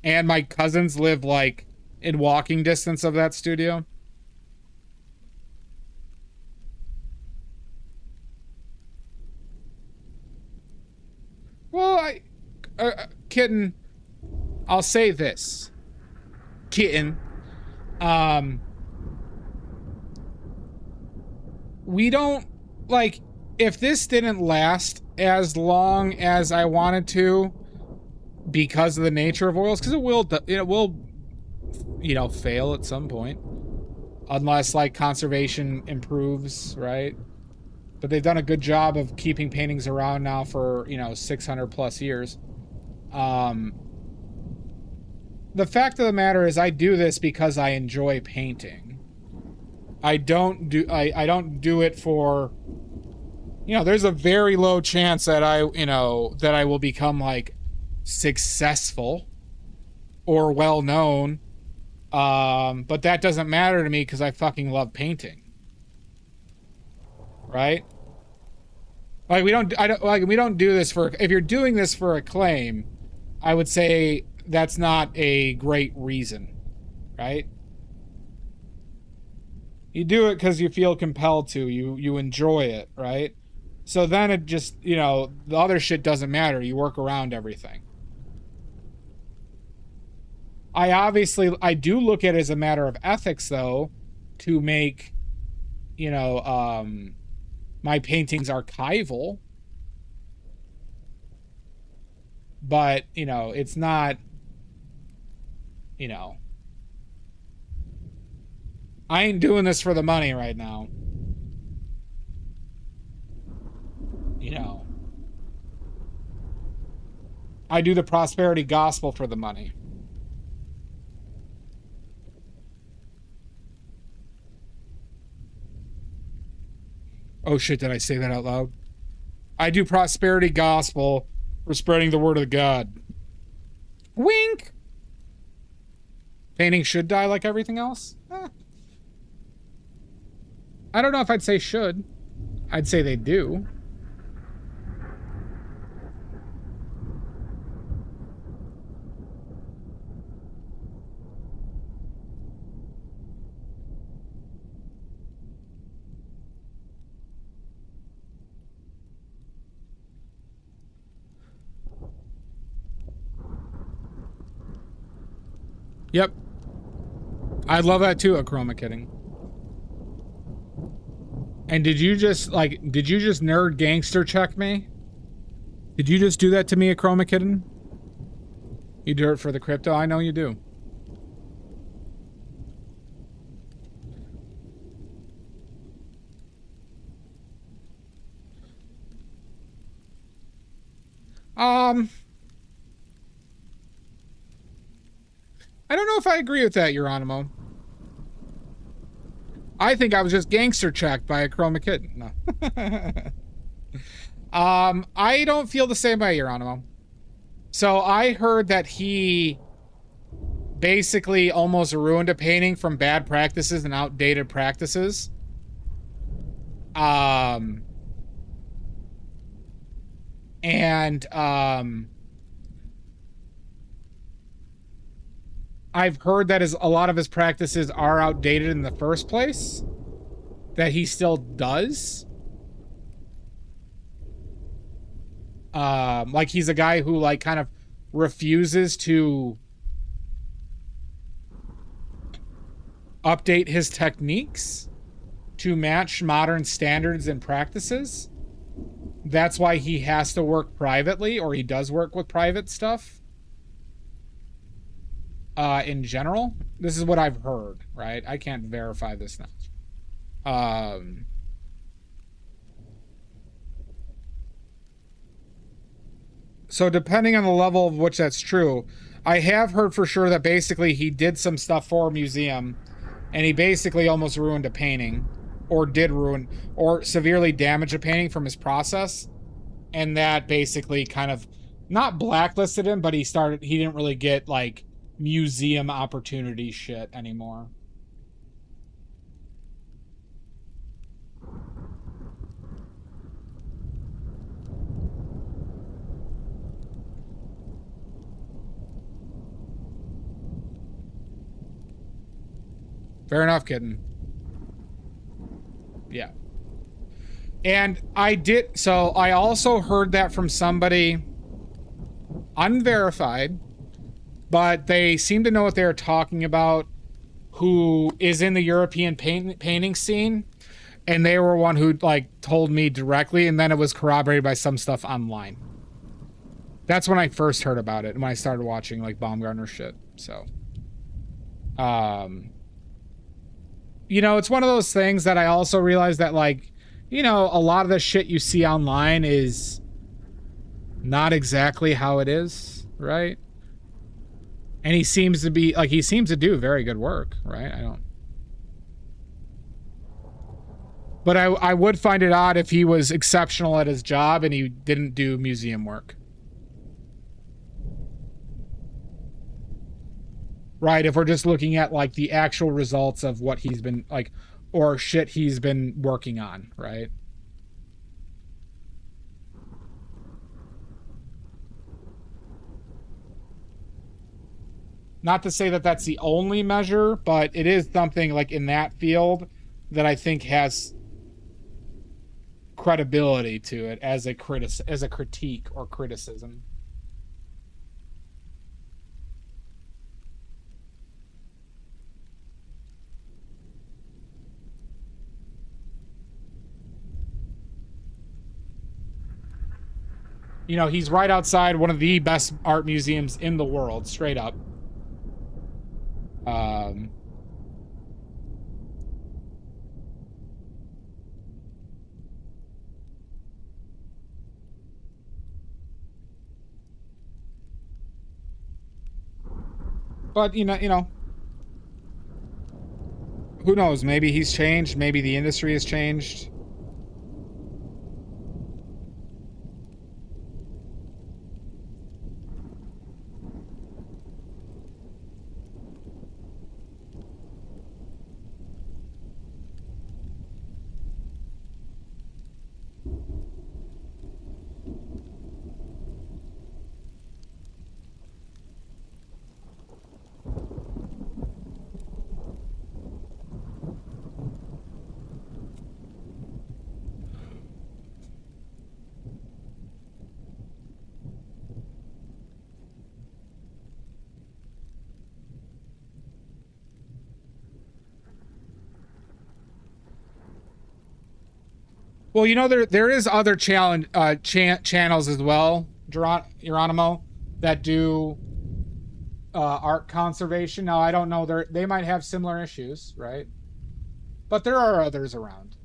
and my cousins live like in walking distance of that studio. Well, Kitten, I'll say this. Kitten, we don't, like, if this didn't last as long as I wanted to because of the nature of oils, because it will, you know, fail at some point. Unless, like, conservation improves, right? But they've done a good job of keeping paintings around now for, you know, 600 plus years. The fact of the matter is I do this because I enjoy painting. I don't do it for, you know, there's a very low chance that I will become like successful or well known. But that doesn't matter to me because I fucking love painting. Right? Like, we don't do this for, if you're doing this for acclaim, I would say that's not a great reason, right? You do it because you feel compelled to, you enjoy it, right? So then it just, you know, the other shit doesn't matter. You work around everything. I do look at it as a matter of ethics, though, to make, you know, my paintings archival. But, you know, it's not, you know, I ain't doing this for the money right now. You know, I do the prosperity gospel for the money. Oh shit, did I say that out loud? I do prosperity gospel for spreading the word of God. Wink! Painting should die like everything else? I don't know if I'd say should. I'd say they do. Yep. I love that too, Chroma Kidding. And did you just nerd gangster check me? Did you just do that to me, Chroma Kidding? You do it for the crypto? I know you do. I don't know if I agree with that, Geronimo. I think I was just gangster checked by a Chroma Kitten. No. I don't feel the same way, Geronimo. So I heard that he basically almost ruined a painting from bad practices and outdated practices. I've heard that a lot of his practices are outdated in the first place. That he still does. Like he's a guy who like kind of refuses to update his techniques to match modern standards and practices. That's why he has to work privately, or he does work with private stuff. In general, this is what I've heard, right? I can't verify this now. So depending on the level of which that's true, I have heard for sure that basically he did some stuff for a museum and he basically almost ruined a painting, or did ruin or severely damage a painting from his process. And that basically kind of not blacklisted him, but he didn't really get like museum opportunity shit anymore. Fair enough, kitten. Yeah. And I also heard that from somebody unverified, but they seem to know what they're talking about, who is in the European painting scene, and they were one who like told me directly, and then it was corroborated by some stuff online. That's when I first heard about it, and when I started watching like Baumgartner shit. So, you know, it's one of those things that I also realized that like, you know, a lot of the shit you see online is not exactly how it is, right? And he seems to do very good work, right? But I would find it odd if he was exceptional at his job and he didn't do museum work. Right, if we're just looking at like the actual results of what he's been like, or shit he's been working on, right? Not to say that that's the only measure, but it is something like in that field that I think has credibility to it as a critique or criticism. You know, he's right outside one of the best art museums in the world, straight up. But you know, who knows? Maybe he's changed. Maybe the industry has changed. Well, you know, there is other channels as well, Geronimo, that do art conservation. Now, I don't know, they might have similar issues, right? But there are others around.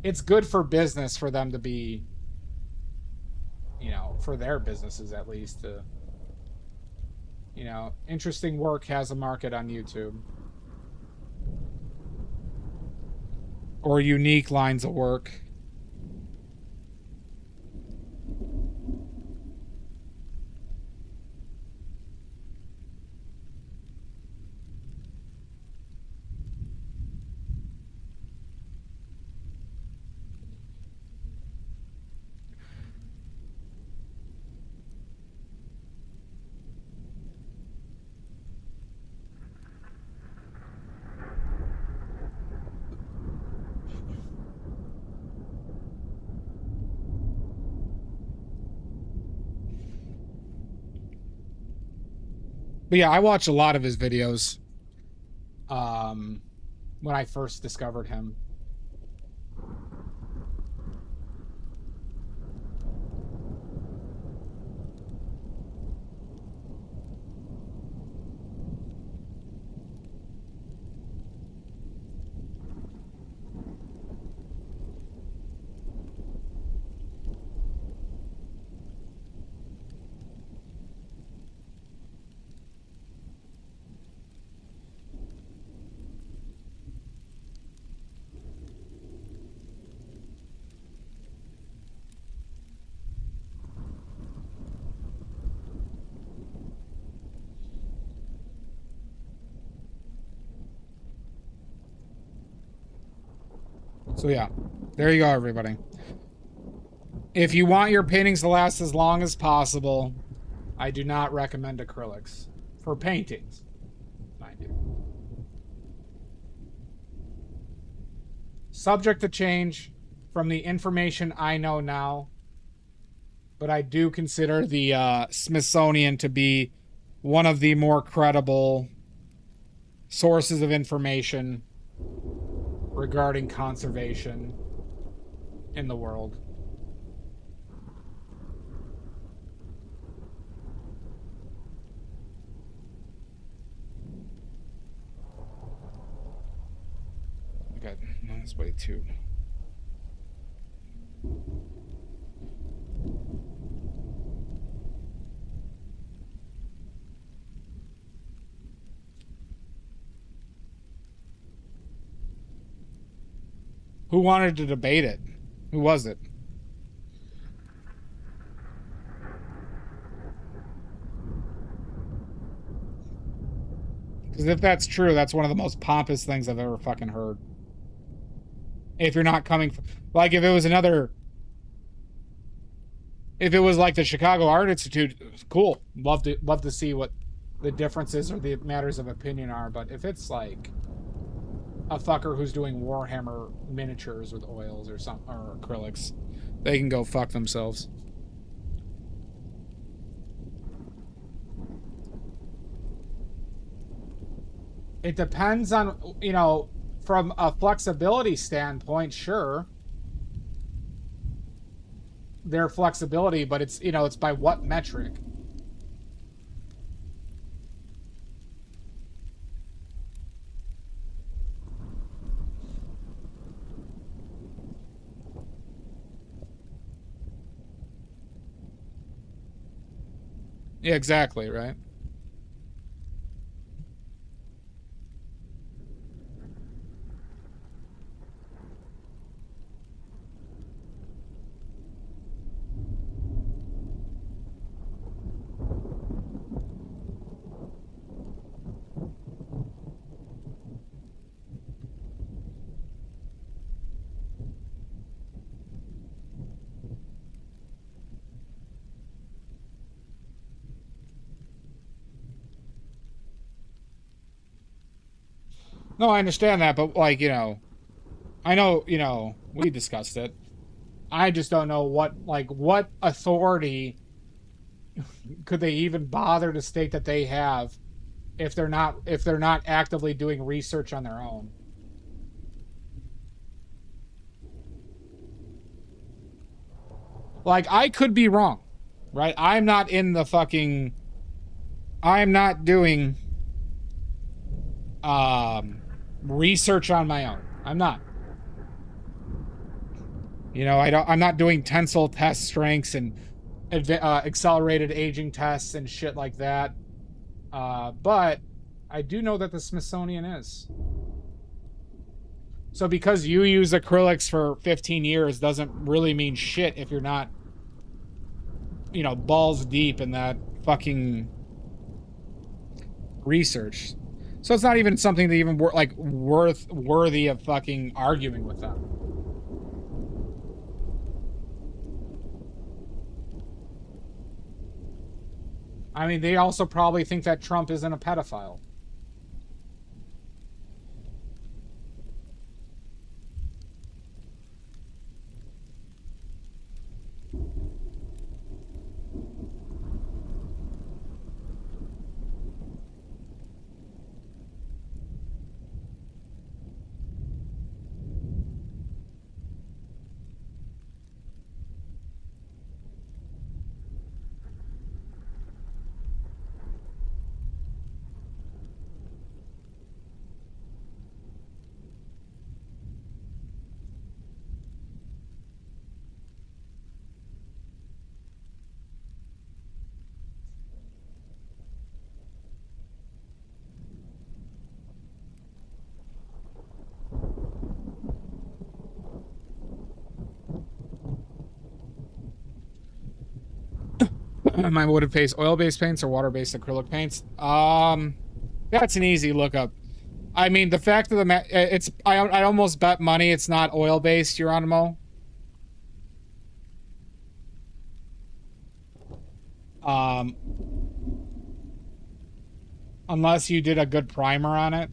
It's good for business for them to be, you know, for their businesses at least, to, you know, interesting work has a market on YouTube. Or unique lines of work. But yeah, I watched a lot of his videos when I first discovered him. So yeah, there you go, everybody. If you want your paintings to last as long as possible, I do not recommend acrylics for paintings, mind you. Subject to change from the information I know now, but I do consider the Smithsonian to be one of the more credible sources of information regarding conservation in the world. Okay, that's way too. Who wanted to debate it? Who was it? Because if that's true, that's one of the most pompous things I've ever fucking heard. If you're not coming from, like, if it was another, if it was like the Chicago Art Institute, cool. Love to see what the differences or the matters of opinion are. But if it's like a fucker who's doing Warhammer miniatures with oils or some or acrylics, they can go fuck themselves. It depends on, you know, from a flexibility standpoint, sure. their flexibility, but it's, you know, it's by what metric? Yeah, exactly, right? No, I understand that, but like, you know, I know, you know, we discussed it. I just don't know what authority could they even bother to state that they have if they're not actively doing research on their own. Like, I could be wrong, right? I'm not doing research on my own. I'm not. You know, I'm not doing tensile test strengths and accelerated aging tests and shit like that. But I do know that the Smithsonian is. So because you use acrylics for 15 years doesn't really mean shit if you're not, you know, balls deep in that fucking research. So it's not even something that even worthy of fucking arguing with them. I mean, they also probably think that Trump isn't a pedophile. My would paste oil-based paints or water-based acrylic paints. That's an easy lookup. I mean, the fact of the matter, I almost bet money it's not oil-based, Geronimo. Unless you did a good primer on it.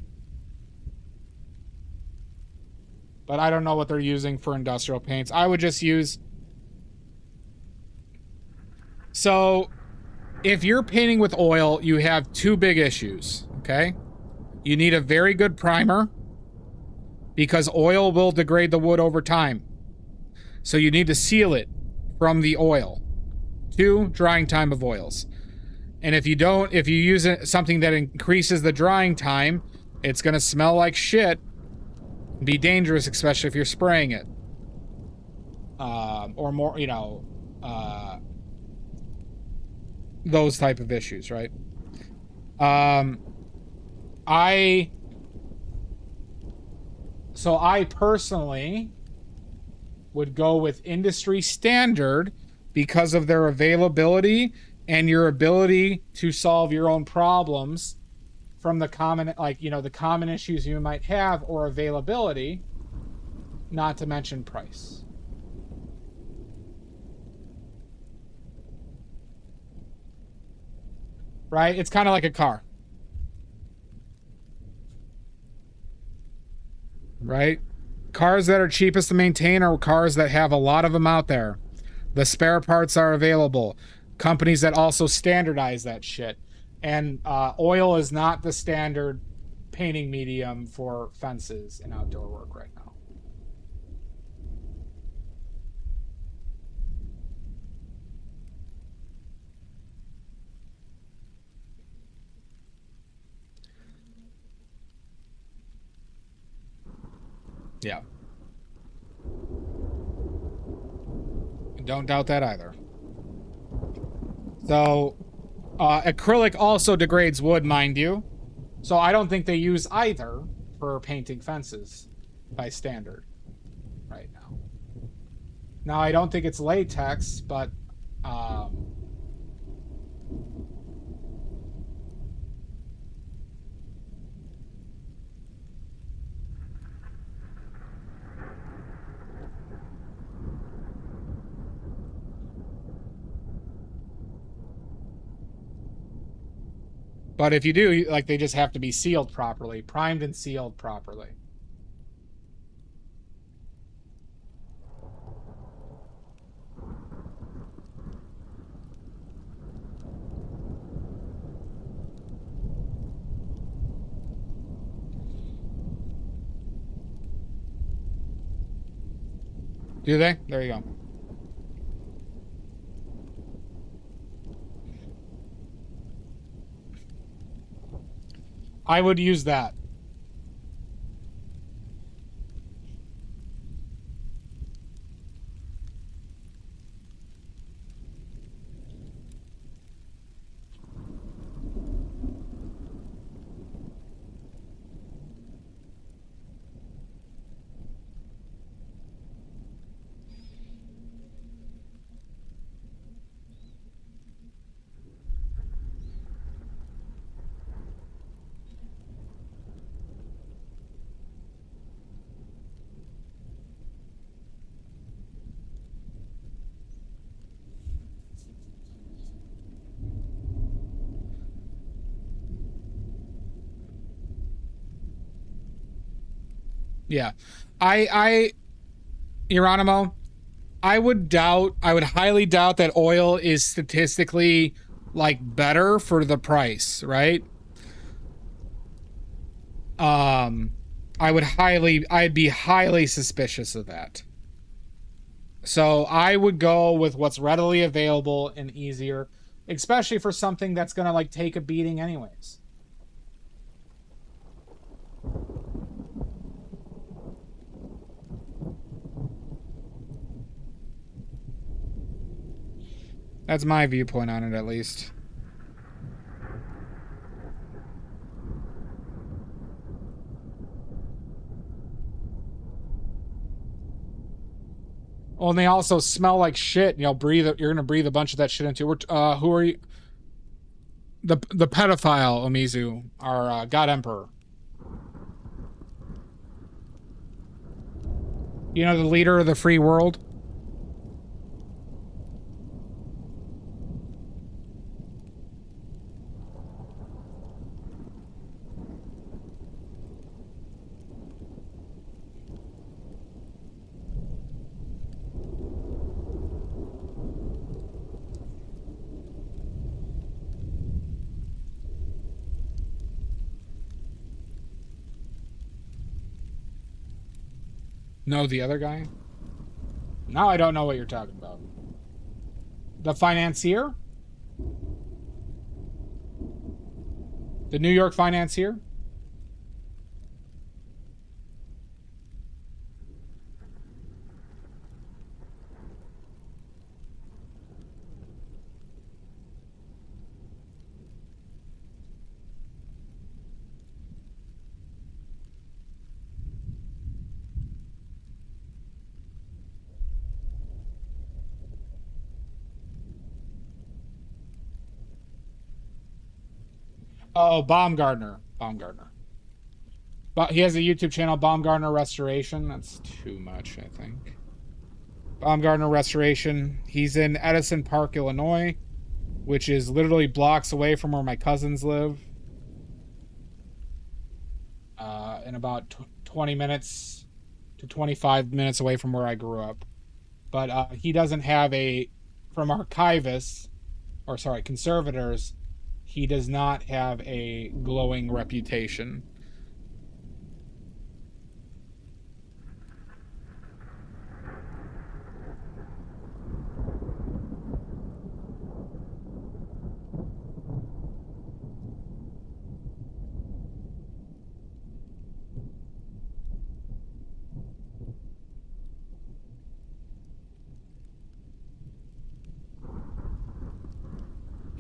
But I don't know what they're using for industrial paints. I would just use... So, if you're painting with oil, you have two big issues, okay? You need a very good primer, because oil will degrade the wood over time. So you need to seal it from the oil. 2, drying time of oils. And if you use something that increases the drying time, it's going to smell like shit, be dangerous, especially if you're spraying it. Or more, you know... those type of issues, right? I personally would go with industry standard because of their availability and your ability to solve your own problems from the common, like, you know, the common issues you might have, or availability, not to mention price. Right? It's kind of like a car. Right? Cars that are cheapest to maintain are cars that have a lot of them out there. The spare parts are available. Companies that also standardize that shit. And oil is not the standard painting medium for fences and outdoor work right now. Yeah. Don't doubt that either. So, acrylic also degrades wood, mind you. So I don't think they use either for painting fences by standard right now. Now, I don't think it's latex, but if you do, like, they just have to be sealed properly, primed and sealed properly. Do they? There you go. I would use that. Yeah. Geronimo, I would highly doubt that oil is statistically, like, better for the price, right? I'd be highly suspicious of that. So I would go with what's readily available and easier, especially for something that's gonna, like, take a beating anyways. That's my viewpoint on it, at least. Oh, and they also smell like shit. You're gonna breathe a bunch of that shit into. Who are you? The pedophile Omizu, our God Emperor. You know, the leader of the free world. No, the other guy? Now I don't know what you're talking about. The financier? The New York financier? Oh, Baumgartner. But he has a YouTube channel, Baumgartner Restoration. That's too much, I think. Baumgartner Restoration. He's in Edison Park, Illinois, which is literally blocks away from where my cousins live. And about 20 minutes to 25 minutes away from where I grew up. But he doesn't have from archivists, or sorry, conservators, he does not have a glowing reputation.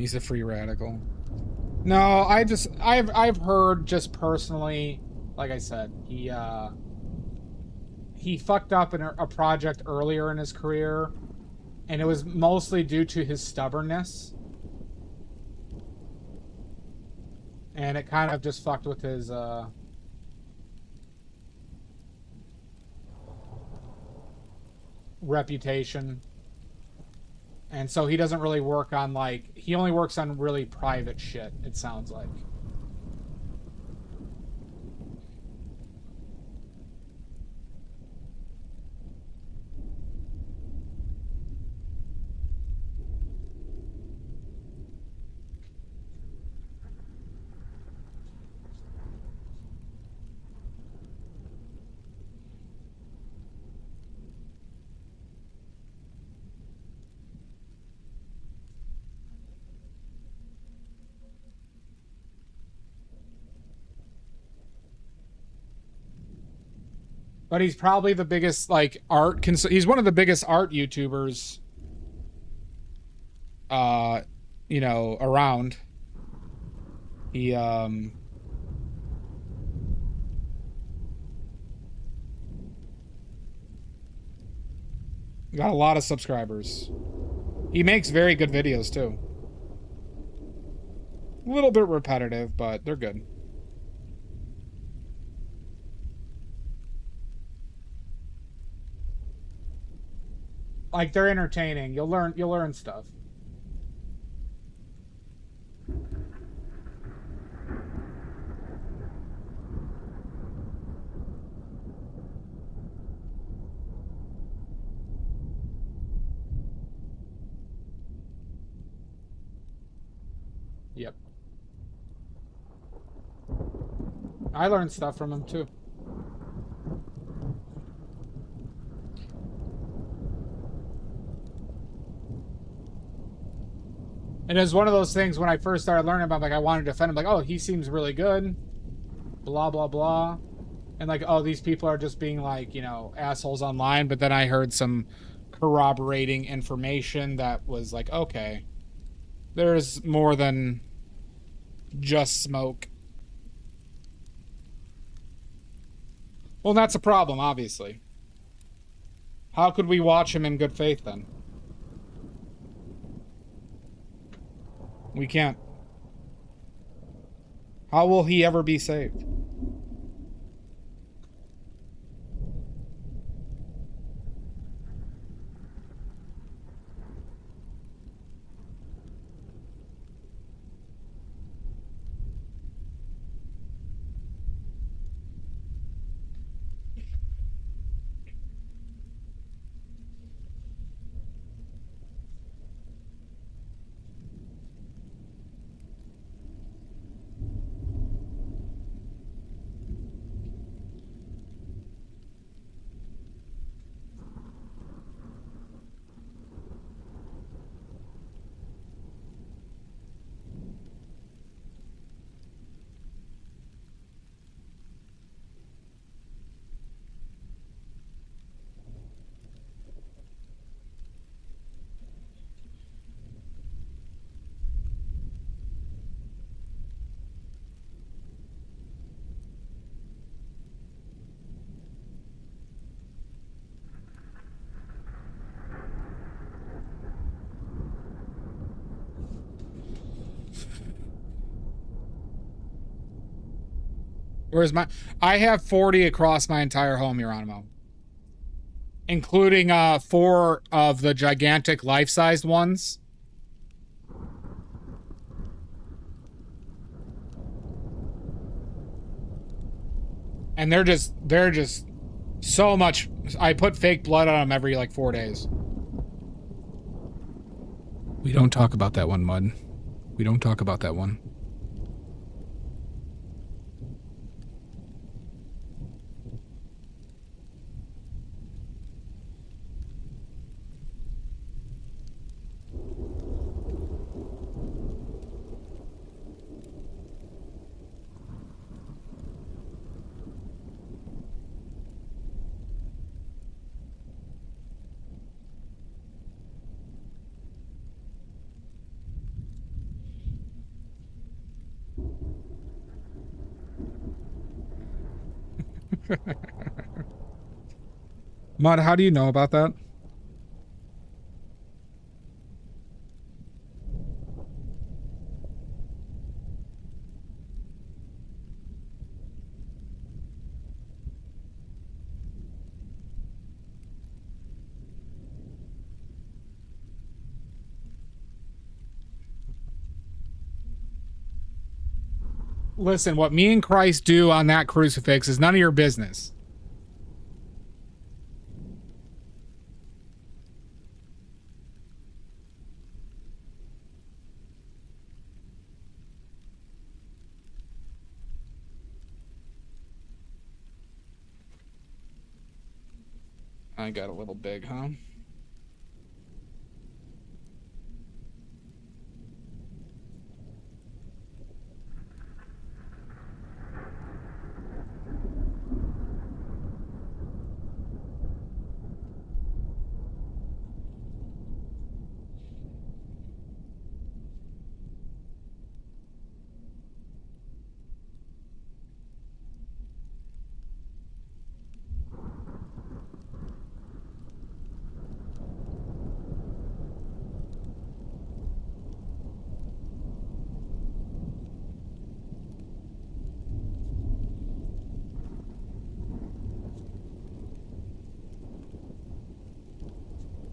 He's a free radical. No, I've heard just personally, like I said, he fucked up in a project earlier in his career, and it was mostly due to his stubbornness. And it kind of just fucked with his reputation. And so he doesn't really work on, like, he only works on really private shit, it sounds like. But he's probably the biggest, like, he's one of the biggest art YouTubers, you know, around. He, got a lot of subscribers. He makes very good videos, too. A little bit repetitive, but they're good. Like, they're entertaining. You'll learn stuff. Yep. I learned stuff from him too. And it was one of those things when I first started learning about, like, I wanted to defend him, like, oh, he seems really good, blah, blah, blah. And, like, oh, these people are just being, like, you know, assholes online. But then I heard some corroborating information that was like, okay, there's more than just smoke. Well, that's a problem, obviously. How could we watch him in good faith, then? We can't. How will he ever be saved? Where's my... I have 40 across my entire home, Geronimo. Including 4 of the gigantic life-sized ones. And they're just so much... I put fake blood on them every, like, 4 days. We don't talk about that one, Mud. We don't talk about that one. Mud, how do you know about that? Listen, what me and Christ do on that crucifix is none of your business. I got a little big, huh?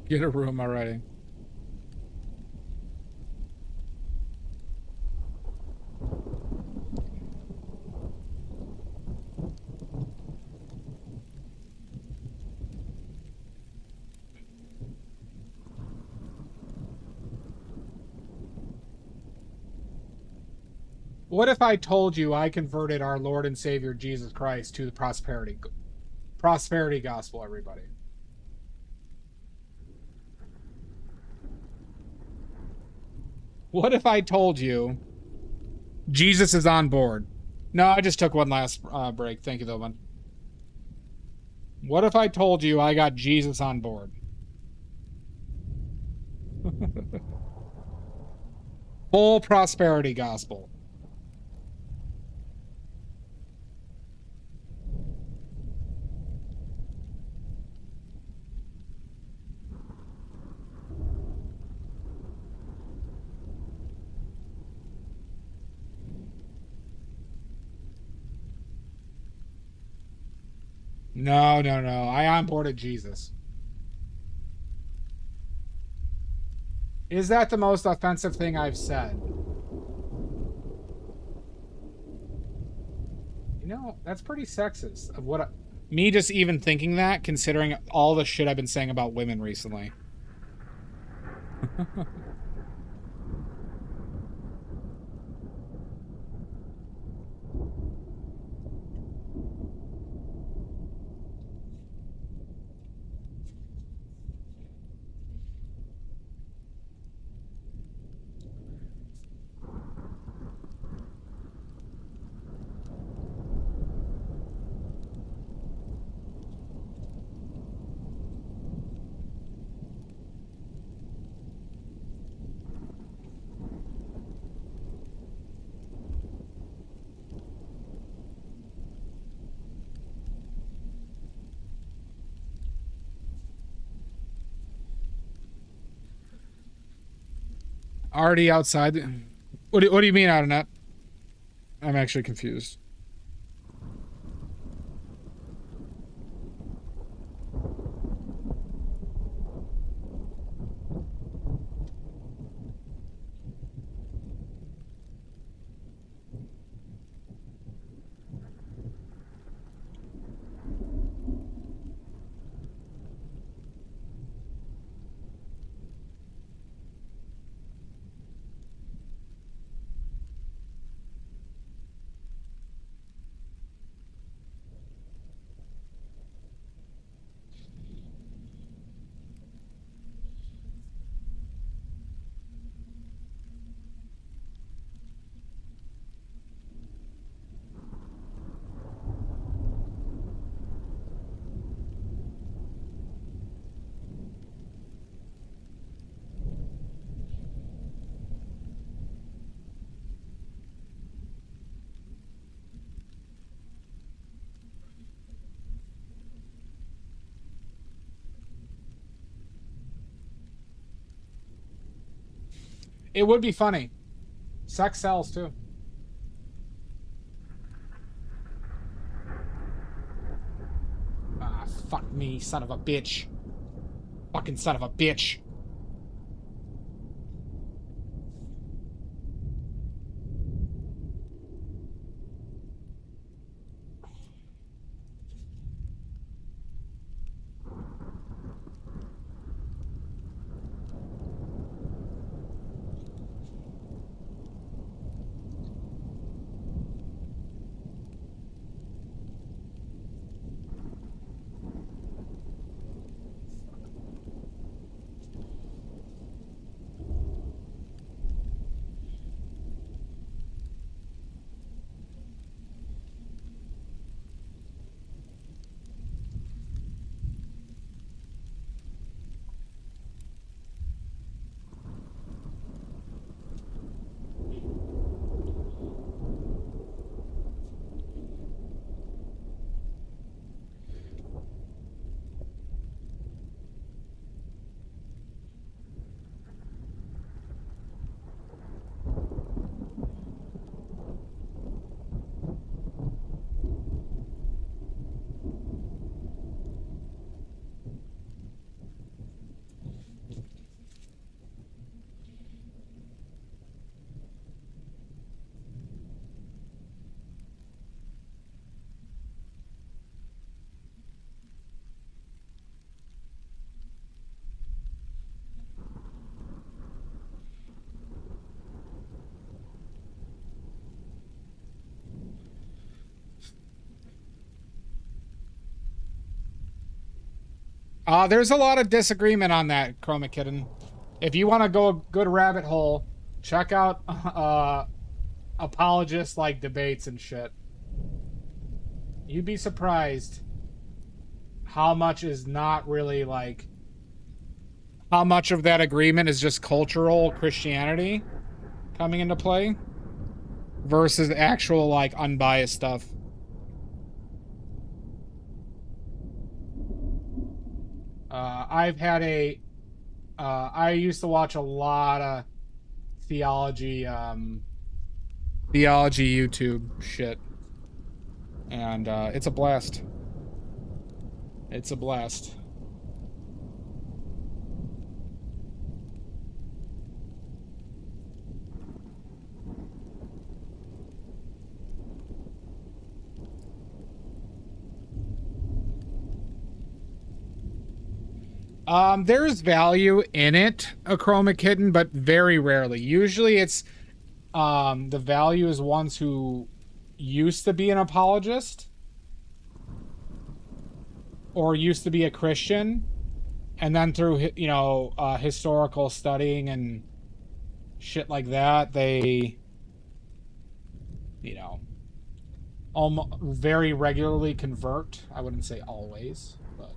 Get a room already. What if I told you I converted our Lord and Savior Jesus Christ to the prosperity gospel, everybody? What if I told you Jesus is on board? No, I just took one last break. Thank you, though, man. What if I told you I got Jesus on board? Full prosperity gospel. No, no, no. I onboarded Jesus. Is that the most offensive thing I've said? You know, that's pretty sexist of what me just even thinking that, considering all the shit I've been saying about women recently. Already outside. What do you mean out of net? I'm actually confused. It would be funny. Sex sells too. Ah, fuck me, son of a bitch. Fucking son of a bitch. There's a lot of disagreement on that, Chroma Kitten. If you want to go a good rabbit hole, check out apologists like debates and shit. You'd be surprised how much is not really like, how much of that agreement is just cultural Christianity coming into play versus actual like unbiased stuff. I've had I used to watch a lot of theology YouTube shit. And it's a blast. It's a blast. There's value in it, a Chroma Kitten, but very rarely. Usually it's the value is ones who used to be an apologist or used to be a Christian, and then through, you know, historical studying and shit like that, they, you know, very regularly convert. I wouldn't say always, but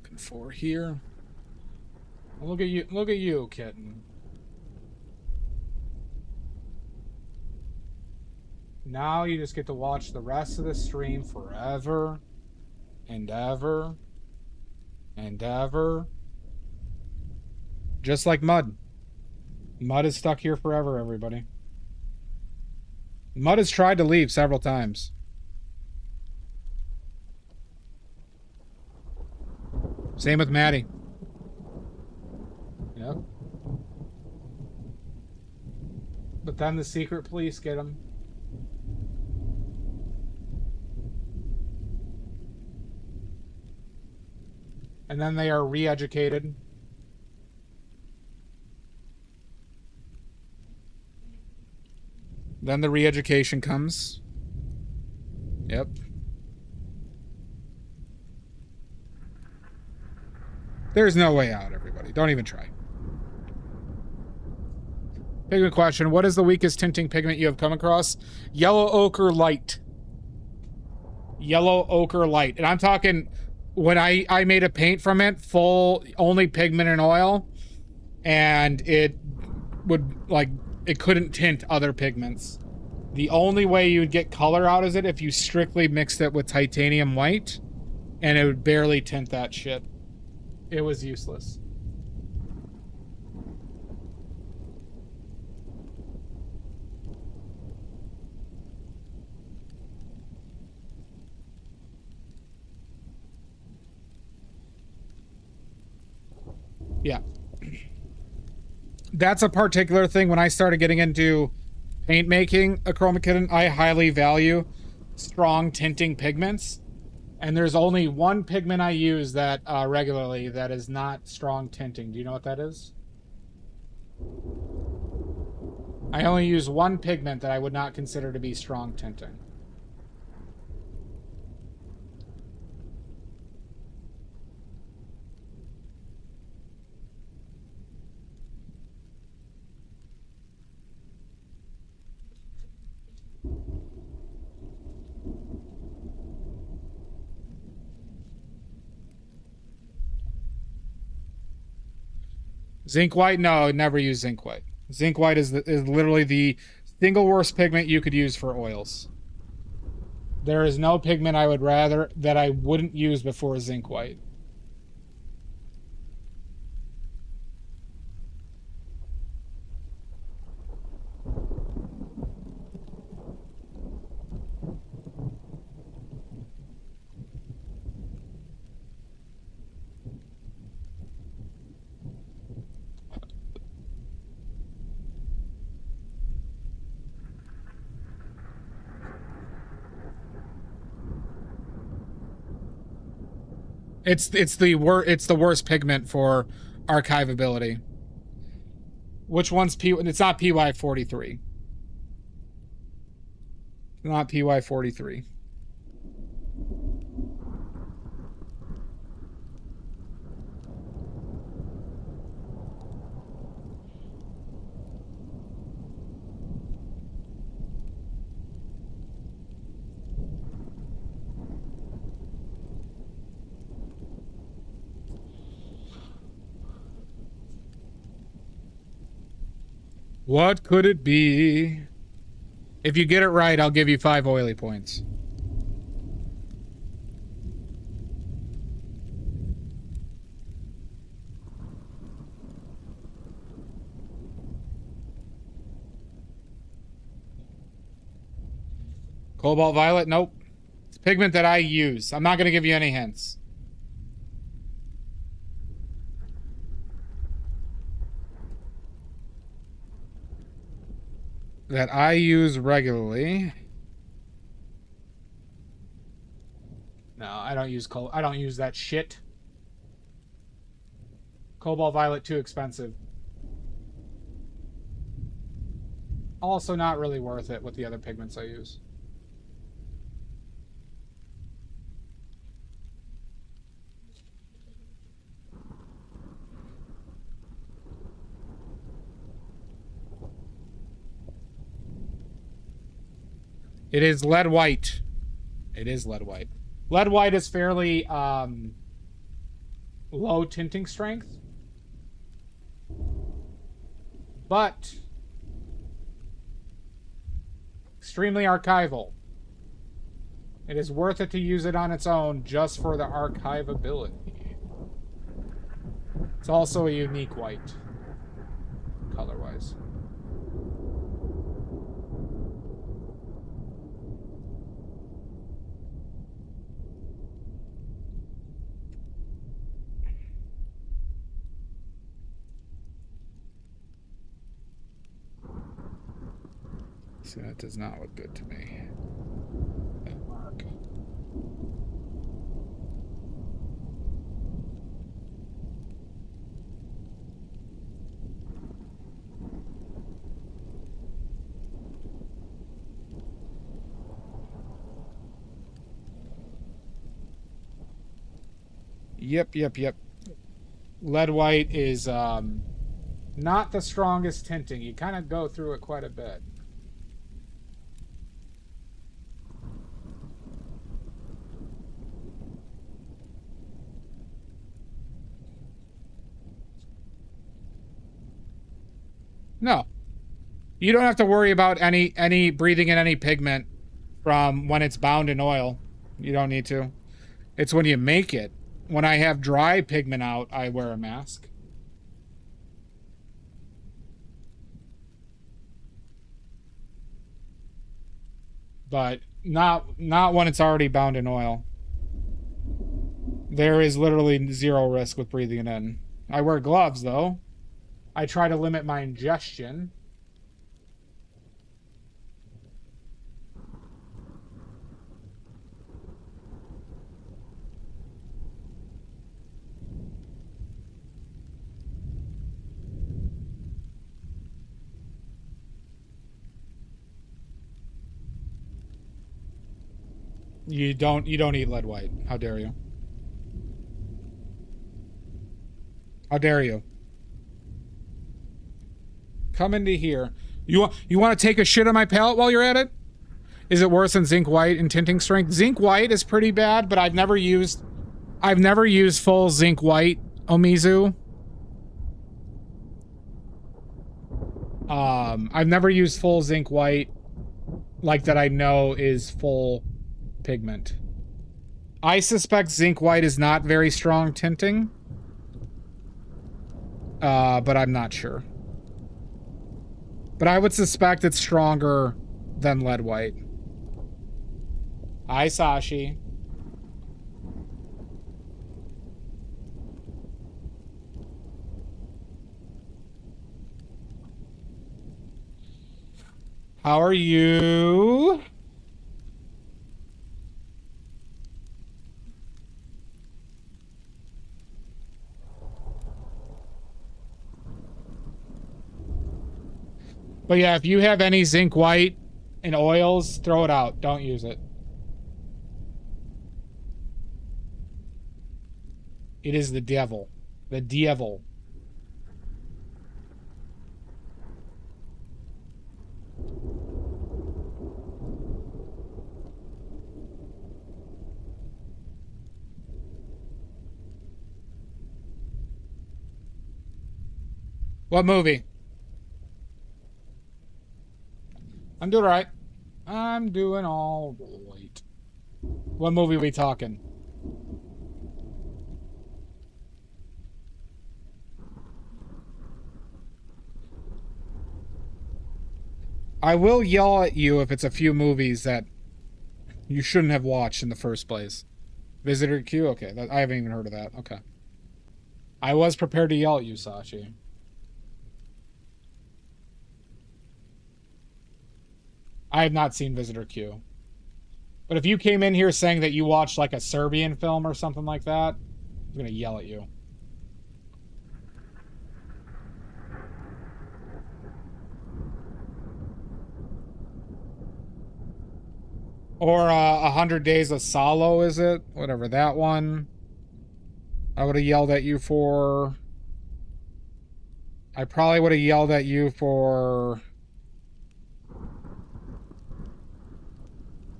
looking for here? Look at you, kitten. Now you just get to watch the rest of the stream forever and ever and ever. Just like Mud. Mud is stuck here forever, everybody. Mud has tried to leave several times. Same with Maddie. Yep. But then the secret police get him. And then they are re-educated. Then the re-education comes. Yep. There's no way out, everybody. Don't even try. Pigment question. What is the weakest tinting pigment you have come across? Yellow ochre light. Yellow ochre light. And I'm talking when I made a paint from it, full, only pigment and oil. And it would, like, it couldn't tint other pigments. The only way you would get color out of it if you strictly mixed it with titanium white. And it would barely tint that shit. It was useless. Yeah. That's a particular thing. When I started getting into paint making, a chroma kitten, I highly value strong tinting pigments. And there's only one pigment I use that regularly that is not strong tinting. Do you know what that is? I only use one pigment that I would not consider to be strong tinting. Zinc white? No, never use zinc white. Zinc white is literally the single worst pigment you could use for oils. There is no pigment I wouldn't use before zinc white. It's the worst pigment for archivability. Which one's P? It's not PY43. Not PY43. What could it be? If you get it right, I'll give you 5 oily points. Cobalt violet? Nope. It's pigment that I use. I'm not going to give you any hints. That I use regularly. No, I don't use that shit. Cobalt violet, too expensive. Also not really worth it with the other pigments I use. It is lead white. It is lead white. Lead white is fairly low tinting strength, but extremely archival. It is worth it to use it on its own just for the archivability. It's also a unique white, color-wise. See, that does not look good to me. That mark. Yep. Lead white is not the strongest tinting. You kind of go through it quite a bit. No. You don't have to worry about any breathing in any pigment from when it's bound in oil. You don't need to. It's when you make it. When I have dry pigment out, I wear a mask. But not when it's already bound in oil. There is literally zero risk with breathing it in. I wear gloves though. I try to limit my ingestion. You don't eat lead white. How dare you? How dare you? Come into here. You want to take a shit on my palette while you're at it? Is it worse than zinc white in tinting strength? Zinc white is pretty bad, but I've never used full zinc white Omizu. I've never used full zinc white like that I know is full pigment. I suspect zinc white is not very strong tinting. But I'm not sure. But I would suspect it's stronger than lead white. Hi, Sashi. How are you? But yeah, if you have any zinc white in oils, throw it out. Don't use it. It is the devil. The devil. What movie? I'm doing right. I'm doing all right. What movie are we talking? I will yell at you if it's a few movies that you shouldn't have watched in the first place. Visitor Q? Okay, I haven't even heard of that. Okay. I was prepared to yell at you, Sashi. I have not seen Visitor Q. But if you came in here saying that you watched like a Serbian film or something like that, I'm gonna yell at you. Or 100 Days of Salo, is it? Whatever, that one. I would have yelled at you for... I probably would have yelled at you for...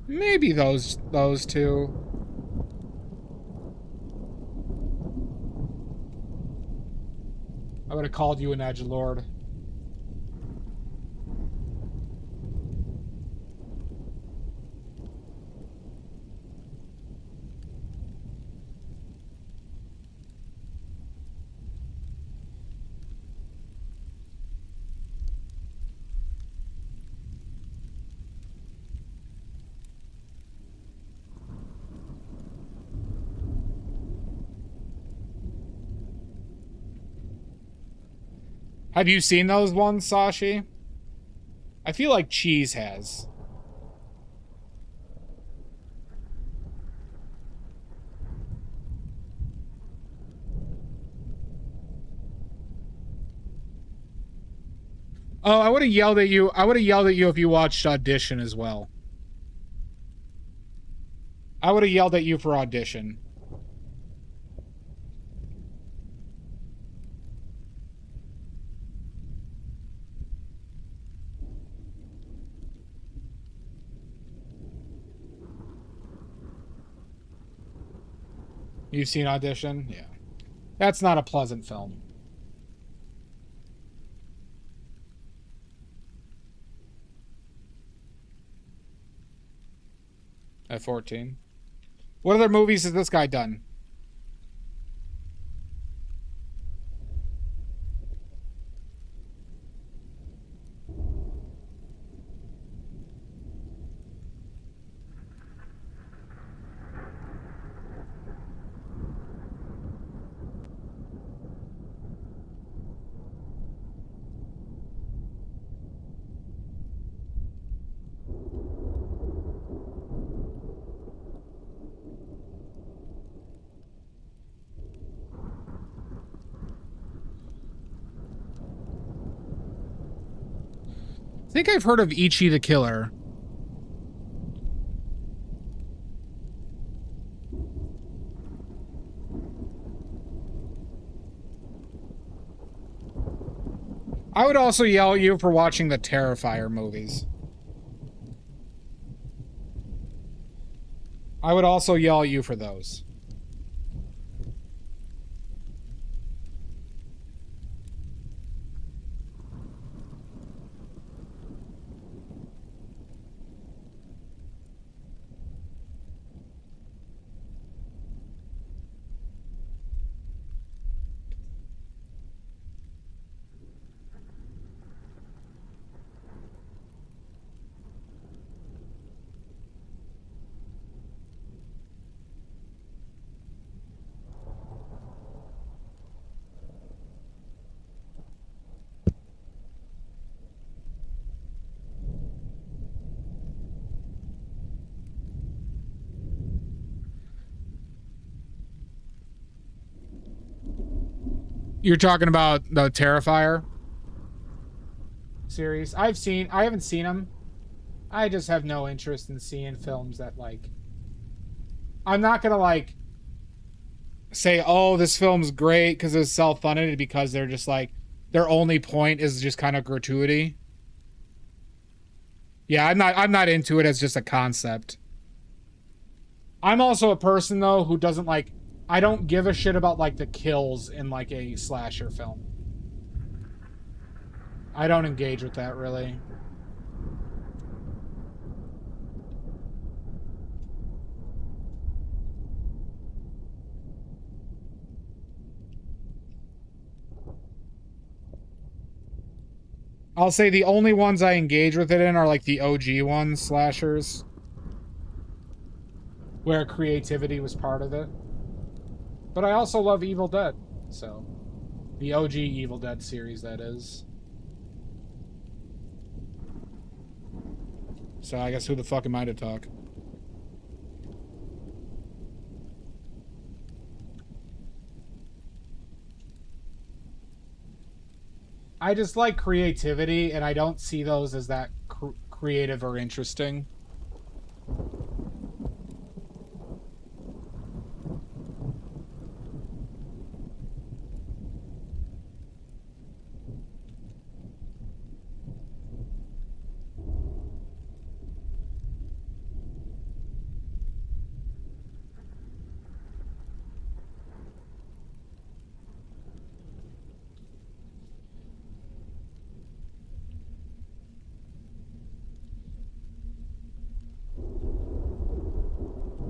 Maybe those two. would have called you an edgelord. Have you seen those ones, Sashi? I feel like Cheese has. Oh, I would have yelled at you. I would have yelled at you if you watched Audition as well. I would have yelled at you for Audition. You've seen Audition? Yeah. That's not a pleasant film. At 14. What other movies has this guy done? I think I've heard of Ichi the Killer. I would also yell at you for watching the Terrifier movies. I would also yell at you for those. You're talking about the Terrifier series? I haven't seen them. I just have no interest in seeing films that, like, I'm not gonna, like, say, oh, this film's great because it's self-funded, because they're just, like, their only point is just kind of gratuity. Yeah, I'm not into it as just a concept. I'm also a person, though, who doesn't, like, I don't give a shit about, like, the kills in, like, a slasher film. I don't engage with that, really. I'll say the only ones I engage with it in are, like, the OG ones, slashers, where creativity was part of it. But I also love Evil Dead, so the OG Evil Dead series, that is. So I guess who the fuck am I to talk? I just like creativity, and I don't see those as that creative or interesting.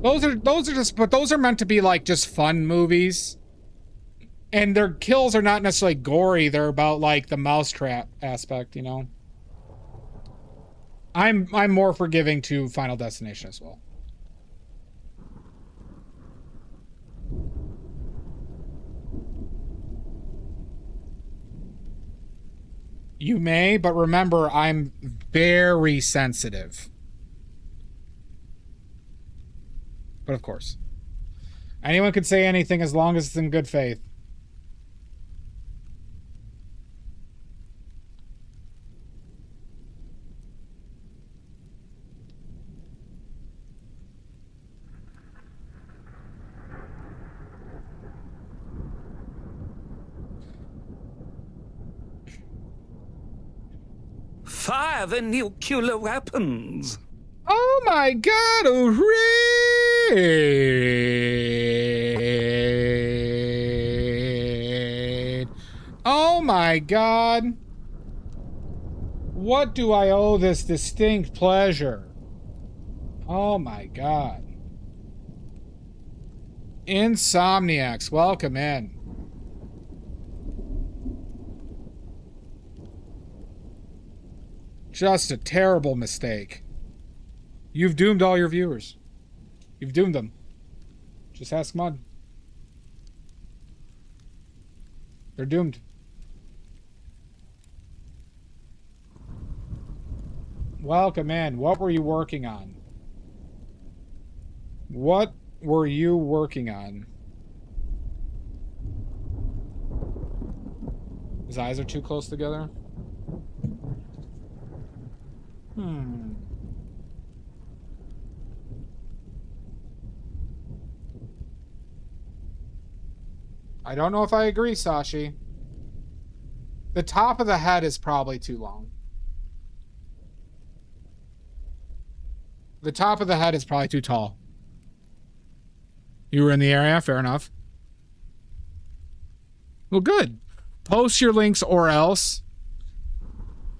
Those are just, but those are meant to be like just fun movies. And their kills are not necessarily gory. They're about like the mousetrap aspect, you know. I'm more forgiving to Final Destination as well. You may, but remember, I'm very sensitive. But of course, anyone could say anything as long as it's in good faith. Fire the nuclear weapons. Oh my god, raid! Oh my god. What do I owe this distinct pleasure? Oh my god. Insomniacs, welcome in. Just a terrible mistake. You've doomed all your viewers. You've doomed them. Just ask Mud. They're doomed. Welcome in. What were you working on? What were you working on? His eyes are too close together. I don't know if I agree, Sashi. The top of the head is probably too long. The top of the head is probably too tall. You were in the area? Fair enough. Well, good. Post your links or else.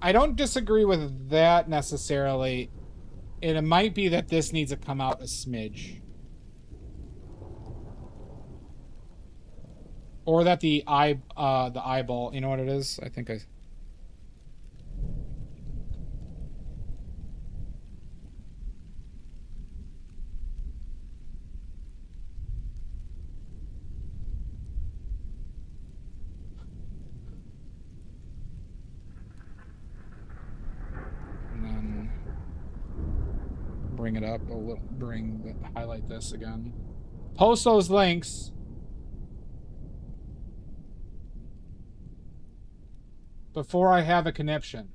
I don't disagree with that necessarily. And it might be that this needs to come out a smidge. Or that the eyeball, you know what it is? I think I... And then bring it up a little, highlight this again. Post those links. Before I have a conniption.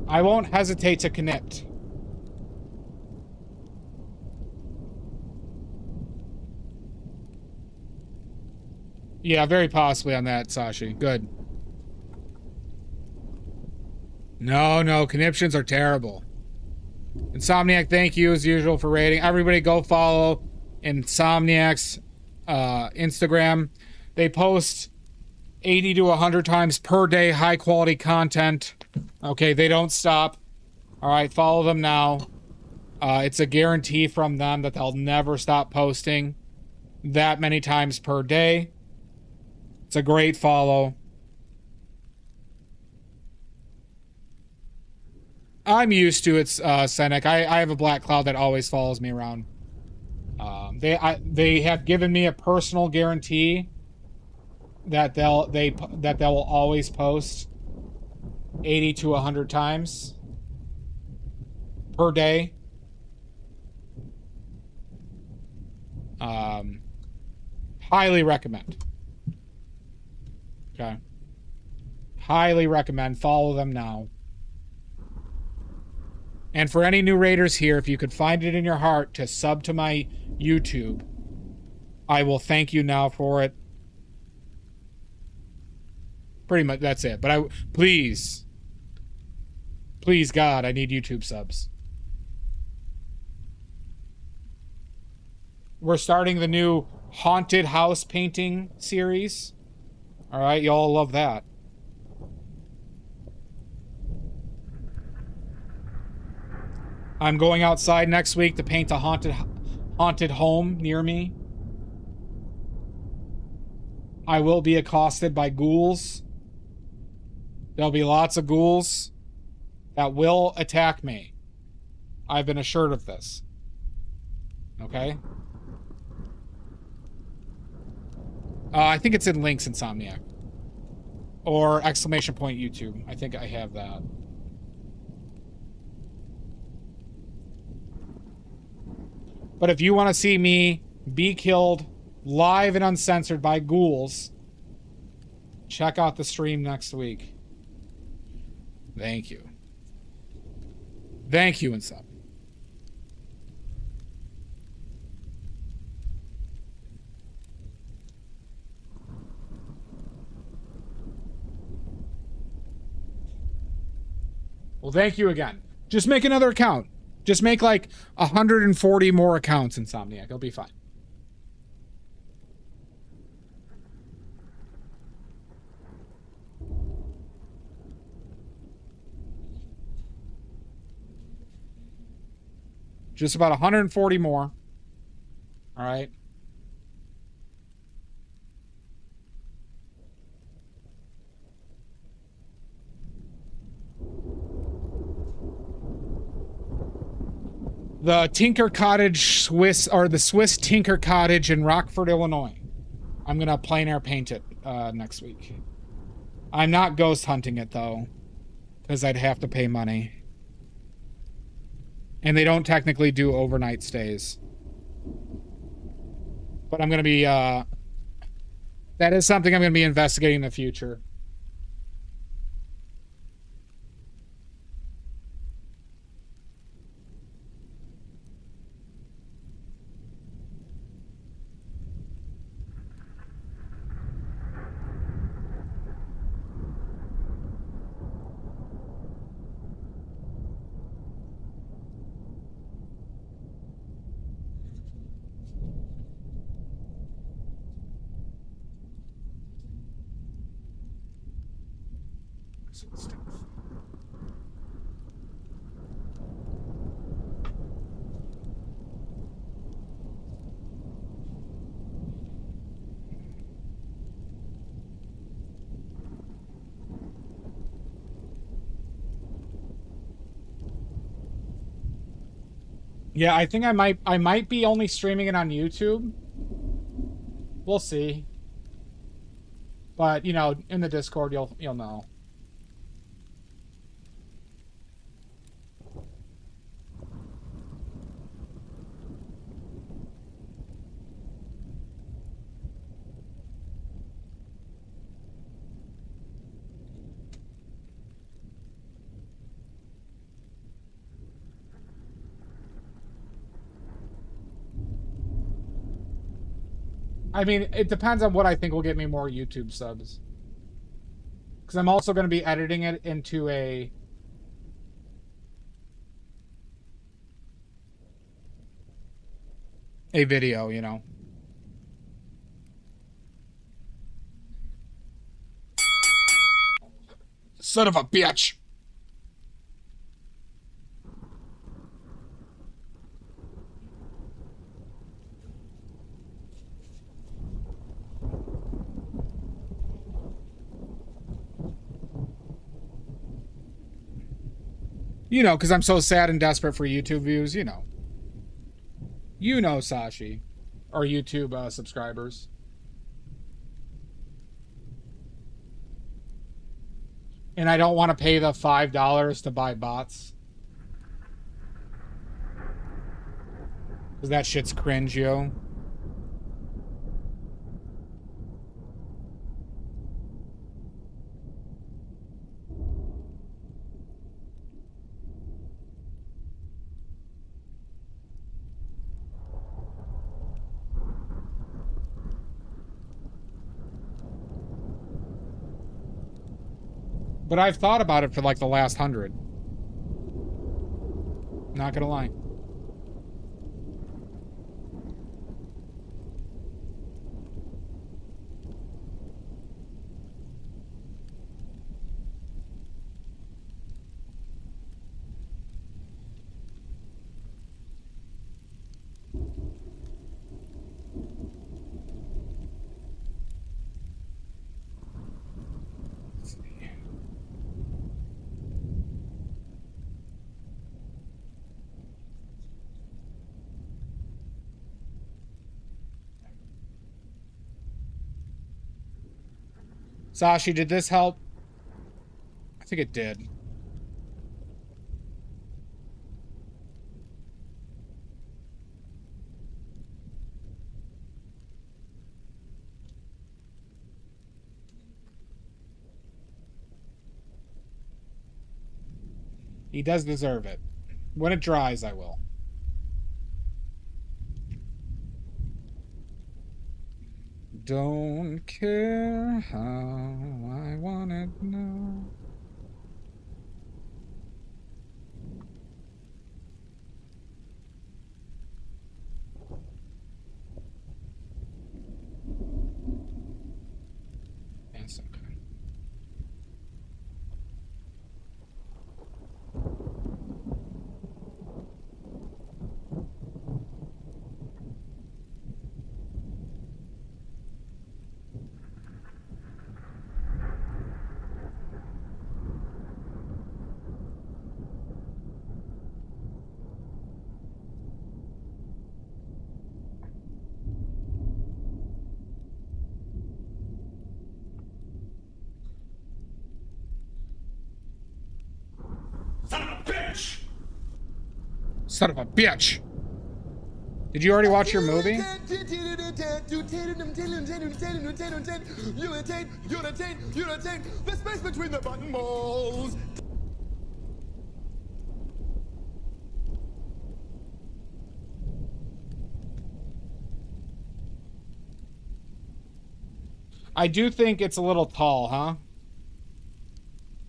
I won't hesitate to connect. Yeah, very possibly on that, Sashi. Good. No, conniptions are terrible. Insomniac, thank you as usual for rating. Everybody go follow Insomniac's Instagram. They post 80 to 100 times per day high quality content. Okay, they don't stop. All right, follow them now. It's a guarantee from them that they'll never stop posting that many times per day. It's a great follow. I'm used to it, Senek. I have a black cloud that always follows me around. They have given me a personal guarantee that they will always post 80 to 100 times per day. Highly recommend. Okay. Highly recommend. Follow them now. And for any new raiders here, if you could find it in your heart to sub to my YouTube, I will thank you now for it. Pretty much, that's it. But please, God, I need YouTube subs. We're starting the new haunted house painting series. All right, y'all love that. I'm going outside next week to paint a haunted home near me. I will be accosted by ghouls. There'll be lots of ghouls that will attack me. I've been assured of this. Okay? I think it's in links, Insomniac. Or exclamation point YouTube. I think I have that. But if you want to see me be killed live and uncensored by ghouls, check out the stream next week. Thank you. Thank you, Insomniac. Well, thank you again. Just make another account. Just make like 140 more accounts, Insomniac. It'll be fine. Just about 140 more. All right. The Tinker Cottage Swiss, or the Swiss Tinker Cottage in Rockford, Illinois. I'm gonna plein air paint it next week. I'm not ghost hunting it though, because I'd have to pay money. And they don't technically do overnight stays. But I'm gonna be that is something I'm gonna be investigating in the future. Yeah, I think I might be only streaming it on YouTube. We'll see. But, you know, in the Discord you'll know. I mean, it depends on what I think will get me more YouTube subs. Because I'm also going to be editing it into a video, you know. Son of a bitch. You know, because I'm so sad and desperate for YouTube views, you know. You know, Sashi. Or YouTube subscribers. And I don't want to pay the $5 to buy bots. Because that shit's cringe, yo. But I've thought about it for like the last 100. Not gonna lie. Sashi, did this help? I think it did. He does deserve it. When it dries, I will. Don't care how I want it now. Yes, okay. Son of a bitch! Son of a bitch! Did you already watch your movie? The space between the button balls. I do think it's a little tall, huh?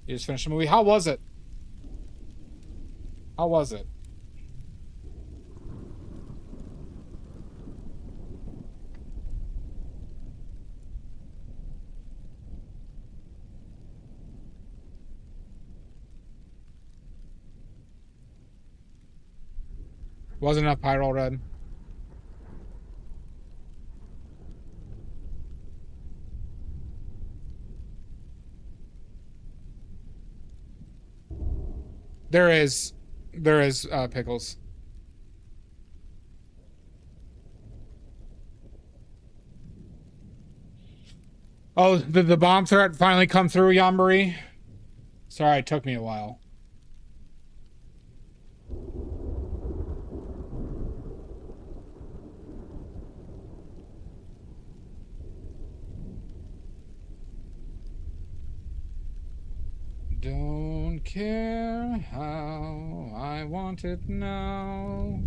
You just finished the movie. How was it? How was it? Wasn't enough pyro red. There is pickles. Oh, the bomb threat finally come through, Yambari? Sorry, it took me a while. Don't care how I want it now.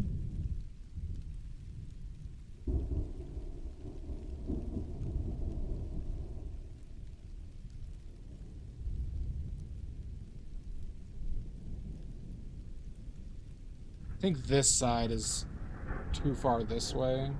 I think this side is too far this way.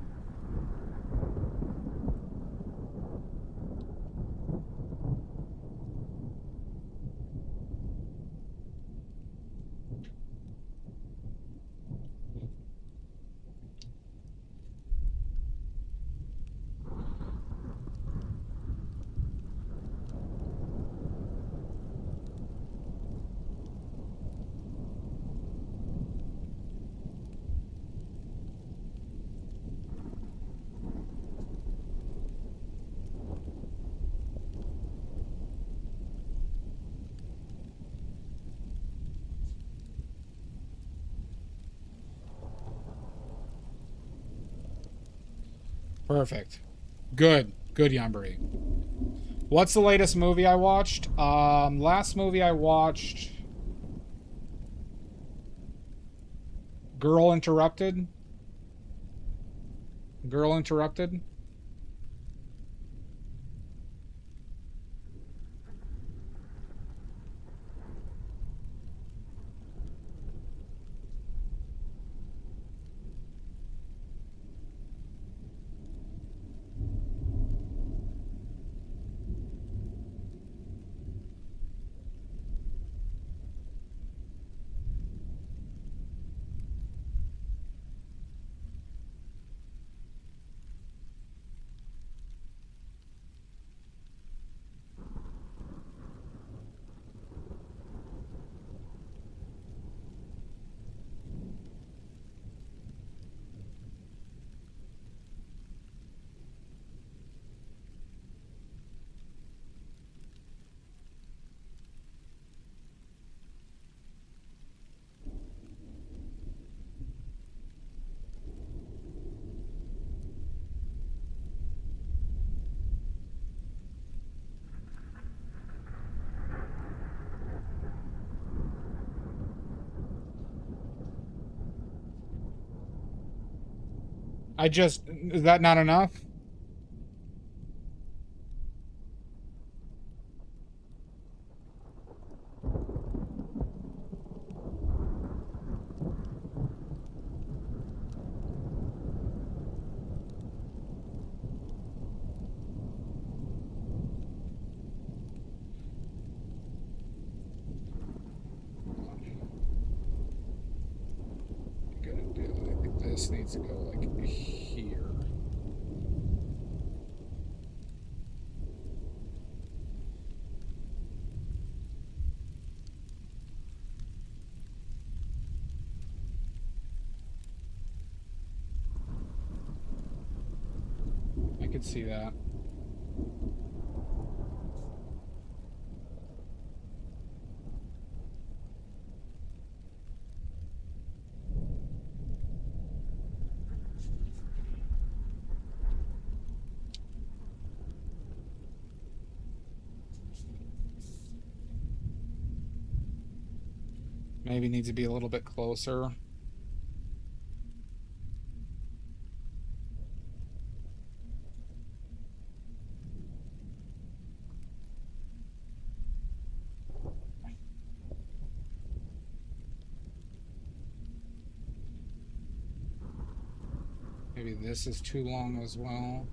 Perfect. Good. Good, Yambari. What's the latest movie I watched? Last movie I watched... Girl Interrupted? Girl Interrupted? Is that not enough? I think this needs to go like here. I could see that. Maybe needs to be a little bit closer. Maybe this is too long as well.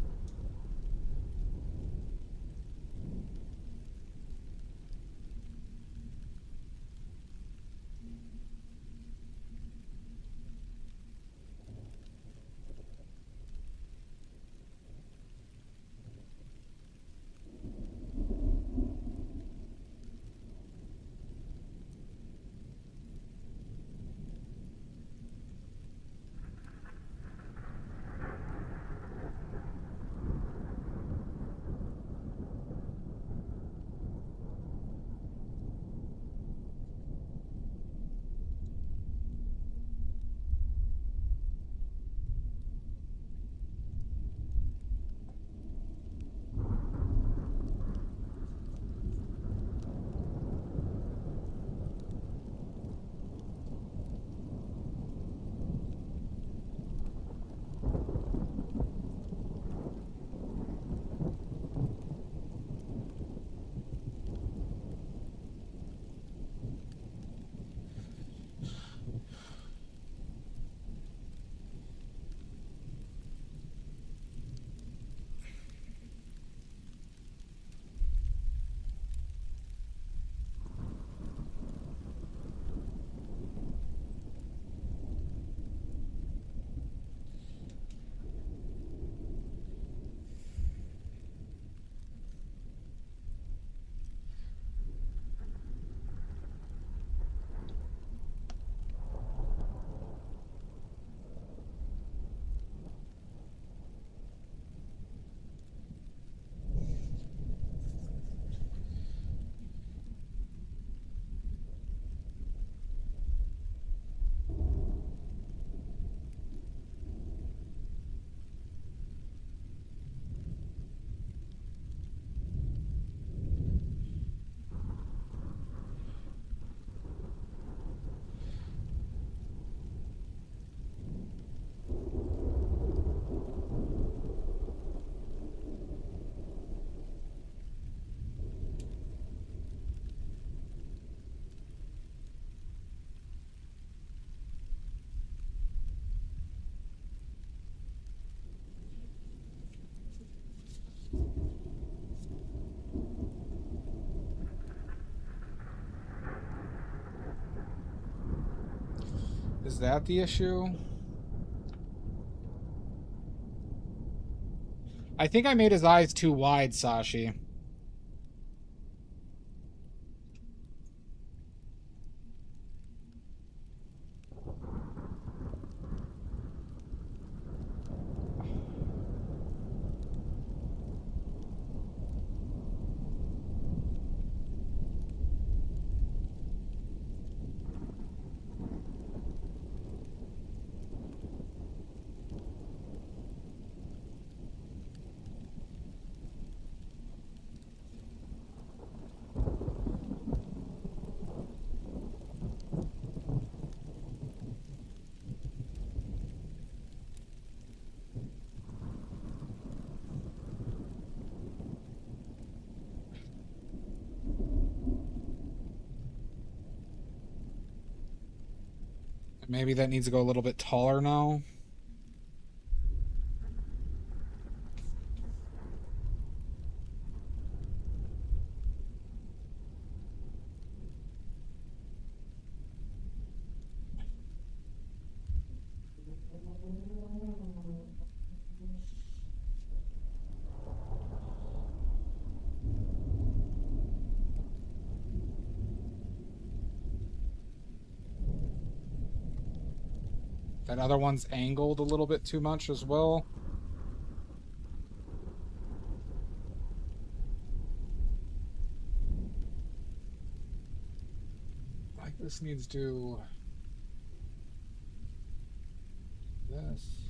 Is that the issue? I think I made his eyes too wide, Sashi. Maybe that needs to go a little bit taller now. That other one's angled a little bit too much as well. Like this needs to... this.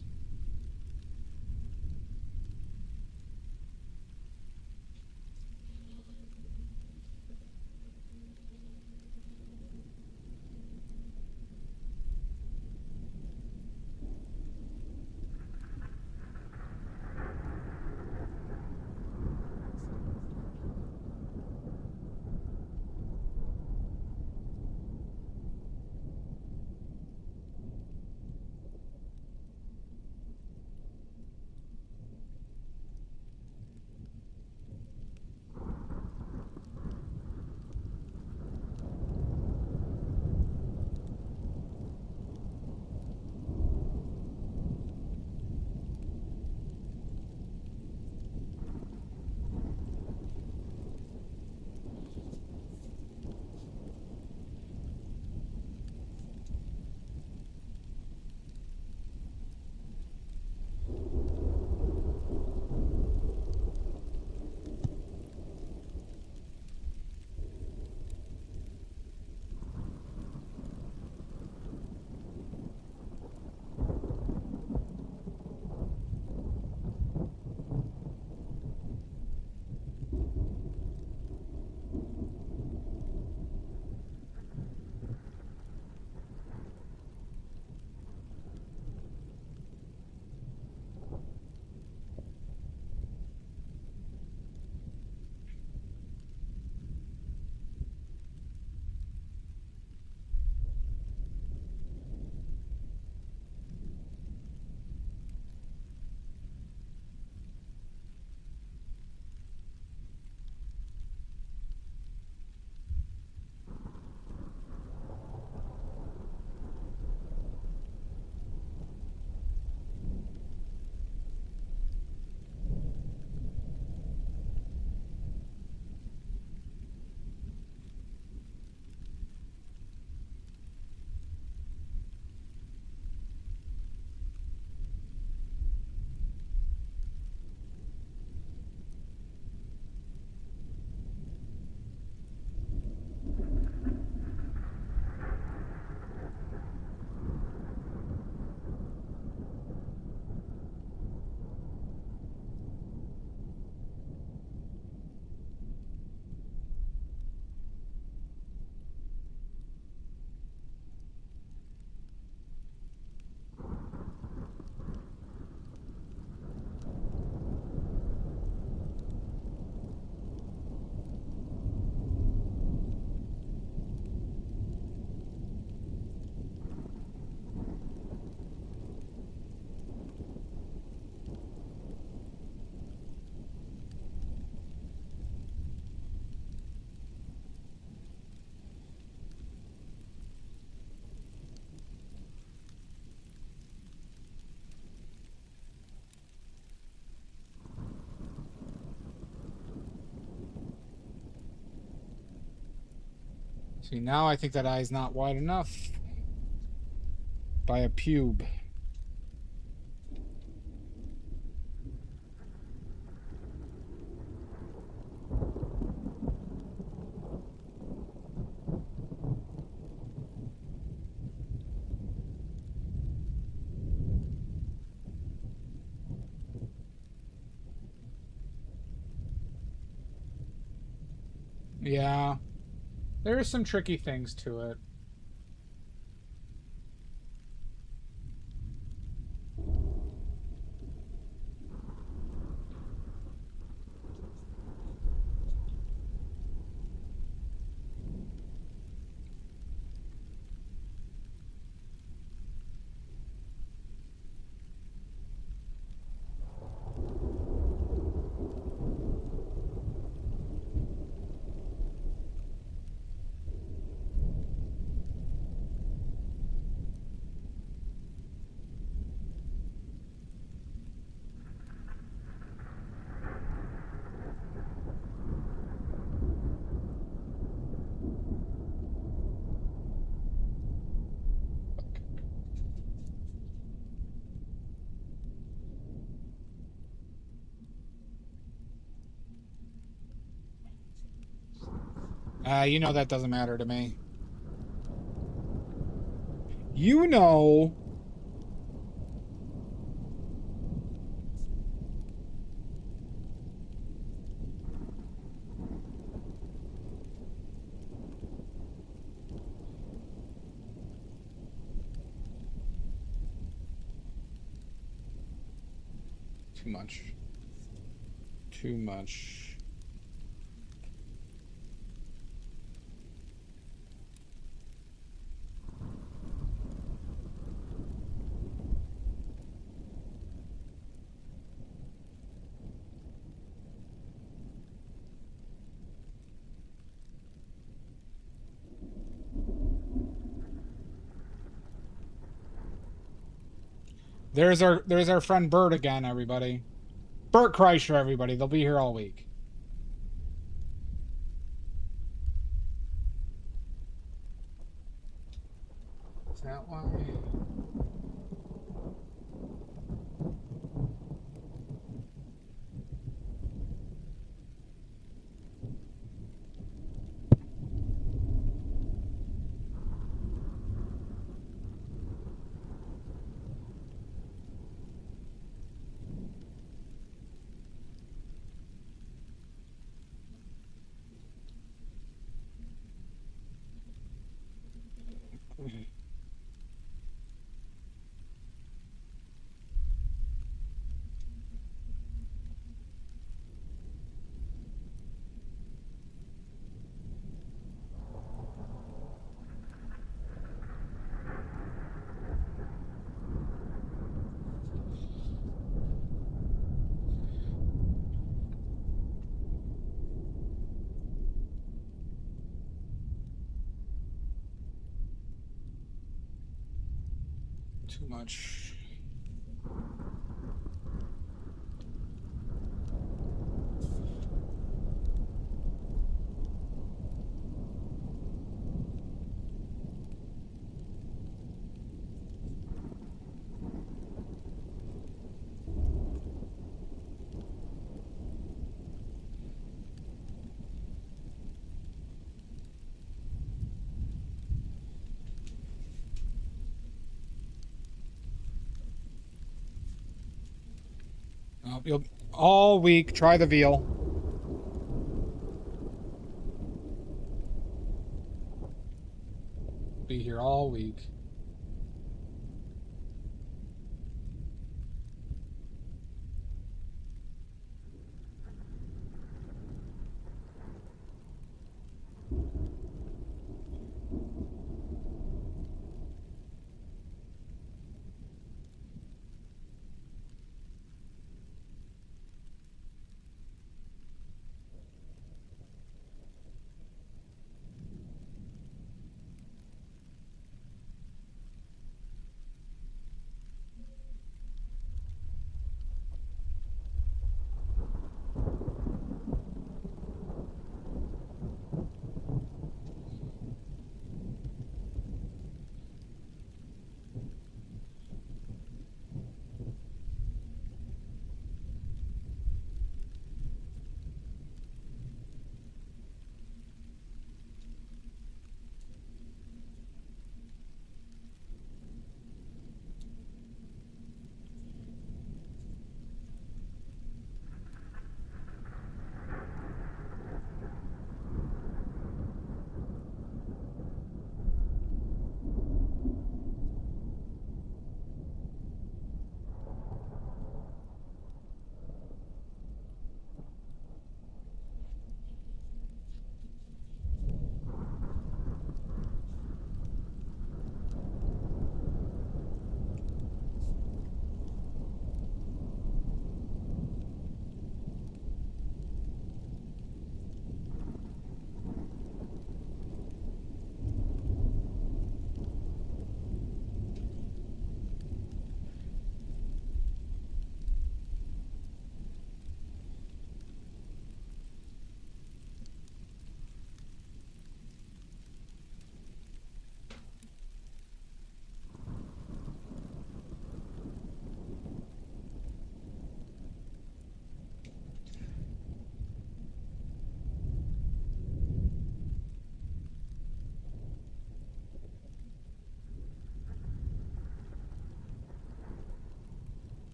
See, now I think that eye's not wide enough. By a pube. Yeah. There are some tricky things to it. You know that doesn't matter to me. You know. Too much. Too much. There's our friend Bert again, everybody. Bert Kreischer, everybody. They'll be here all week. Is that why? Too much. You'll all week try the veal. Be here all week.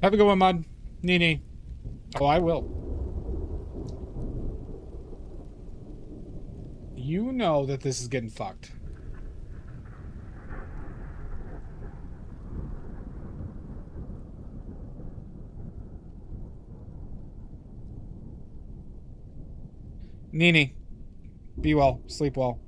Have a good one, Mud. Nini. Oh, I will. You know that this is getting fucked. Nini. Be well. Sleep well.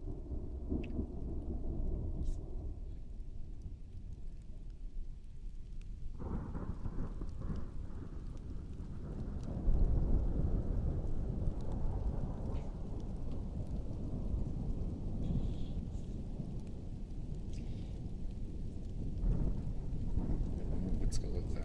Let's go with that.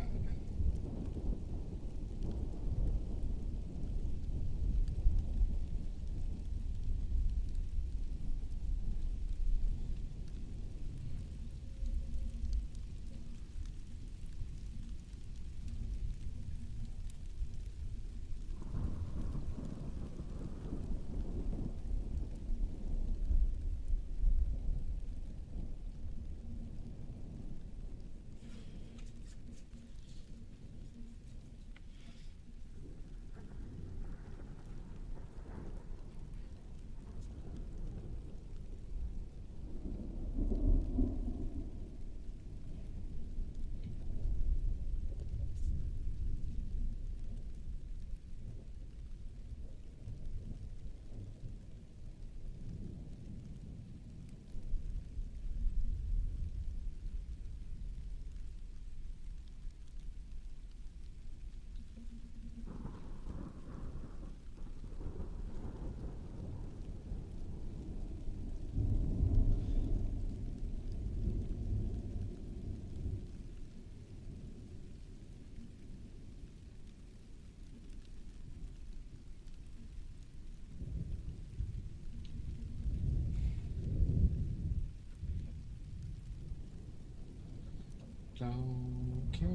Don't care.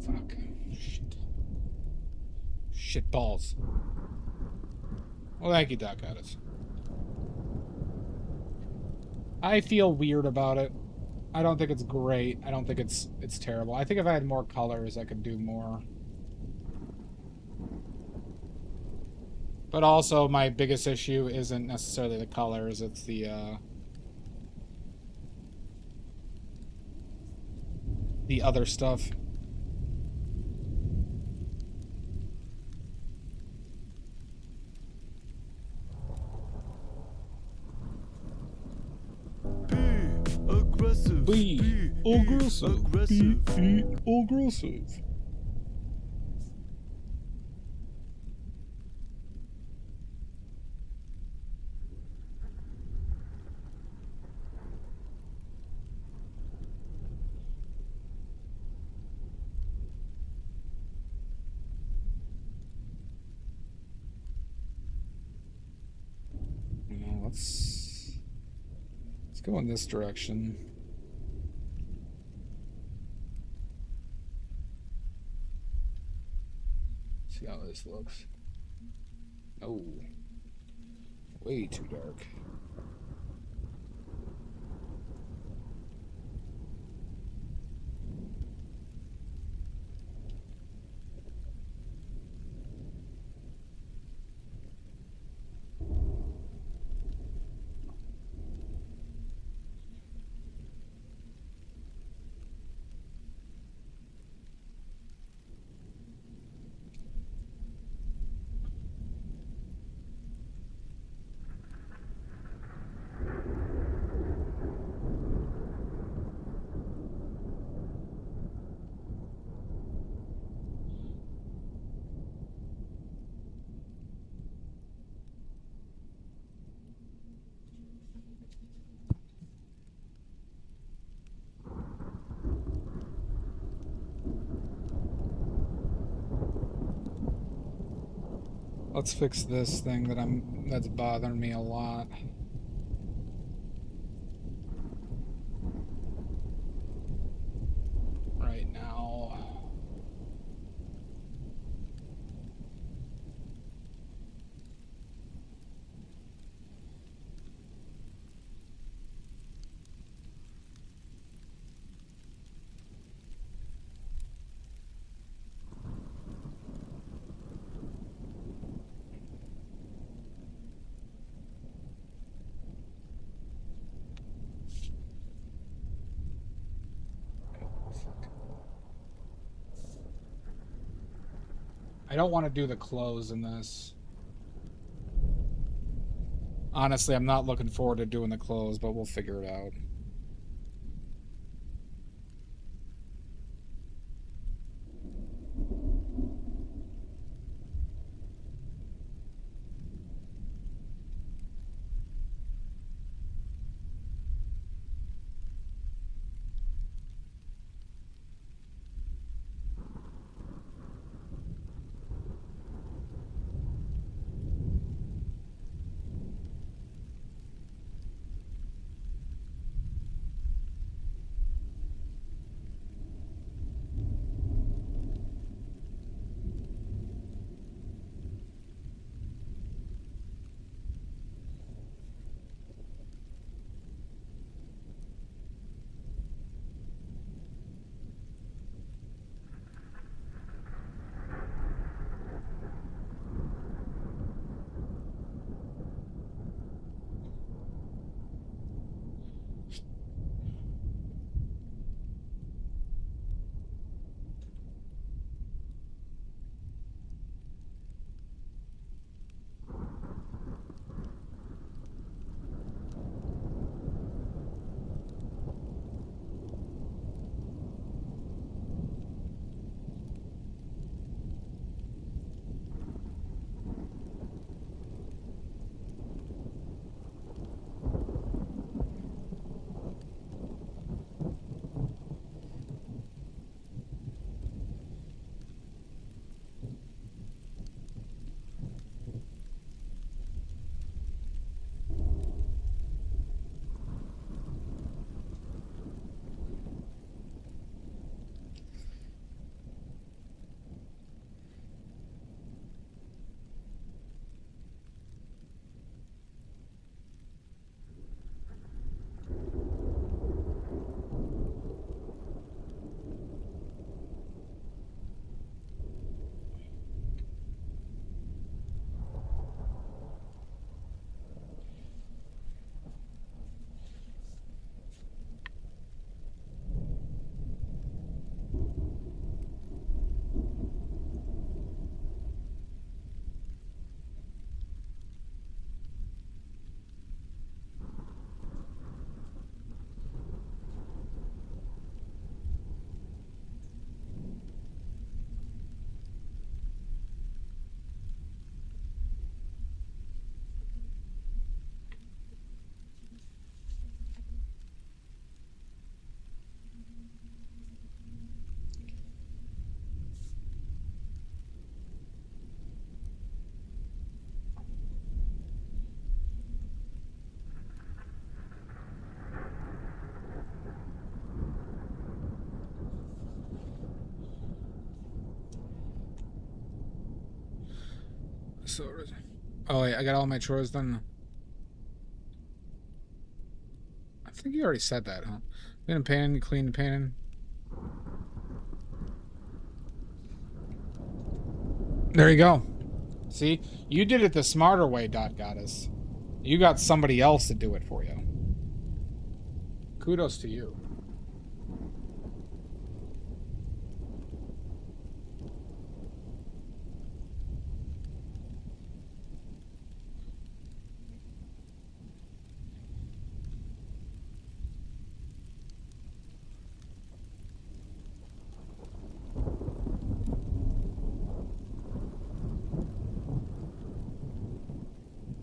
Fuck. Shit. Shit balls. Well, thank you, Doc Addis. I feel weird about it. I don't think it's great. I don't think it's terrible. I think if I had more colors, I could do more. But also, my biggest issue isn't necessarily the colors, it's the other stuff. Aggressive. Be aggressive. Be aggressive. Now let's go in this direction. See how this looks. Oh, way too dark. Let's fix this thing that's bothering me a lot. Right now. I don't want to do the close in this. Honestly, I'm not looking forward to doing the close, but we'll figure it out. So, oh wait, I got all my chores done. I think you already said that, huh? Clean and painting, clean and painting. There you go. See, you did it the smarter way, Dot Goddess. You got somebody else to do it for you. Kudos to you.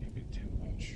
Maybe too much.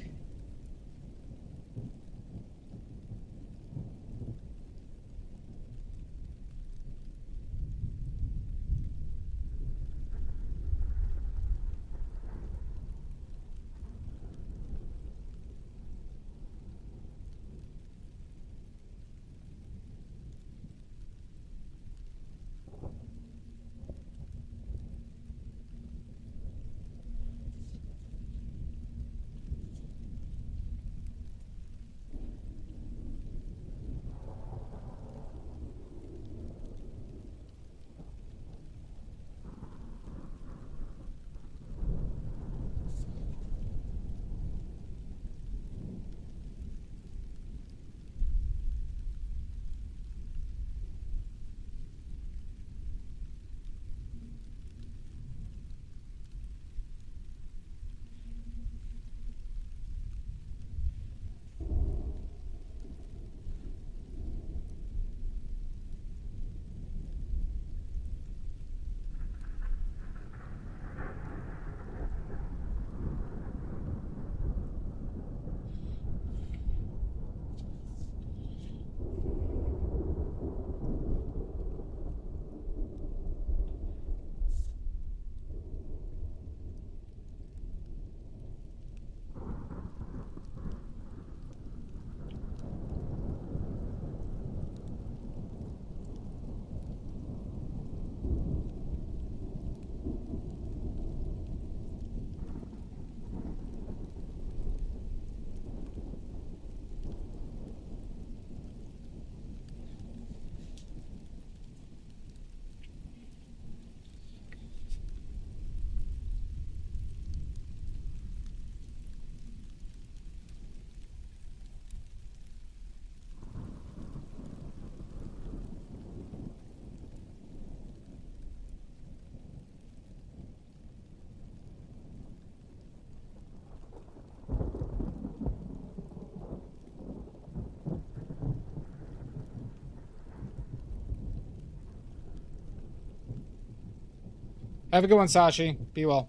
Have a good one, Sashi. Be well.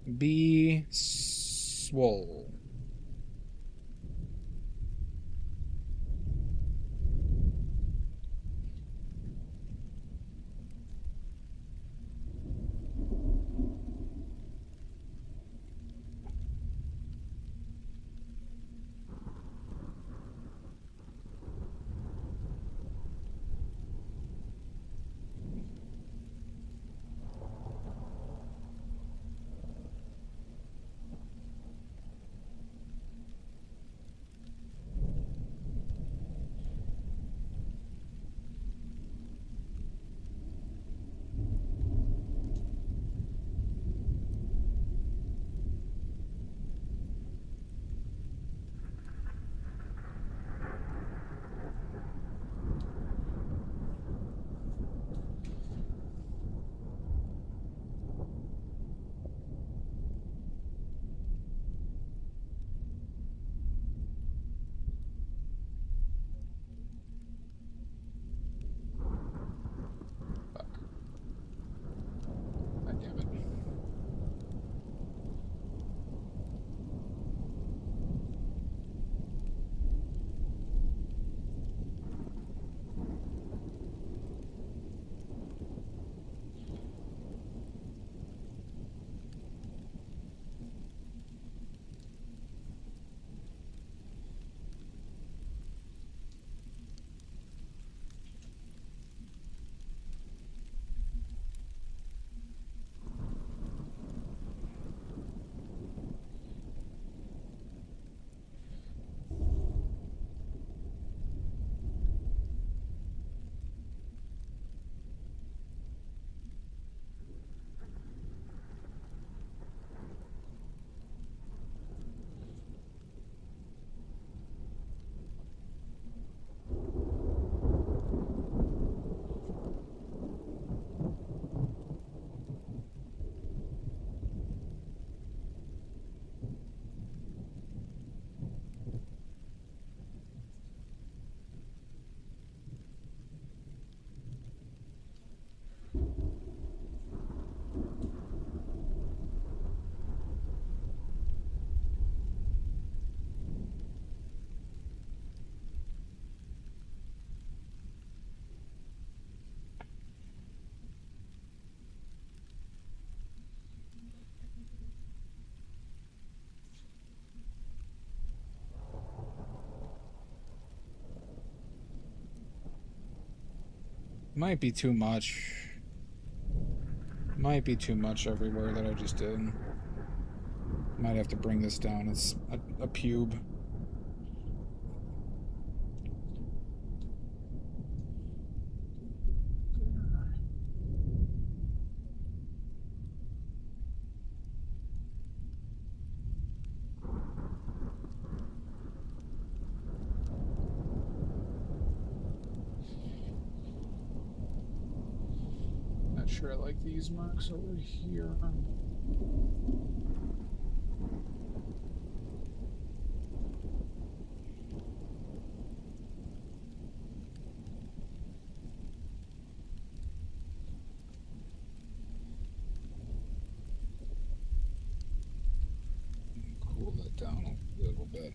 Be swole. Might be too much. Might be too much everywhere that I just did. Might have to bring this down. It's a pube. Not sure I like these marks over here. Cool that down a little bit.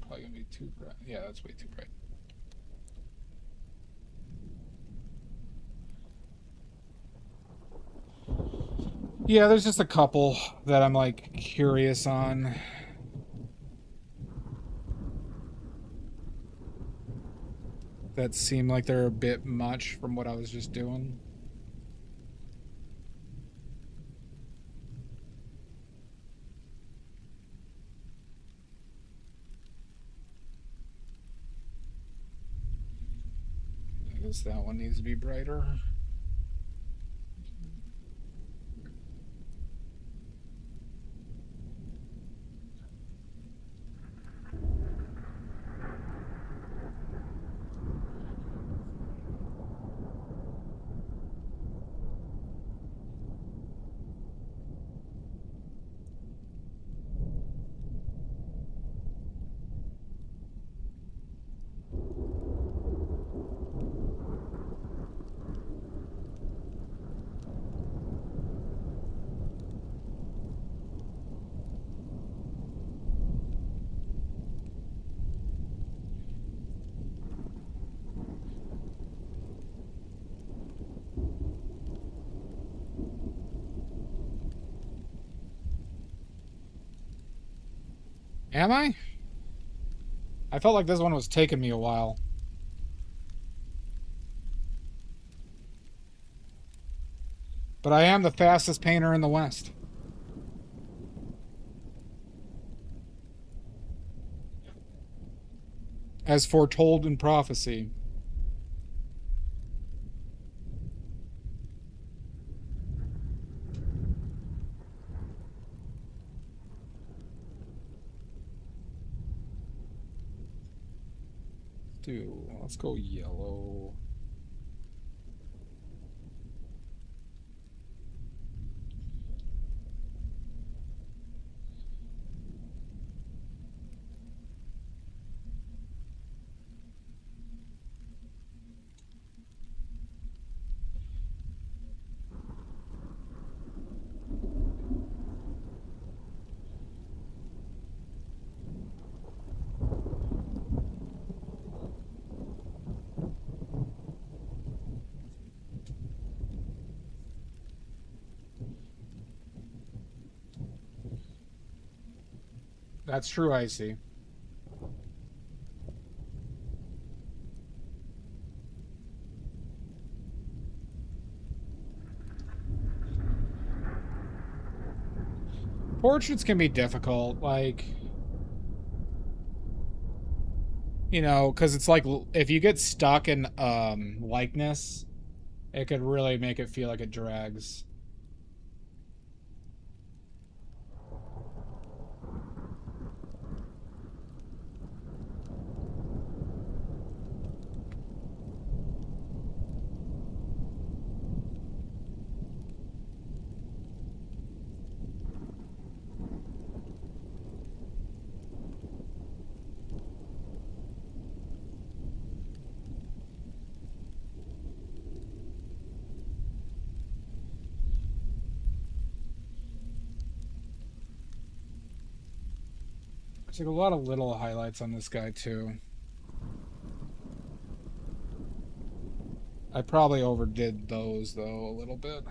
Probably gonna be too bright. Yeah, that's way too bright. Yeah, there's just a couple that I'm like curious on. That seem like they're a bit much from what I was just doing. I guess that one needs to be brighter. Am I? I felt like this one was taking me a while. But I am the fastest painter in the West. As foretold in prophecy. Let's go yellow. That's true, I see. Portraits can be difficult, like, you know, because it's like if you get stuck in likeness, it could really make it feel like it drags. There's like a lot of little highlights on this guy too. I probably overdid those though a little bit.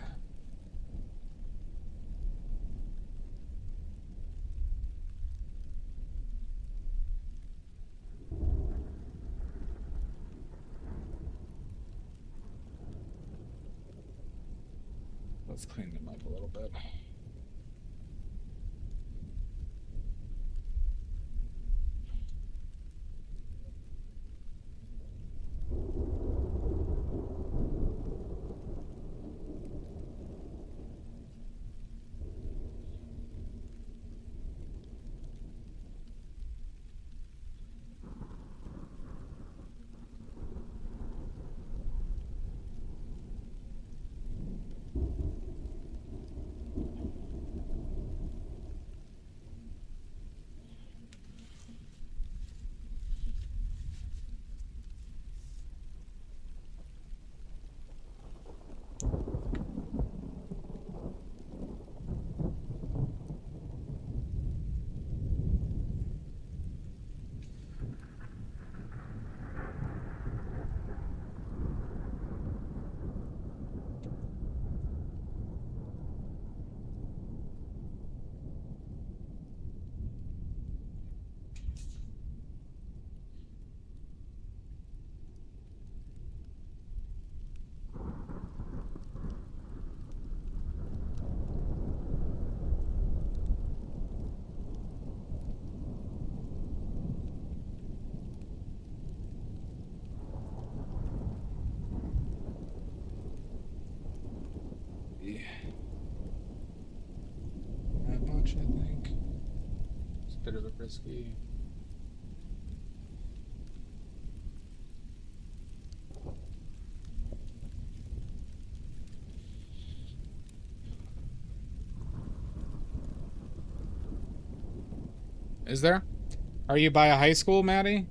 Let's clean them up a little bit. That much, I think. It's a bit of a risky. Is there? Are you by a high school, Maddie?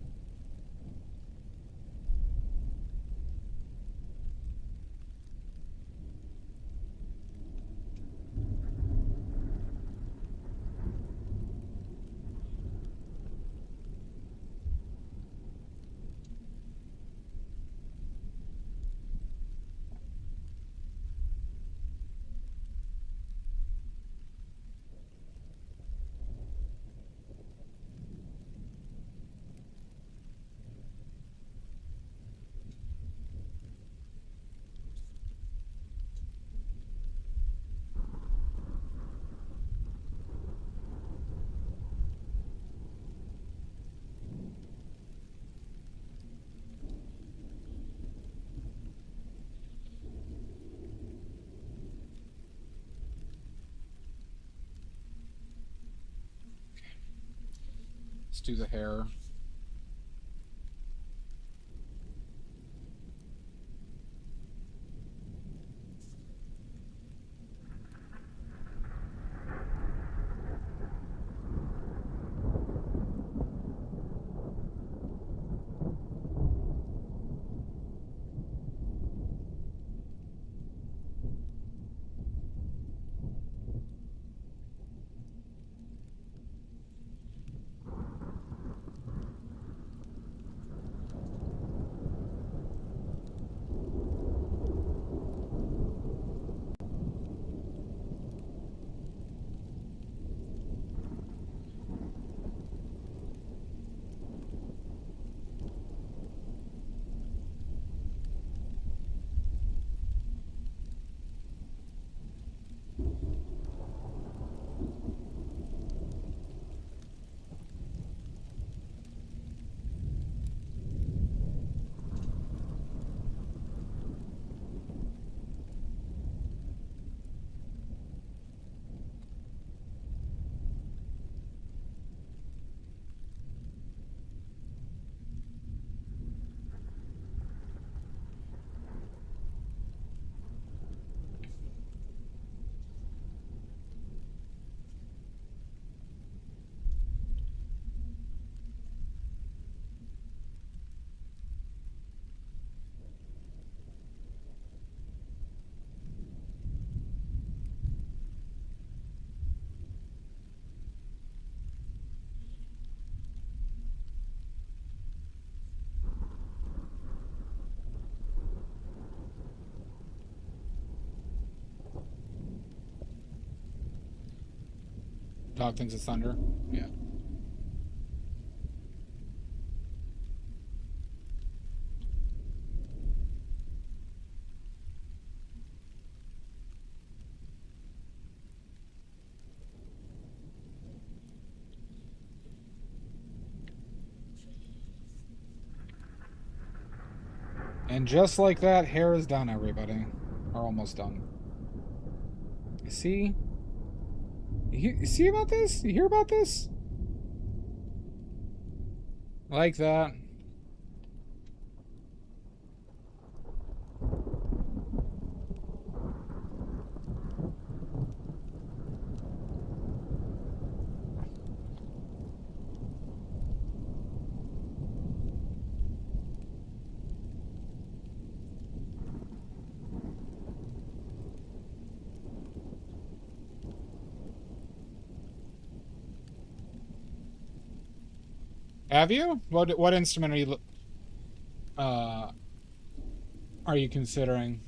Let's do the hair. Dog thinks it's thunder. Yeah. And just like that, hair is done, everybody. Or almost done. See? You see about this? You hear about this? Like that. Have you? What instrument are you considering?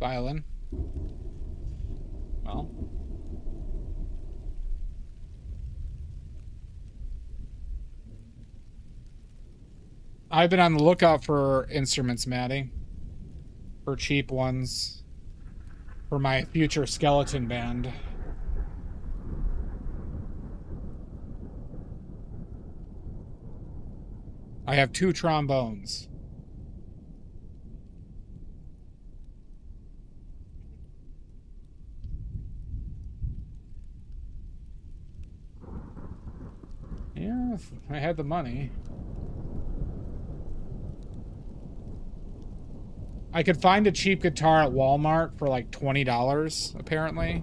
Violin. Well. I've been on the lookout for instruments, Maddie. For cheap ones. For my future skeleton band. I have 2 trombones. Yeah, if I had the money. I could find a cheap guitar at Walmart for like $20, apparently.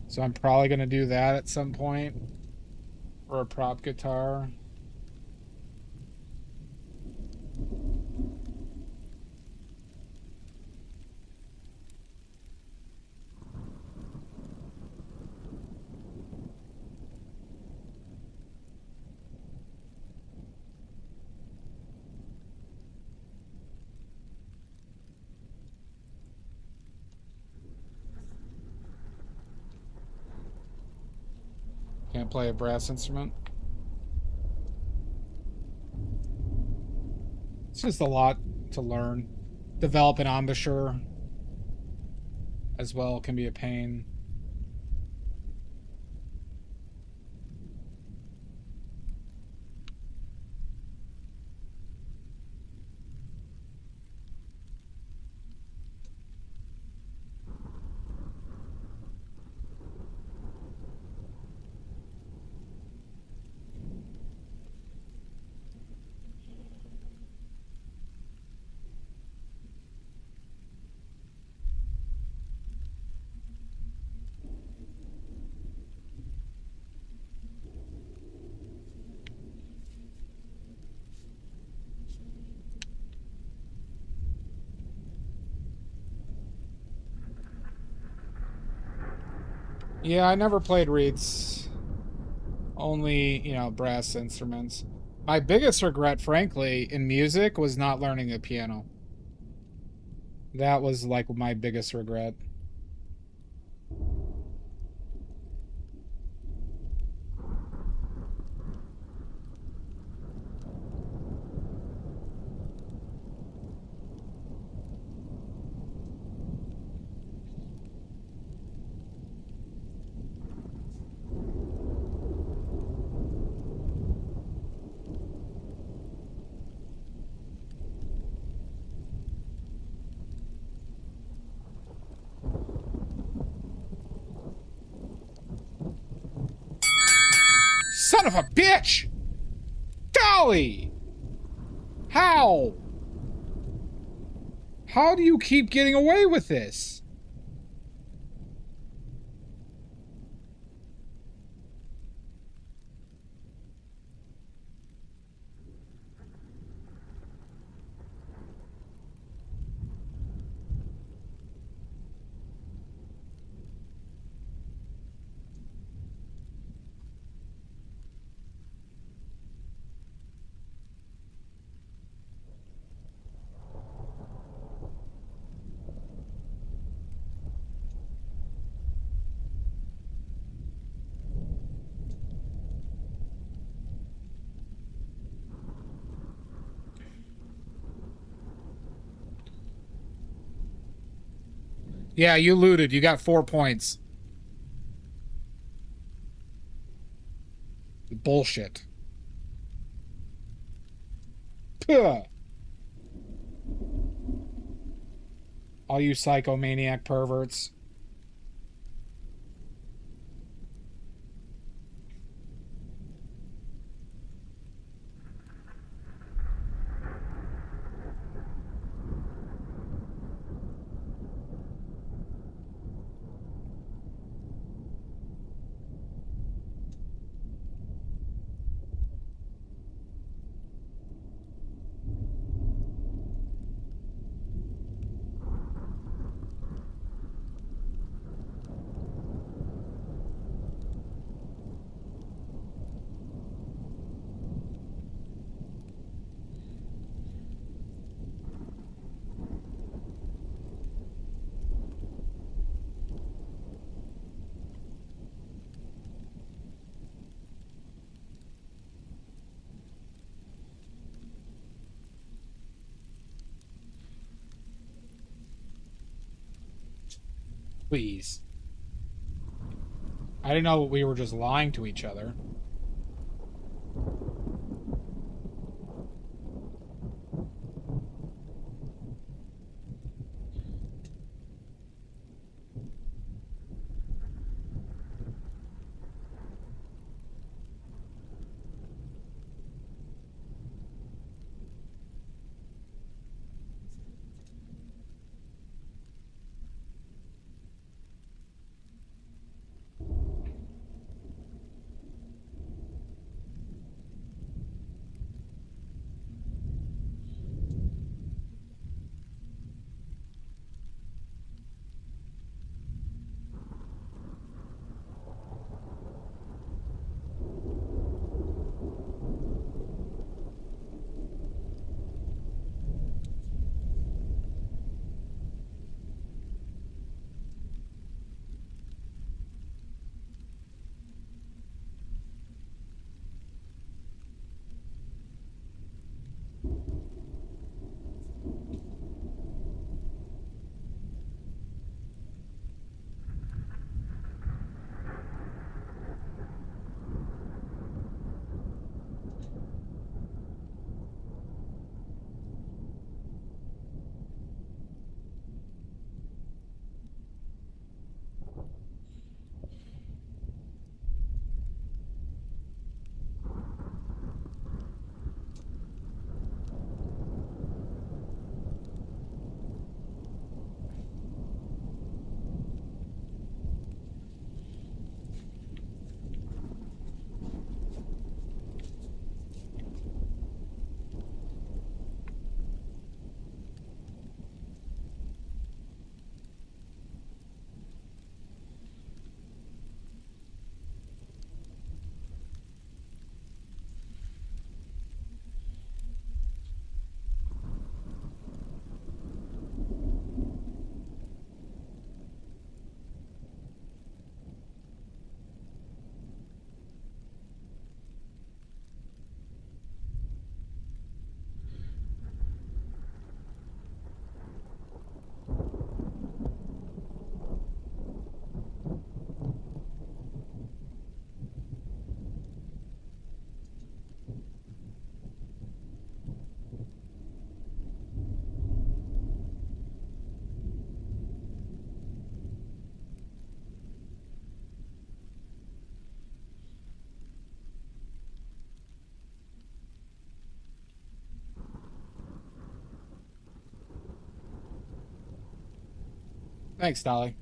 So I'm probably going to do that at some point. Or a prop guitar. Can't play a brass instrument. It's just a lot to learn. Develop an embouchure as well can be a pain. Yeah, I never played reeds. Only, you know, brass instruments. My biggest regret, frankly, in music was not learning the piano. That was like my biggest regret. Son of a bitch! Golly! How? How do you keep getting away with this? Yeah, you looted. You got 4 points. Bullshit. Puh. All you psychomaniac perverts. Please. I didn't know we were just lying to each other. Thanks, Dolly.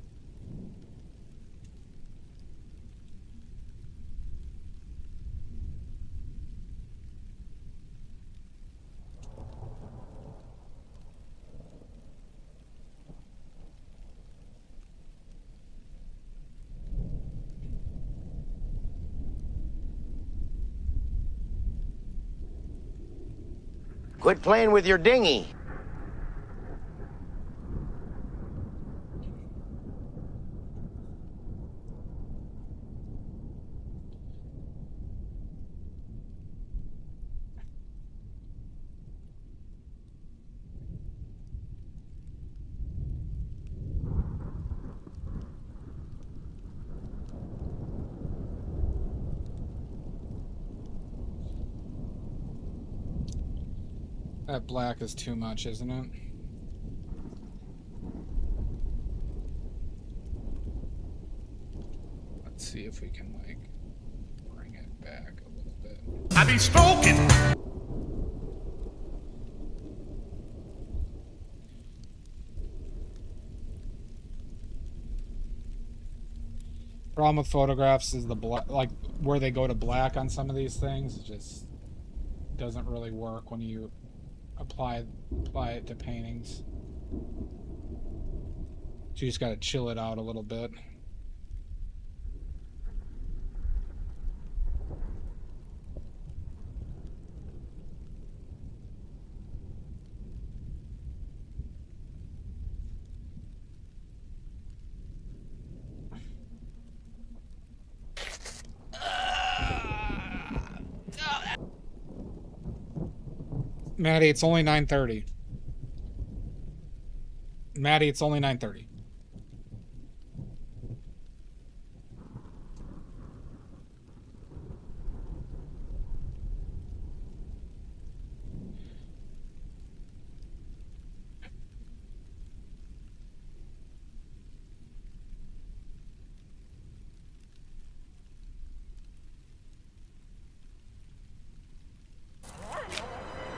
Quit playing with your dinghy. That black is too much, isn't it? Let's see if we can, like, bring it back a little bit. I be stroking. Problem with photographs is the black, like, where they go to black on some of these things, it just doesn't really work when you apply it to paintings. So you just gotta chill it out a little bit. Maddie, it's only 9:30. Maddie, it's only 9:30.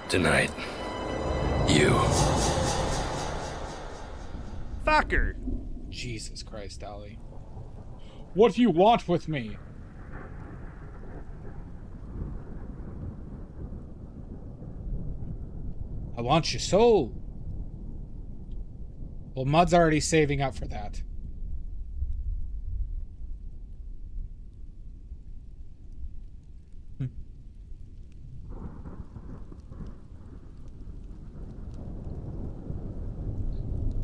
Tonight, you. Fucker. Jesus Christ, Ollie. What do you want with me? I want your soul. Well, Mud's already saving up for that.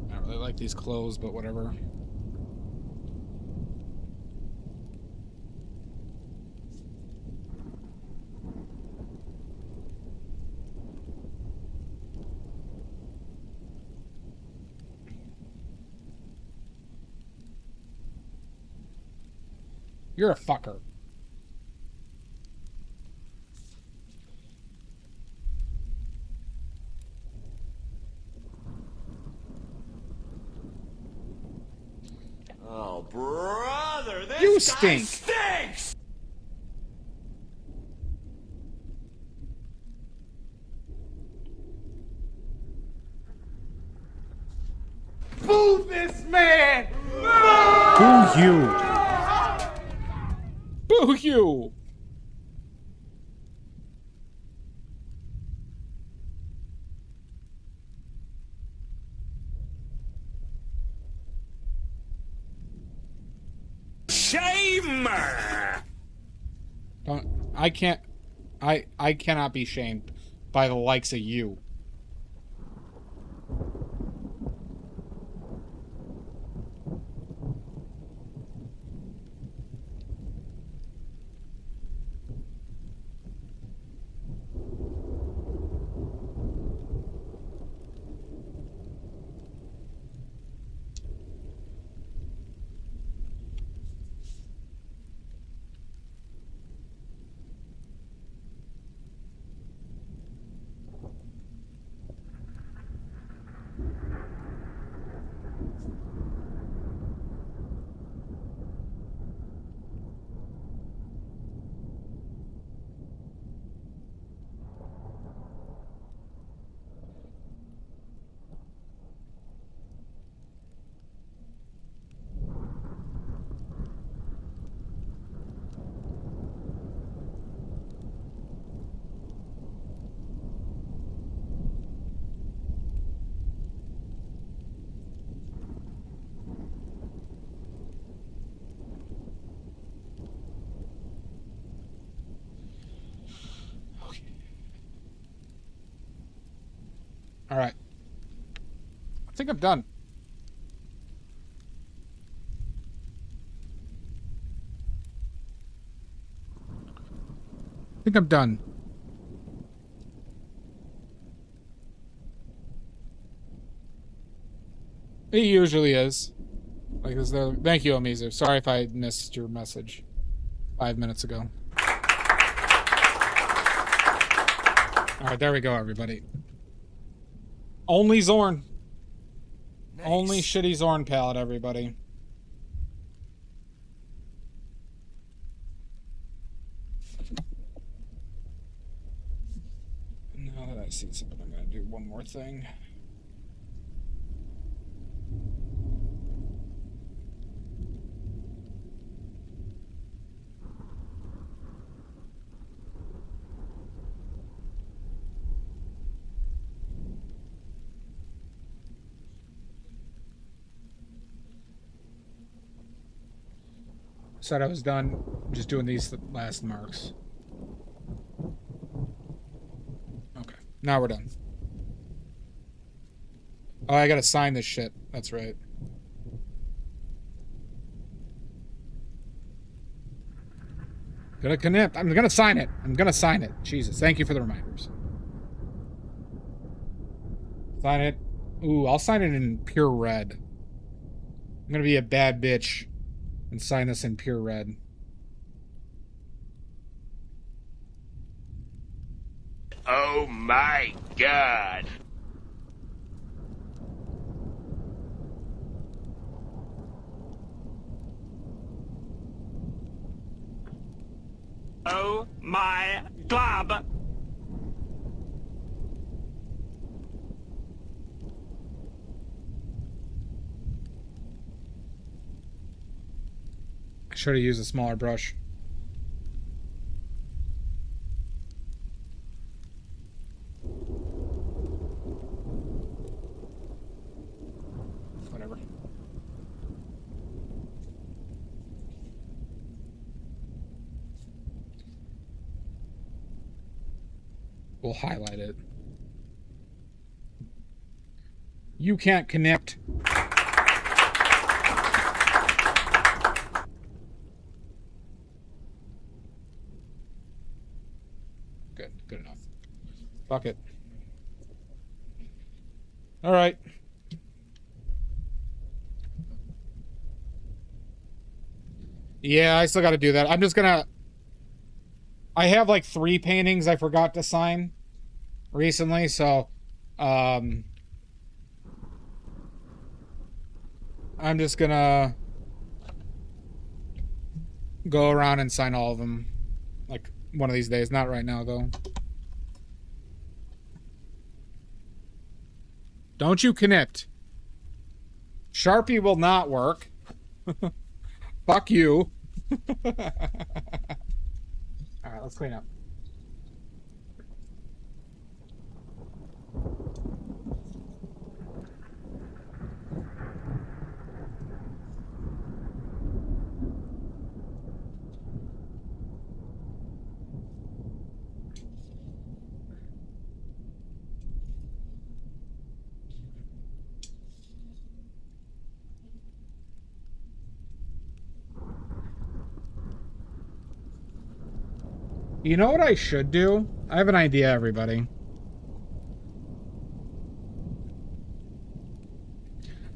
I don't really like these clothes, but whatever. You're a fucker. Oh, brother, this You guy stink. stinks! Boo this man! Boo you. Boo you. Shame! Don't. I can't. I cannot be shamed by the likes of you. All right. I think I'm done. I think I'm done. It usually is. Like, is there? Thank you, Omizu. Sorry if I missed your message 5 minutes ago. All right, there we go, everybody. Only Zorn. Nice. Only shitty Zorn palette, everybody. Now that I see something, I'm going to do one more thing. Said I was done just doing these last marks. Okay, now we're done. Oh, I gotta sign this shit. That's right. I'm gonna sign it. I'm gonna sign it. Jesus, thank you for the reminders. Sign it. Ooh, I'll sign it in pure red. I'm gonna be a bad bitch and sign this in pure red. Oh my God. Oh my God! I should have used a smaller brush. Whatever. We'll highlight it. You can't connect. Good enough. Fuck it. All right. Yeah, I still got to do that. I'm just gonna... I have like 3 paintings I forgot to sign recently, so I'm just gonna go around and sign all of them like one of these days. Not right now, though. Don't you connect. Sharpie will not work. Fuck you. Alright, let's clean up. You know what I should do? I have an idea, everybody.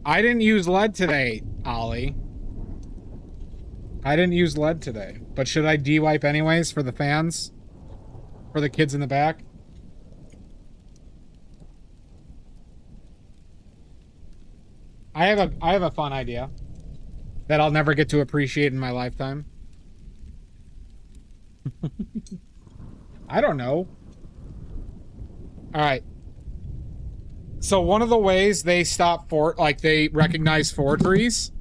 I didn't use lead today, Ollie. I didn't use lead today. But should I de-wipe anyways for the fans? For the kids in the back? I have a fun idea that I'll never get to appreciate in my lifetime. I don't know. All right. So one of the ways they stop they recognize forgeries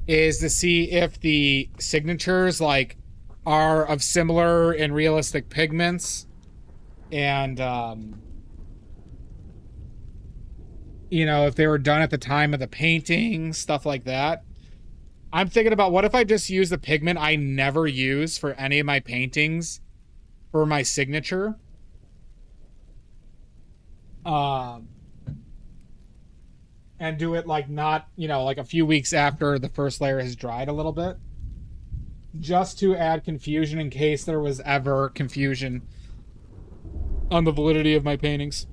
is to see if the signatures are of similar and realistic pigments, and you know, if they were done at the time of the painting, stuff like that. I'm thinking about, what if I just use the pigment I never use for any of my paintings for my signature? and do it like not, you know, like a few weeks after the first layer has dried a little bit, just to add confusion in case there was ever confusion on the validity of my paintings.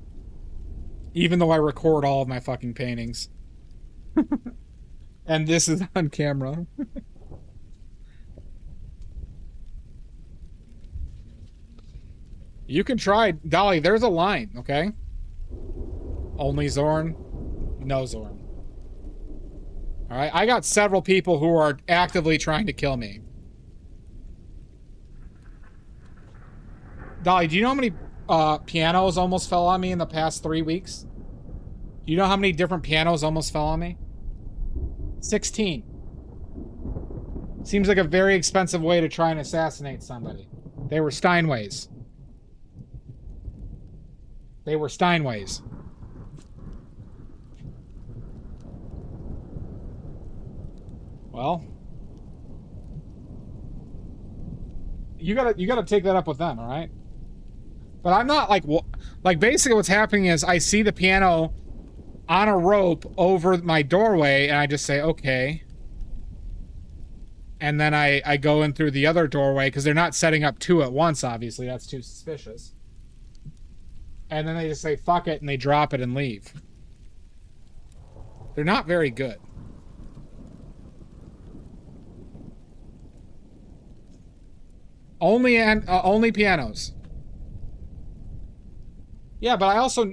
Even though I record all of my fucking paintings. And this is on camera. You can try, Dolly, there's a line, okay? Only Zorn, no Zorn. Alright, I got several people who are actively trying to kill me. Dolly, do you know how many pianos almost fell on me in the past 3 weeks? Do you know how many different pianos almost fell on me? 16. Seems like a very expensive way to try and assassinate somebody. They were Steinways. They were Steinways. Well, you gotta take that up with them, all right? But I'm not like basically what's happening is I see the piano on a rope over my doorway and I just say, okay. And then I go in through the other doorway because they're not setting up two at once, obviously. That's too suspicious. And then they just say, fuck it, and they drop it and leave. They're not very good. Only pianos. Yeah, but I also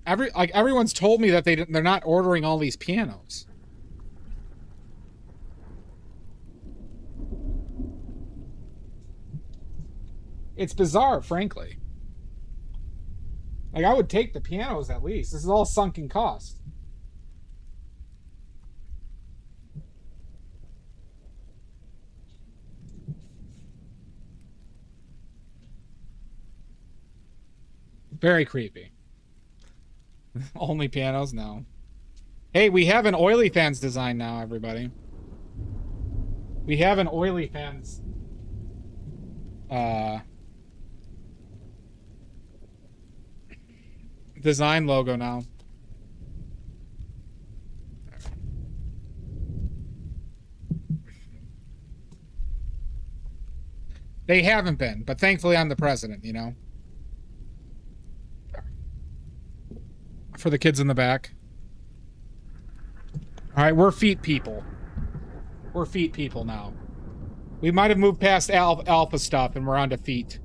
everyone's told me that they're not ordering all these pianos. It's bizarre, frankly. Like, I would take the pianos at least. This is all sunken cost. Very creepy. Only pianos? No. Hey, we have an Oily Fans design now, everybody. We have an Oily Fans design logo now. They haven't been, but thankfully I'm the president, you know? For the kids in the back. Alright, we're feet people. We're feet people now. We might have moved past alpha stuff and we're on to feet.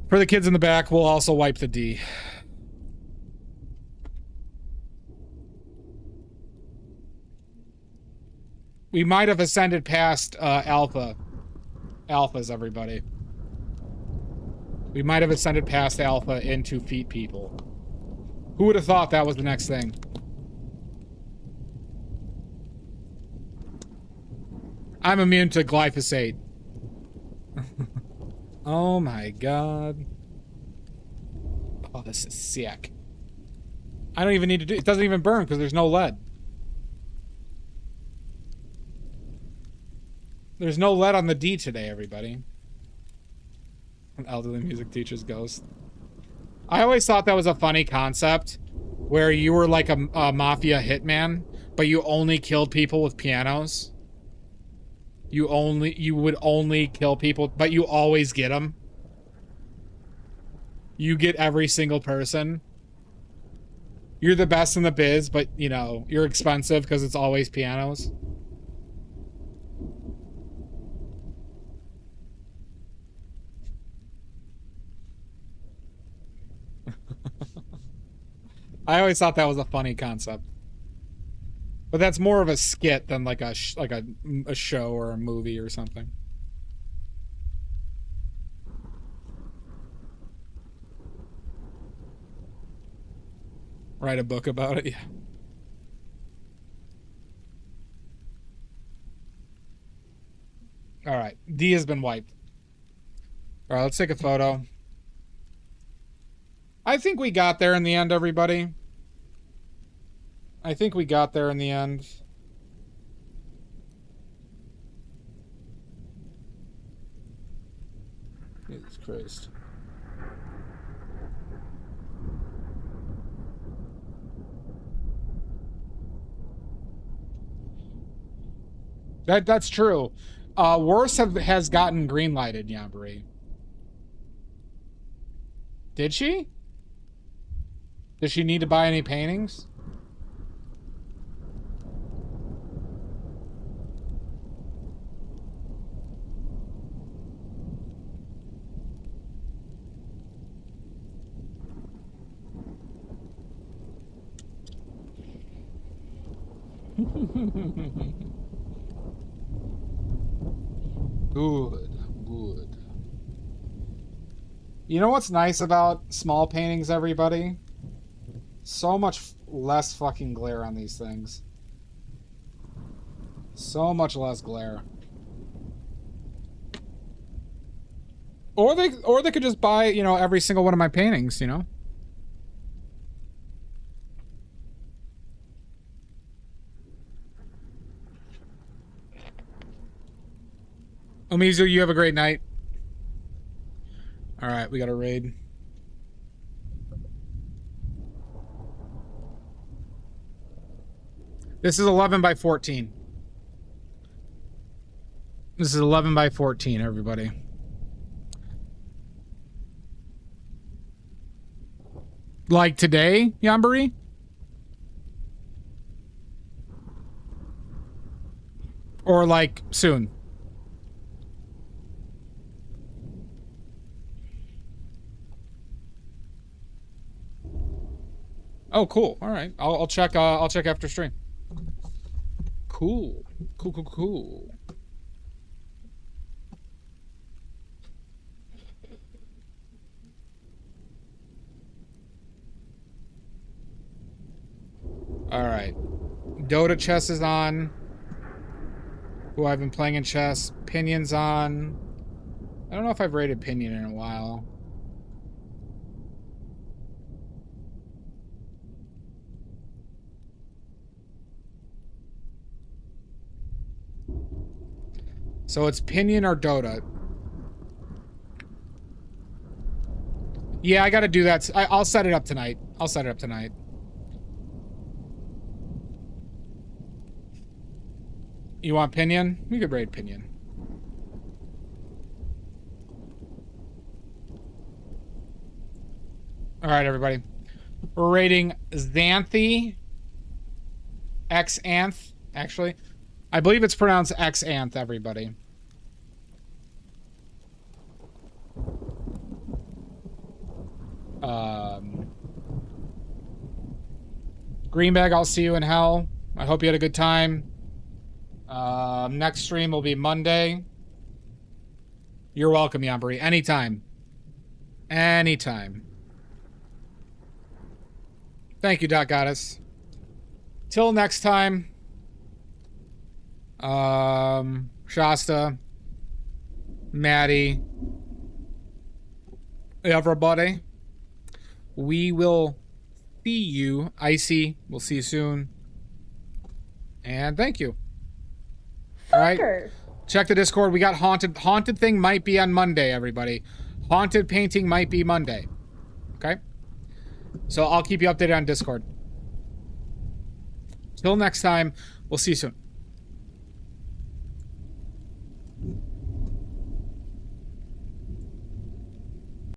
For the kids in the back, we'll also wipe the D. We might have ascended past alphas, everybody. We might have ascended past alpha into feet people. Who would have thought that was the next thing? I'm immune to glyphosate. Oh my god. Oh, this is sick. I don't even need to do it. It doesn't even burn because there's no lead. There's no lead on the D today, everybody. An elderly music teacher's ghost. I always thought that was a funny concept where you were like a mafia hitman, but you only killed people with pianos. You would only kill people, but you always get them. You get every single person. You're the best in the biz, but, you know, you're expensive because it's always pianos. I always thought that was a funny concept. But that's more of a skit than like a show or a movie or something. Write a book about it, yeah. Alright, D has been wiped. Alright, let's take a photo. I think we got there in the end, everybody. I think we got there in the end. Jesus Christ. That's true. Worse has gotten green lighted, Yambri. Did she? Does she need to buy any paintings? Good, good. You know what's nice about small paintings, everybody? So much less fucking glare on these things. So much less glare. Or they could just buy, you know, every single one of my paintings, you know? Omizu, you have a great night. All right, we got a raid. This is 11 by 14. This is 11 by 14, everybody. Like today, Yambari? Or like soon? Oh, cool. All right. I'll check after stream. Cool. Cool. All right. Dota chess is on. Who I've been playing in chess. Pinion's on. I don't know if I've rated Pinion in a while. So it's Pinion or Dota. Yeah, I gotta do that. I'll set it up tonight. You want Pinion? We could raid Pinion. Alright, everybody. We're rating Xanthi. Xanth, actually. I believe it's pronounced Xanth, everybody. Greenbag, I'll see you in hell. I hope you had a good time. Next stream will be Monday. You're welcome, Yambri. Anytime. Anytime. Thank you, Doc Goddess. Till next time. Shasta. Maddie. Everybody. We will see you. Icy. We'll see you soon. And thank you. All right. Check the Discord. We got Haunted. Haunted thing might be on Monday, everybody. Haunted painting might be Monday. Okay? So I'll keep you updated on Discord. Till next time, we'll see you soon.